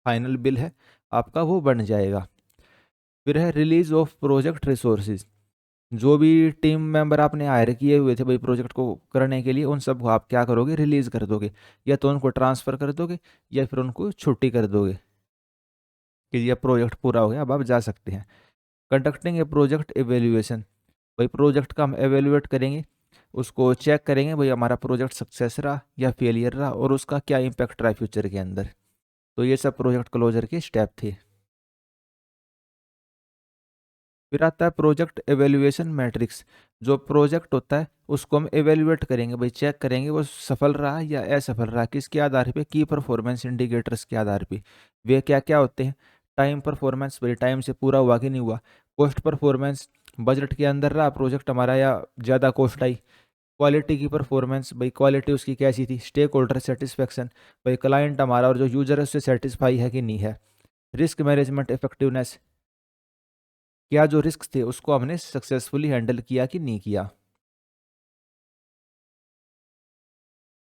फाइनल बिल है आपका, वो बन जाएगा। फिर है रिलीज ऑफ प्रोजेक्ट रिसोर्सेज। जो भी टीम मेंबर आपने हायर किए हुए थे भाई प्रोजेक्ट को करने के लिए, उन सबको आप क्या करोगे, रिलीज कर दोगे, या तो उनको ट्रांसफ़र कर दोगे या फिर उनको छुट्टी कर दोगे कि ये प्रोजेक्ट पूरा हो गया, अब आप जा सकते हैं। कंडक्टिंग ए प्रोजेक्ट एवेल्यूएशन, भाई प्रोजेक्ट का हम एवेल्यूएट करेंगे, उसको चेक करेंगे भाई हमारा प्रोजेक्ट सक्सेस रहा या फेलियर रहा और उसका क्या इम्पैक्ट रहा फ्यूचर के अंदर। तो ये सब प्रोजेक्ट क्लोजर के स्टेप थे। फिर आता है प्रोजेक्ट एवेल्यूएशन मैट्रिक्स। जो प्रोजेक्ट होता है उसको हम एवेल्यूएट करेंगे, भाई चेक करेंगे वो सफल रहा या असफल रहा, किसके आधार पे, की परफॉर्मेंस इंडिकेटर्स के आधार पे। वे क्या क्या होते हैं, टाइम परफॉर्मेंस, भाई टाइम से पूरा हुआ कि नहीं हुआ, कॉस्ट परफॉर्मेंस, बजट के अंदर रहा प्रोजेक्ट हमारा या ज़्यादा कॉस्ट आई, क्वालिटी की परफॉर्मेंस, भाई क्वालिटी उसकी कैसी थी, स्टेक होल्डर सेटिस्फेक्शन, भाई क्लाइंट हमारा और जो यूजर है उससे सेटिस्फाई है कि नहीं है, रिस्क मैनेजमेंट इफेक्टिवनेस, क्या जो रिस्क थे उसको हमने सक्सेसफुली हैंडल किया कि नहीं किया।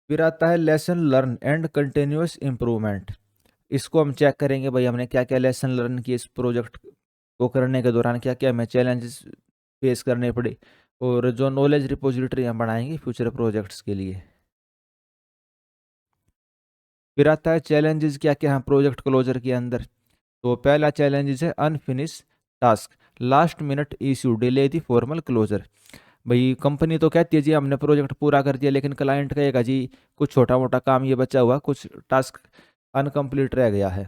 फिर आता है lesson learn and continuous improvement. इसको हम चेक करेंगे भाई हमने क्या क्या लेसन लर्न किए इस प्रोजेक्ट को करने के दौरान, क्या क्या हमें चैलेंजेस फेस करने पड़े, और जो नॉलेज रिपोजिटरी हम बनाएंगे फ्यूचर प्रोजेक्ट्स के लिए। फिर आता है चैलेंजेस क्या क्या हैं प्रोजेक्ट क्लोजर के अंदर। तो पहला चैलेंजेस है unfinish task, last minute issue, delay the formal closure. भाई कंपनी तो कहती है जी हमने प्रोजेक्ट पूरा कर दिया, लेकिन क्लाइंट कहेगा जी कुछ छोटा मोटा काम ये बचा हुआ, कुछ टास्क अनकम्प्लीट रह गया है,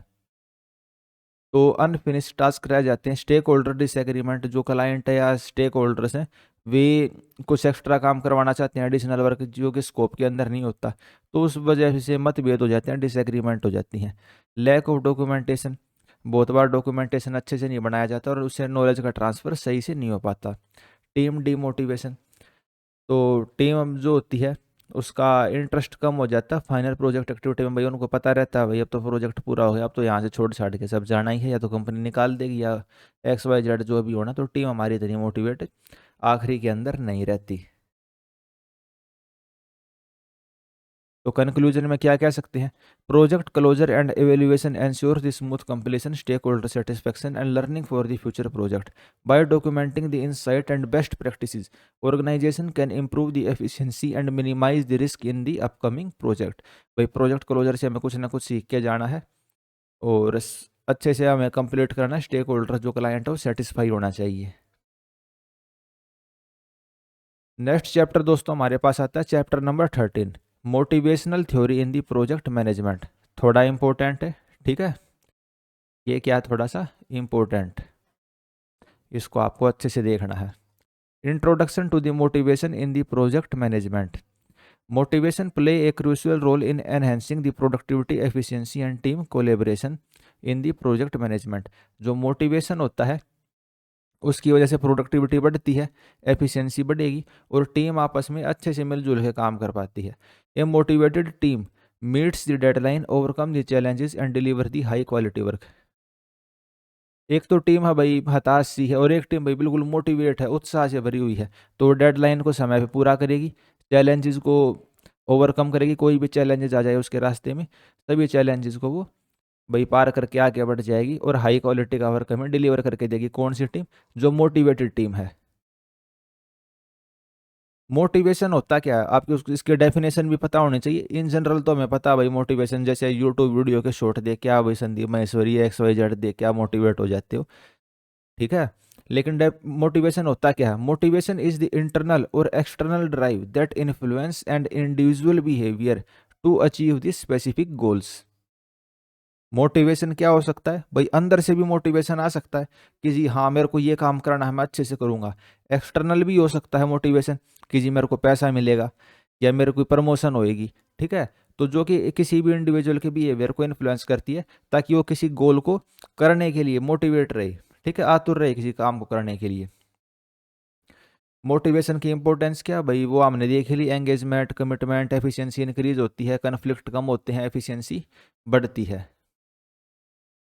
तो अनफिनिश टास्क रह जाते हैं। स्टेक होल्डर डिसएग्रीमेंट, जो क्लाइंट है या स्टेक होल्डर्स हैं वे कुछ एक्स्ट्रा काम करवाना चाहते हैं, एडिशनल वर्क जो कि स्कोप के अंदर नहीं होता, तो उस वजह से मतभेद हो जाते हैं, डिसएग्रीमेंट हो जाती हैं। लैक ऑफ डॉक्यूमेंटेशन, बहुत बार डॉक्यूमेंटेशन अच्छे से नहीं बनाया जाता और उससे नॉलेज का ट्रांसफ़र सही से नहीं हो पाता। टीम डीमोटिवेशन, तो टीम जो होती है उसका इंटरेस्ट कम हो जाता है फाइनल प्रोजेक्ट एक्टिविटी में। भाई उनको पता रहता है भाई अब तो प्रोजेक्ट पूरा हो गया, अब तो यहाँ से छोड़ छाड़ के सब जाना ही है, या तो कंपनी निकाल देगी या एक्स वाई जेड जो भी होना, तो टीम हमारी इतनी मोटिवेट आखिरी के अंदर नहीं रहती। तो कंक्लूजन में क्या कह सकते हैं, project closure and evaluation ensure the smooth completion, stakeholder satisfaction and learning for the future project. By documenting the insight and best practices, organisation can improve the efficiency and minimise the risk in the upcoming project. भाई project closure से हमें कुछ ना कुछ सीख के जाना है और अच्छे से हमें कंप्लीट करना है, स्टेक होल्डर जो क्लाइंट है वो सेटिस्फाई होना चाहिए। नेक्स्ट चैप्टर दोस्तों हमारे पास आता है chapter number 13, motivational theory in the project management. थोड़ा इंपॉर्टेंट है, ठीक है, ये क्या है, थोड़ा सा इंपॉर्टेंट, इसको आपको अच्छे से देखना है। Introduction to the motivation in the project management. Motivation play a crucial role in enhancing the productivity efficiency and team collaboration in the project management. जो मोटिवेशन होता है उसकी वजह से प्रोडक्टिविटी बढ़ती है, एफिशिएंसी बढ़ेगी और टीम आपस में अच्छे से मिलजुल के काम कर पाती है। A motivated team meets the deadline, overcome the challenges and deliver the high quality work. एक तो टीम है भाई हताश सी है और एक टीम भाई बिल्कुल मोटिवेट है, उत्साह से भरी हुई है, तो डेडलाइन को समय पे पूरा करेगी, चैलेंजेस को ओवरकम करेगी, कोई भी चैलेंजेस आ जाए उसके रास्ते में सभी चैलेंजेस को वो भाई पार करके आगे बढ़ जाएगी और हाई क्वालिटी का वर्क हमें डिलीवर करके देगी। कौन सी टीम, जो मोटिवेटेड टीम है। मोटिवेशन होता क्या है आपको इसके डेफिनेशन भी पता होनी चाहिए। इन जनरल तो हमें पता भाई मोटिवेशन, जैसे यूट्यूब वीडियो के शॉर्ट देख क्या भाई Sandeep Maheshwari X Y Z देख क्या मोटिवेट हो जाते हो, ठीक है, लेकिन मोटिवेशन होता क्या है, मोटिवेशन इज द इंटरनल और external drive that influence and individual behaviour to achieve the specific goals. Motivation क्या हो सकता है भाई, अंदर से भी मोटिवेशन आ सकता है कि जी हाँ मेरे को ये काम करना है मैं अच्छे से करूँगा। एक्सटर्नल भी हो सकता है मोटिवेशन कि जी मेरे को पैसा मिलेगा या मेरे को प्रमोशन होएगी, ठीक है, तो जो कि किसी भी इंडिविजुअल के बिहेवियर को इन्फ्लुएंस करती है ताकि वो किसी गोल को करने के लिए मोटिवेट रहे, ठीक है, आतुर रहे किसी काम को करने के लिए। मोटिवेशन की इंपॉर्टेंस क्या भाई, वो हमने देख ली, एंगेजमेंट, कमिटमेंट, एफिशिएंसी इंक्रीज होती है, कन्फ्लिक्ट कम होते हैं, एफिशिएंसी बढ़ती है।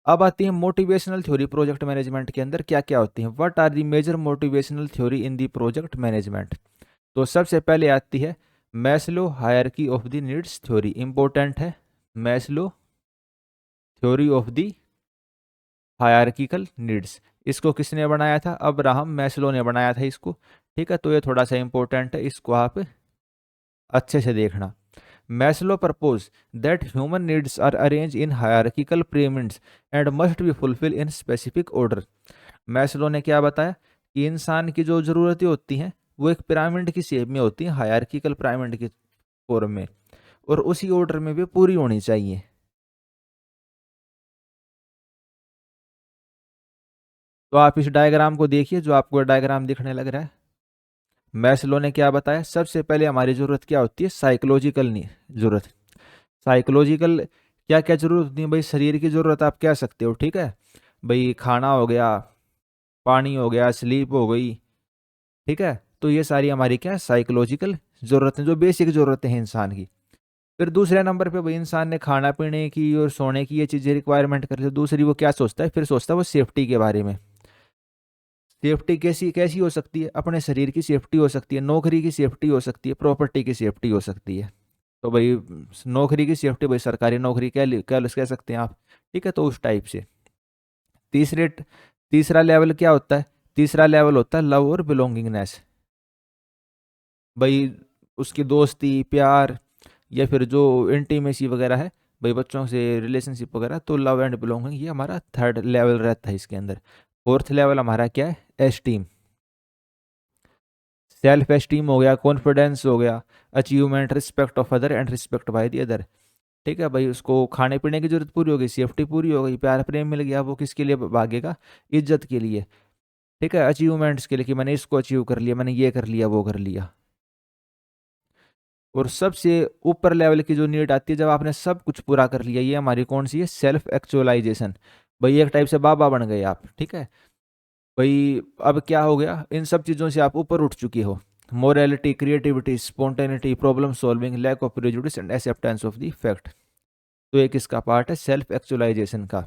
अब आती है मोटिवेशनल थ्योरी प्रोजेक्ट मैनेजमेंट के अंदर क्या क्या होती है, what are the major motivational theory in the project management. तो सबसे पहले आती है Maslow hierarchy of the needs theory, important है, Maslow theory of the hierarchical needs. इसको किसने बनाया था? अब्राहम मैस्लो ने बनाया था इसको। ठीक है, तो ये थोड़ा सा इंपॉर्टेंट है, इसको आप अच्छे से देखना। Maslow propose that human needs are arrange in hierarchical pyramids and must be fulfil in specific order. Maslow ने क्या बताया कि इंसान की जो ज़रूरतें होती हैं वो एक पिरामिड की शेप में होती हैं, हायरार्किकल पिरामिड की फॉर्म में, और उसी ऑर्डर में भी पूरी होनी चाहिए। तो आप इस डायग्राम को देखिए, जो आपको डायग्राम दिखने लग रहा है। मैस्लो ने क्या बताया? सबसे पहले हमारी ज़रूरत क्या होती है? साइकोलॉजिकल ज़रूरत। साइकोलॉजिकल क्या क्या ज़रूरत होती है भाई? शरीर की ज़रूरत आप कह सकते हो, ठीक है भाई, खाना हो गया, पानी हो गया, स्लीप हो गई, ठीक है। तो ये सारी हमारी क्या है? साइकोलॉजिकल ज़रूरतें, जो बेसिक ज़रूरतें हैं इंसान की। फिर दूसरे नंबर पे भाई इंसान ने खाना पीने की और सोने की ये चीज़ें रिक्वायरमेंट कर ली, तो दूसरी वो क्या सोचता है? फिर सोचता है वो सेफ्टी के बारे में। सेफ्टी कैसी कैसी हो सकती है? अपने शरीर की सेफ्टी हो सकती है, नौकरी की सेफ्टी हो सकती है, प्रॉपर्टी की सेफ्टी हो सकती है। तो भाई नौकरी की सेफ्टी, भाई सरकारी नौकरी कह सकते हैं आप, ठीक है, तो उस टाइप से। तीसरे तीसरा लेवल क्या होता है? तीसरा लेवल होता है लव और बिलोंगिंगनेस। भाई उसकी दोस्ती, प्यार, या फिर जो इंटीमेसी वगैरह है, भाई बच्चों से रिलेशनशिप वगैरह, तो लव एंड बिलोंगिंग ये हमारा थर्ड लेवल रहता है इसके अंदर। फोर्थ लेवल हमारा क्या है? एस्टीम। सेल्फ एस्टीम हो गया, कॉन्फिडेंस हो गया, achievement, respect of other and respect by the other. ठीक है भाई, उसको खाने पीने की जरूरत पूरी हो गई, सेफ्टी पूरी हो गई, प्यार प्रेम मिल गया, वो किसके लिए भागेगा? इज्जत के लिए। ठीक है, अचीवमेंट्स के लिए कि मैंने इसको अचीव कर लिया, मैंने ये कर लिया, वो कर लिया। और सबसे ऊपर लेवल की जो नीड आती है जब आपने सब कुछ पूरा कर लिया, ये हमारी कौन सी है? Self actualization. भाई एक टाइप से बाबा बन गए आप, ठीक है भाई। अब क्या हो गया? इन सब चीज़ों से आप ऊपर उठ चुके हो। Morality, creativity, spontaneity, problem solving, lack of prejudice and acceptance of the fact. तो एक इसका पार्ट है सेल्फ एक्चुअलाइजेशन का।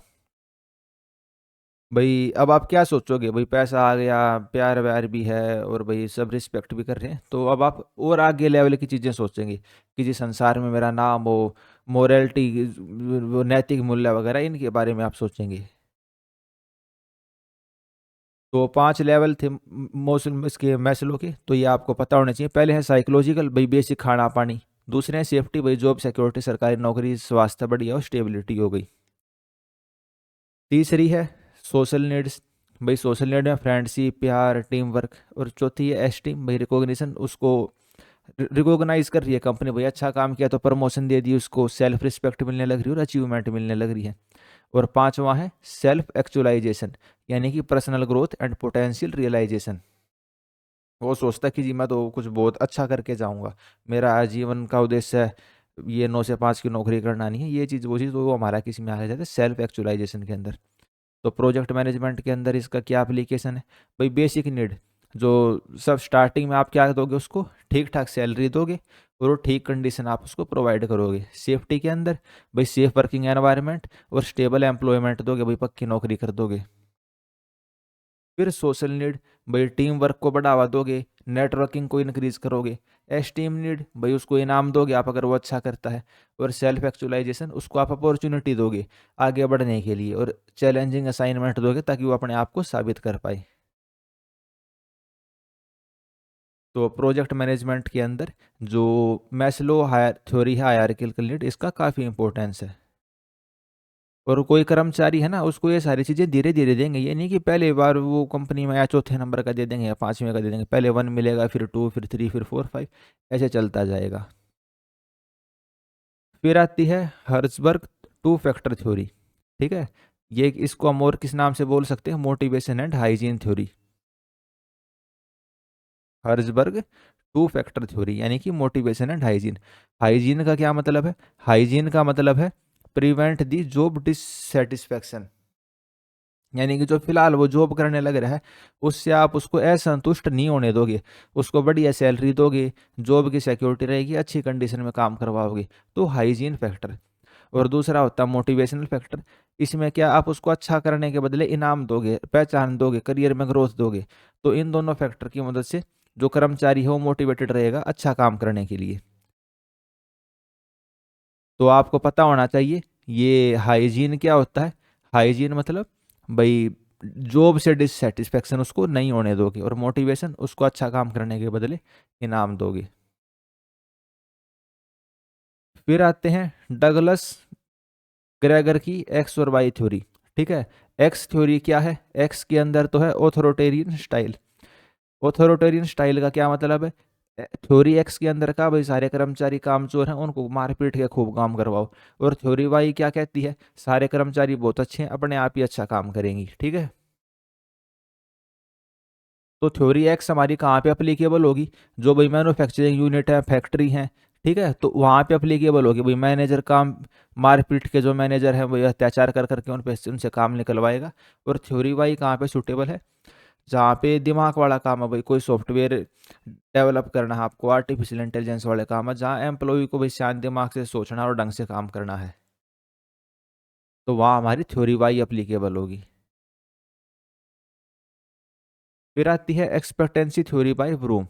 भाई अब आप क्या सोचोगे? भाई पैसा आ गया, प्यार व्यार भी है, और भाई सब रिस्पेक्ट भी कर रहे हैं, तो अब आप और आगे लेवल की चीज़ें सोचेंगे कि जिस संसार में मेरा नाम हो, मोरलिटी, वो नैतिक मूल्य वगैरह, इनके बारे में आप सोचेंगे। तो 5 लेवल थे मौसम इसके मैस्लो के, तो ये आपको पता होना चाहिए। पहले है साइकोलॉजिकल, भाई बेसिक खाना पानी। दूसरे हैं सेफ्टी, भाई जॉब सिक्योरिटी, सरकारी नौकरी, स्वास्थ्य बढ़िया और स्टेबिलिटी हो गई। तीसरी है सोशल नीड्स। भाई सोशल नीड में फ्रेंडशिप, प्यार, टीम वर्क। और चौथी है एस्टीम, भाई रिकॉग्निशन, उसको रिकॉग्नाइज कर रही है कंपनी, भाई अच्छा काम किया तो प्रमोशन दे दी उसको, सेल्फ रिस्पेक्ट मिलने लग रही है और अचीवमेंट मिलने लग रही है। और पांचवा है सेल्फ एक्चुअलाइजेशन, यानी कि personal growth and potential realization. वो सोचता है कि जी मैं तो कुछ बहुत अच्छा करके जाऊंगा, मेरा जीवन का उद्देश्य है ये 9 से 5 की नौकरी करना नहीं है, ये चीज़ वो चीज़, तो वो हमारा किसी में आ जाता है सेल्फ एक्चुअलाइजेशन के अंदर। तो प्रोजेक्ट मैनेजमेंट के अंदर इसका क्या एप्लीकेशन है? भाई बेसिक नीड, जो सब स्टार्टिंग में आप क्या दोगे उसको? ठीक ठाक सैलरी दोगे और वो ठीक कंडीशन आप उसको प्रोवाइड करोगे। सेफ्टी के अंदर भाई सेफ वर्किंग एनवायरनमेंट और स्टेबल एम्प्लॉयमेंट दोगे, भाई पक्की नौकरी कर दोगे। फिर सोशल नीड, भाई टीम वर्क को बढ़ावा दोगे, नेटवर्किंग को इंक्रीज करोगे। एस्टीम नीड, भाई उसको इनाम दोगे आप अगर वो अच्छा करता है। और सेल्फ एक्चुअलाइजेशन, उसको आप अपॉर्चुनिटी दोगे आगे बढ़ने के लिए, और चैलेंजिंग असाइनमेंट दोगे ताकि वो अपने आप को साबित कर पाए। तो प्रोजेक्ट मैनेजमेंट के अंदर जो मैस्लो हायर थ्योरी है हायरार्किकल नीड, इसका काफ़ी इंपॉर्टेंस है। और कोई कर्मचारी है ना, उसको ये सारी चीज़ें धीरे धीरे देंगे, ये नहीं कि पहले बार वो कंपनी में या चौथे नंबर का दे देंगे या 5वें का दे देंगे, पहले 1 मिलेगा, फिर 2, फिर 3, फिर 4, 5, ऐसे चलता जाएगा। फिर आती है हर्ट्जबर्ग टू फैक्टर थ्योरी। ठीक है, ये इसको हम और किस नाम से बोल सकते हैं? Motivation and hygiene theory. Herzberg two factor theory यानी कि मोटिवेशन एंड हाइजीन। हाइजीन का क्या मतलब है? हाइजीन का मतलब है प्रिवेंट दी जॉब डिससेटिस्फैक्शन, यानी कि जो फिलहाल वो जॉब करने लग रहा है उससे आप उसको असंतुष्ट नहीं होने दोगे, उसको बढ़िया सैलरी दोगे, जॉब की सिक्योरिटी रहेगी, अच्छी कंडीशन में काम करवाओगे, तो हाइजीन फैक्टर। और दूसरा होता है मोटिवेशनल फैक्टर। इसमें क्या, आप उसको अच्छा करने के बदले इनाम दोगे, पहचान दोगे, करियर में ग्रोथ दोगे। तो इन दोनों फैक्टर की मदद से जो कर्मचारी है वो मोटिवेटेड रहेगा अच्छा काम करने के लिए। तो आपको पता होना चाहिए ये हाइजीन क्या होता है। हाइजीन मतलब भाई जॉब से डिससेटिस्फेक्शन उसको नहीं होने दोगे, और मोटिवेशन उसको अच्छा काम करने के बदले इनाम दोगे। फिर आते हैं डगलस ग्रेगर की एक्स और वाई थ्योरी। ठीक है, एक्स थ्योरी क्या है? एक्स के अंदर तो है ऑथोरिटेरियन स्टाइल। ऑथोरिटेरियन स्टाइल का क्या मतलब है? थ्योरी एक्स के अंदर का भाई सारे कर्मचारी कामचोर हैं, उनको मार पीट के खूब काम करवाओ। और थ्योरी वाई क्या कहती है? सारे कर्मचारी बहुत अच्छे हैं, अपने आप ही अच्छा काम करेंगी। ठीक है, तो थ्योरी एक्स हमारी कहाँ पे अप्लीकेबल होगी? जो भाई मैन्युफैक्चरिंग यूनिट है, फैक्ट्री है, ठीक है, तो वहाँ पे अप्लीकेबल होगी। भाई मैनेजर काम, मारपीट के जो मैनेजर हैं वो अत्याचार कर करके उन पे उनसे काम निकलवाएगा। और थ्योरी वाई कहाँ पे सूटेबल है? जहाँ पे दिमाग वाला काम है, भाई कोई सॉफ्टवेयर डेवलप करना है आपको, आर्टिफिशियल इंटेलिजेंस वाले काम है, जहाँ एम्प्लॉय को भाई शांत दिमाग से सोचना और ढंग से काम करना है, तो वहाँ हमारी थ्योरी वाई अप्लीकेबल होगी। फिर आती है एक्सपेक्टेंसी थ्योरी बाय ब्रूम।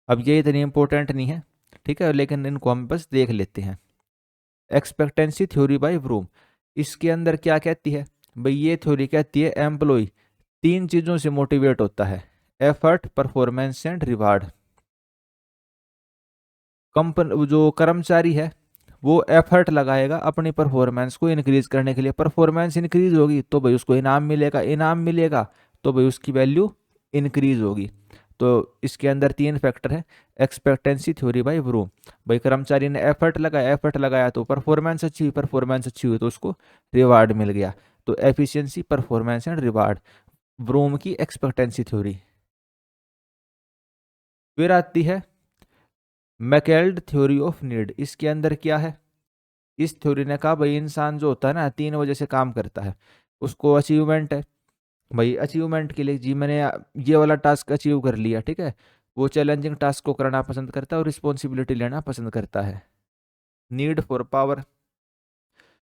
अब ये इतनी इंपॉर्टेंट नहीं है, ठीक है, लेकिन इनको हम बस देख लेते हैं। एक्सपेक्टेंसी थ्योरी बाय ब्रूम, इसके अंदर क्या कहती है? भाई ये थ्योरी कहती है एम्प्लॉय तीन चीज़ों से मोटिवेट होता है: एफर्ट, परफॉर्मेंस एंड रिवार्ड। कंपन जो कर्मचारी है वो एफर्ट लगाएगा अपनी परफॉर्मेंस को इंक्रीज करने के लिए, परफॉर्मेंस इंक्रीज होगी तो भाई उसको इनाम मिलेगा, इनाम मिलेगा तो भाई उसकी वैल्यू इंक्रीज होगी। तो इसके अंदर तीन फैक्टर है। एक्सपेक्टेंसी थ्योरी बाय ब्रूम, भाई कर्मचारी ने एफर्ट लगाया, एफर्ट लगाया तो परफॉर्मेंस अच्छी हुई, परफॉर्मेंस अच्छी हुई तो उसको रिवार्ड मिल गया। तो efficiency, performance and reward, Vroom की एक्सपेक्टेंसी थ्योरी। फिर आती है मैकेल्ड थ्योरी ऑफ नीड। इसके अंदर क्या है? इस थ्योरी ने कहा भाई इंसान जो होता है ना, तीन वजह से काम करता है। उसको अचीवमेंट है, भाई अचीवमेंट के लिए जी मैंने ये वाला टास्क अचीव कर लिया, ठीक है, वो चैलेंजिंग टास्क को करना पसंद करता है और रिस्पॉन्सिबिलिटी लेना पसंद करता है। नीड फॉर पावर,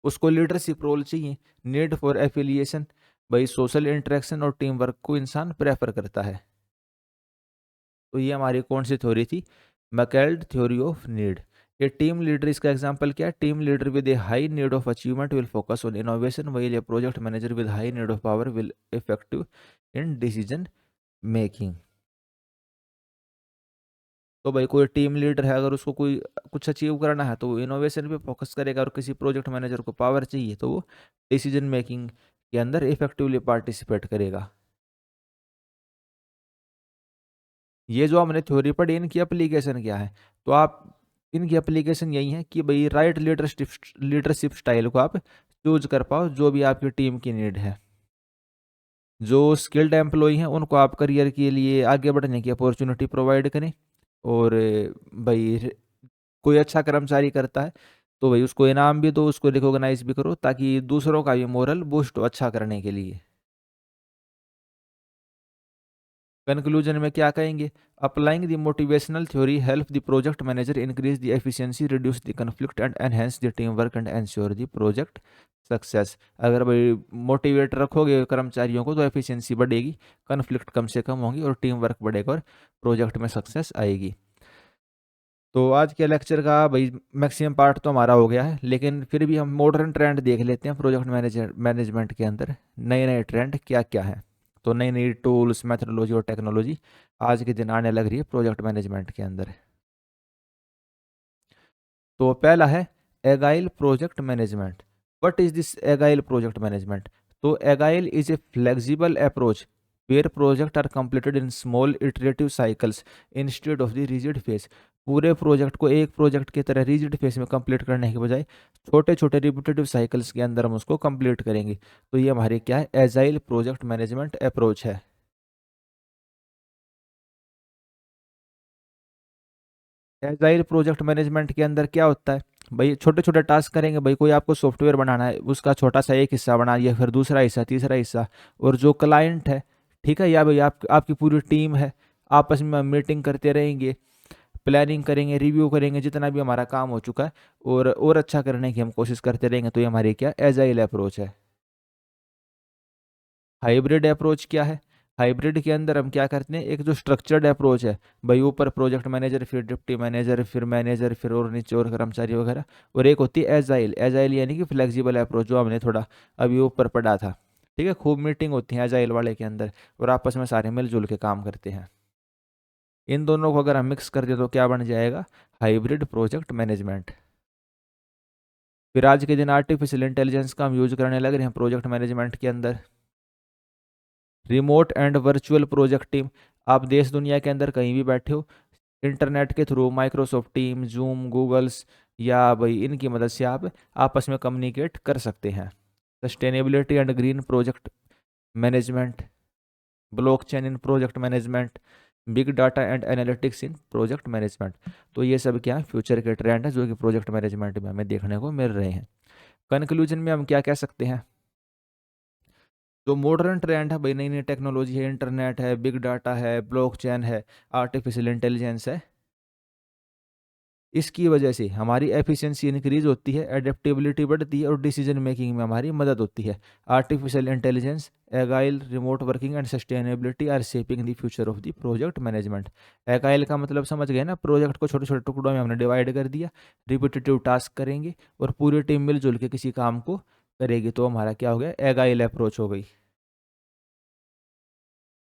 उसको लीडरशिप रोल चाहिए। नीड फॉर एफिलिएशन, भाई सोशल इंटरेक्शन और टीम वर्क को इंसान प्रेफर करता है। तो ये हमारी कौन सी थ्योरी थी? मैकेल्ड थ्योरी ऑफ नीड। ये टीम लीडर, इसका एग्जांपल क्या है? Team leader with A high need of achievement will focus on innovation, while A project manager with high need of power will effective in decision making. तो भाई कोई team leader है, अगर उसको कोई कुछ अचीव करना है तो वो इनोवेशन पे फोकस करेगा, और किसी प्रोजेक्ट मैनेजर को पावर चाहिए तो वो डिसीजन मेकिंग के अंदर इफेक्टिवली पार्टिसिपेट करेगा। ये जो हमने थ्योरी पढ़ी, इनकी एप्लीकेशन क्या है? तो आप, इनकी एप्लीकेशन यही है कि भाई राइट लीडरशिप स्टाइल को आप चूज कर पाओ जो भी आपकी टीम की नीड है। जो स्किल्ड एम्प्लॉय हैं उनको आप करियर के लिए आगे बढ़ने की अपॉर्चुनिटी प्रोवाइड करें। और भाई कोई अच्छा कर्मचारी करता है तो भाई उसको इनाम भी दो, उसको रिकॉग्नाइज भी करो, ताकि दूसरों का भी मोरल बूस्ट हो अच्छा करने के लिए। कंक्लूजन में क्या कहेंगे? Applying the motivational theory help the project manager increase the efficiency, reduce the conflict and enhance the team work and ensure the project success. अगर भाई मोटिवेट रखोगे कर्मचारियों को तो एफिशिएंसी बढ़ेगी, कन्फ्लिक्ट कम से कम होंगी और टीम वर्क बढ़ेगा और प्रोजेक्ट में सक्सेस आएगी। तो आज के लेक्चर का भाई मैक्सिमम पार्ट तो हमारा हो गया है, लेकिन फिर भी हम मॉडर्न ट्रेंड देख लेते हैं प्रोजेक्ट मैनेजमेंट के अंदर नए नए ट्रेंड क्या क्या है। तो नई नई टूल्स, मेथडोलॉजी और टेक्नोलॉजी आज के दिन आने लग रही है प्रोजेक्ट मैनेजमेंट के अंदर। तो पहला है agile project management. What is this agile project management? तो agile is a flexible approach where projects are completed in small iterative cycles instead of the rigid phase। पूरे प्रोजेक्ट को एक प्रोजेक्ट की तरह रिजिड फेज में complete करने के बजाय छोटे छोटे रिपीटेटिव साइकिल्स के अंदर हम उसको कंप्लीट करेंगे। तो ये हमारे क्या है? एजाइल प्रोजेक्ट मैनेजमेंट अप्रोच है। एजाइल प्रोजेक्ट मैनेजमेंट के अंदर क्या होता है? भाई छोटे छोटे टास्क करेंगे, भाई कोई आपको सॉफ्टवेयर बनाना है, उसका छोटा सा एक हिस्सा बनाइए, फिर दूसरा हिस्सा, तीसरा हिस्सा। और जो क्लाइंट है, ठीक है, या भाई आपकी पूरी टीम है, आपस में मीटिंग करते रहेंगे, प्लानिंग करेंगे, रिव्यू करेंगे जितना भी हमारा काम हो चुका है, और अच्छा करने की हम कोशिश करते रहेंगे। तो ये हमारी क्या एजाइल अप्रोच है। हाइब्रिड अप्रोच क्या है? हाइब्रिड के अंदर हम क्या करते हैं, एक जो स्ट्रक्चर्ड अप्रोच है, भाई ऊपर प्रोजेक्ट मैनेजर, फिर डिप्टी मैनेजर, फिर और नीचे और कर्मचारी वगैरह। और एक होती है एजाइल। एजाइल यानी कि फ्लेक्सिबल अप्रोच, जो हमने थोड़ा अभी ऊपर पढ़ा था। ठीक है, खूब मीटिंग होती है एजाइल वाले के अंदर, और आपस में सारे मिलजुल के काम करते हैं। इन दोनों को अगर हम मिक्स कर दें तो क्या बन जाएगा? Hybrid project management. फिर आज के दिन आर्टिफिशियल इंटेलिजेंस का हम यूज करने लग रहे हैं प्रोजेक्ट मैनेजमेंट के अंदर। Remote and virtual project team. आप देश दुनिया के अंदर कहीं भी बैठे हो, इंटरनेट के through Microsoft Team, Zoom, Googles या भाई इनकी मदद से आप आपस में कम्युनिकेट कर सकते हैं। Sustainability and green project management, blockchain in project management, big data and analytics in project management. तो ये सब क्या फ्यूचर के ट्रेंड है जो कि प्रोजेक्ट मैनेजमेंट में हमें देखने को मिल रहे हैं। कंक्लूजन में हम क्या कह सकते हैं? जो मॉडर्न ट्रेंड है भाई, नई नई टेक्नोलॉजी है, इंटरनेट है, बिग डाटा है, ब्लॉकचेन है, आर्टिफिशियल इंटेलिजेंस है, इसकी वजह से हमारी एफिशिएंसी इंक्रीज होती है, एडेप्टेबिलिटी बढ़ती है और डिसीजन मेकिंग में हमारी मदद होती है। Artificial intelligence, agile, remote working and sustainability are shaping the future of the project management. Agile का मतलब समझ गए ना, प्रोजेक्ट को छोटे छोटे टुकड़ों में हमने डिवाइड कर दिया, रिपीटेटिव टास्क करेंगे और पूरी टीम मिलजुल के किसी काम को करेगी, तो हमारा क्या हो गया? एगाइल अप्रोच हो गई।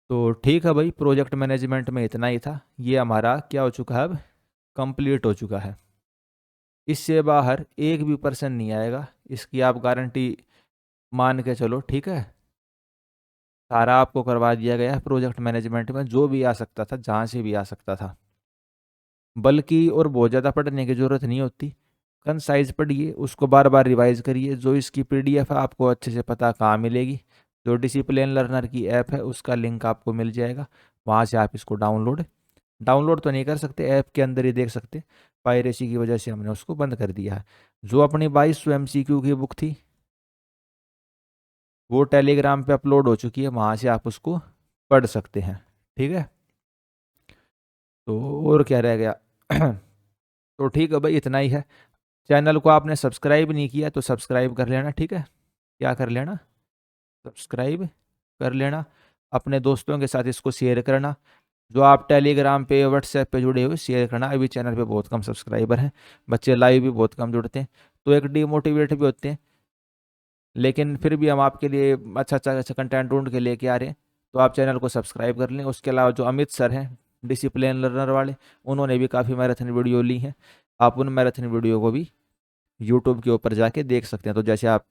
तो ठीक है भाई, प्रोजेक्ट मैनेजमेंट में इतना ही था। ये हमारा क्या हो चुका है? अब कंप्लीट हो चुका है। इससे बाहर एक भी पर्सन नहीं आएगा, इसकी आप गारंटी मान के चलो, ठीक है। सारा आपको करवा दिया गया है प्रोजेक्ट मैनेजमेंट में, जो भी आ सकता था, जहाँ से भी आ सकता था। बल्कि और बहुत ज़्यादा पढ़ने की ज़रूरत नहीं होती, कंसाइज पढ़िए, उसको बार बार रिवाइज करिए। जो इसकी पीडीएफ है आपको अच्छे से पता कहाँ मिलेगी, जो डिसिप्लिन लर्नर की ऐप है उसका लिंक आपको मिल जाएगा, वहाँ से आप इसको डाउनलोड डाउनलोड तो नहीं कर सकते, ऐप के अंदर ही देख सकते। पायरेसी की वजह से हमने उसको बंद कर दिया है। जो अपनी 2200 MCQ की बुक थी वो टेलीग्राम पे अपलोड हो चुकी है, वहाँ से आप उसको पढ़ सकते हैं, ठीक है। तो और क्या रह गया? तो ठीक है भाई, इतना ही है। चैनल को आपने सब्सक्राइब नहीं किया तो सब्सक्राइब कर लेना, ठीक है। क्या कर लेना? सब्सक्राइब कर लेना। अपने दोस्तों के साथ इसको शेयर करना। जो आप टेलीग्राम पे, व्हाट्सएप पे जुड़े हुए, शेयर करना। अभी चैनल पे बहुत कम सब्सक्राइबर हैं, बच्चे लाइव भी बहुत कम जुड़ते हैं, तो एक डीमोटिवेट भी होते हैं। लेकिन फिर भी हम आपके लिए अच्छा कंटेंट ढूंढ के लेके आ रहे हैं, तो आप चैनल को सब्सक्राइब कर लें। उसके अलावा जो अमित सर हैं डिसिप्लिन लर्नर वाले, उन्होंने भी काफ़ी मैराथन वीडियो ली हैं, आप उन मैराथन वीडियो को भी यूट्यूब के ऊपर जाके देख सकते हैं। तो जैसे आप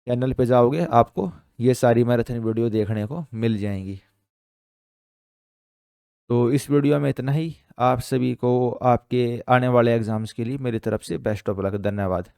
चैनल पे जाओगे आपको ये सारी मैराथन वीडियो देखने को मिल जाएंगी। तो इस वीडियो में इतना ही। आप सभी को आपके आने वाले एग्ज़ाम्स के लिए मेरी तरफ से बेस्ट ऑफ लक। धन्यवाद।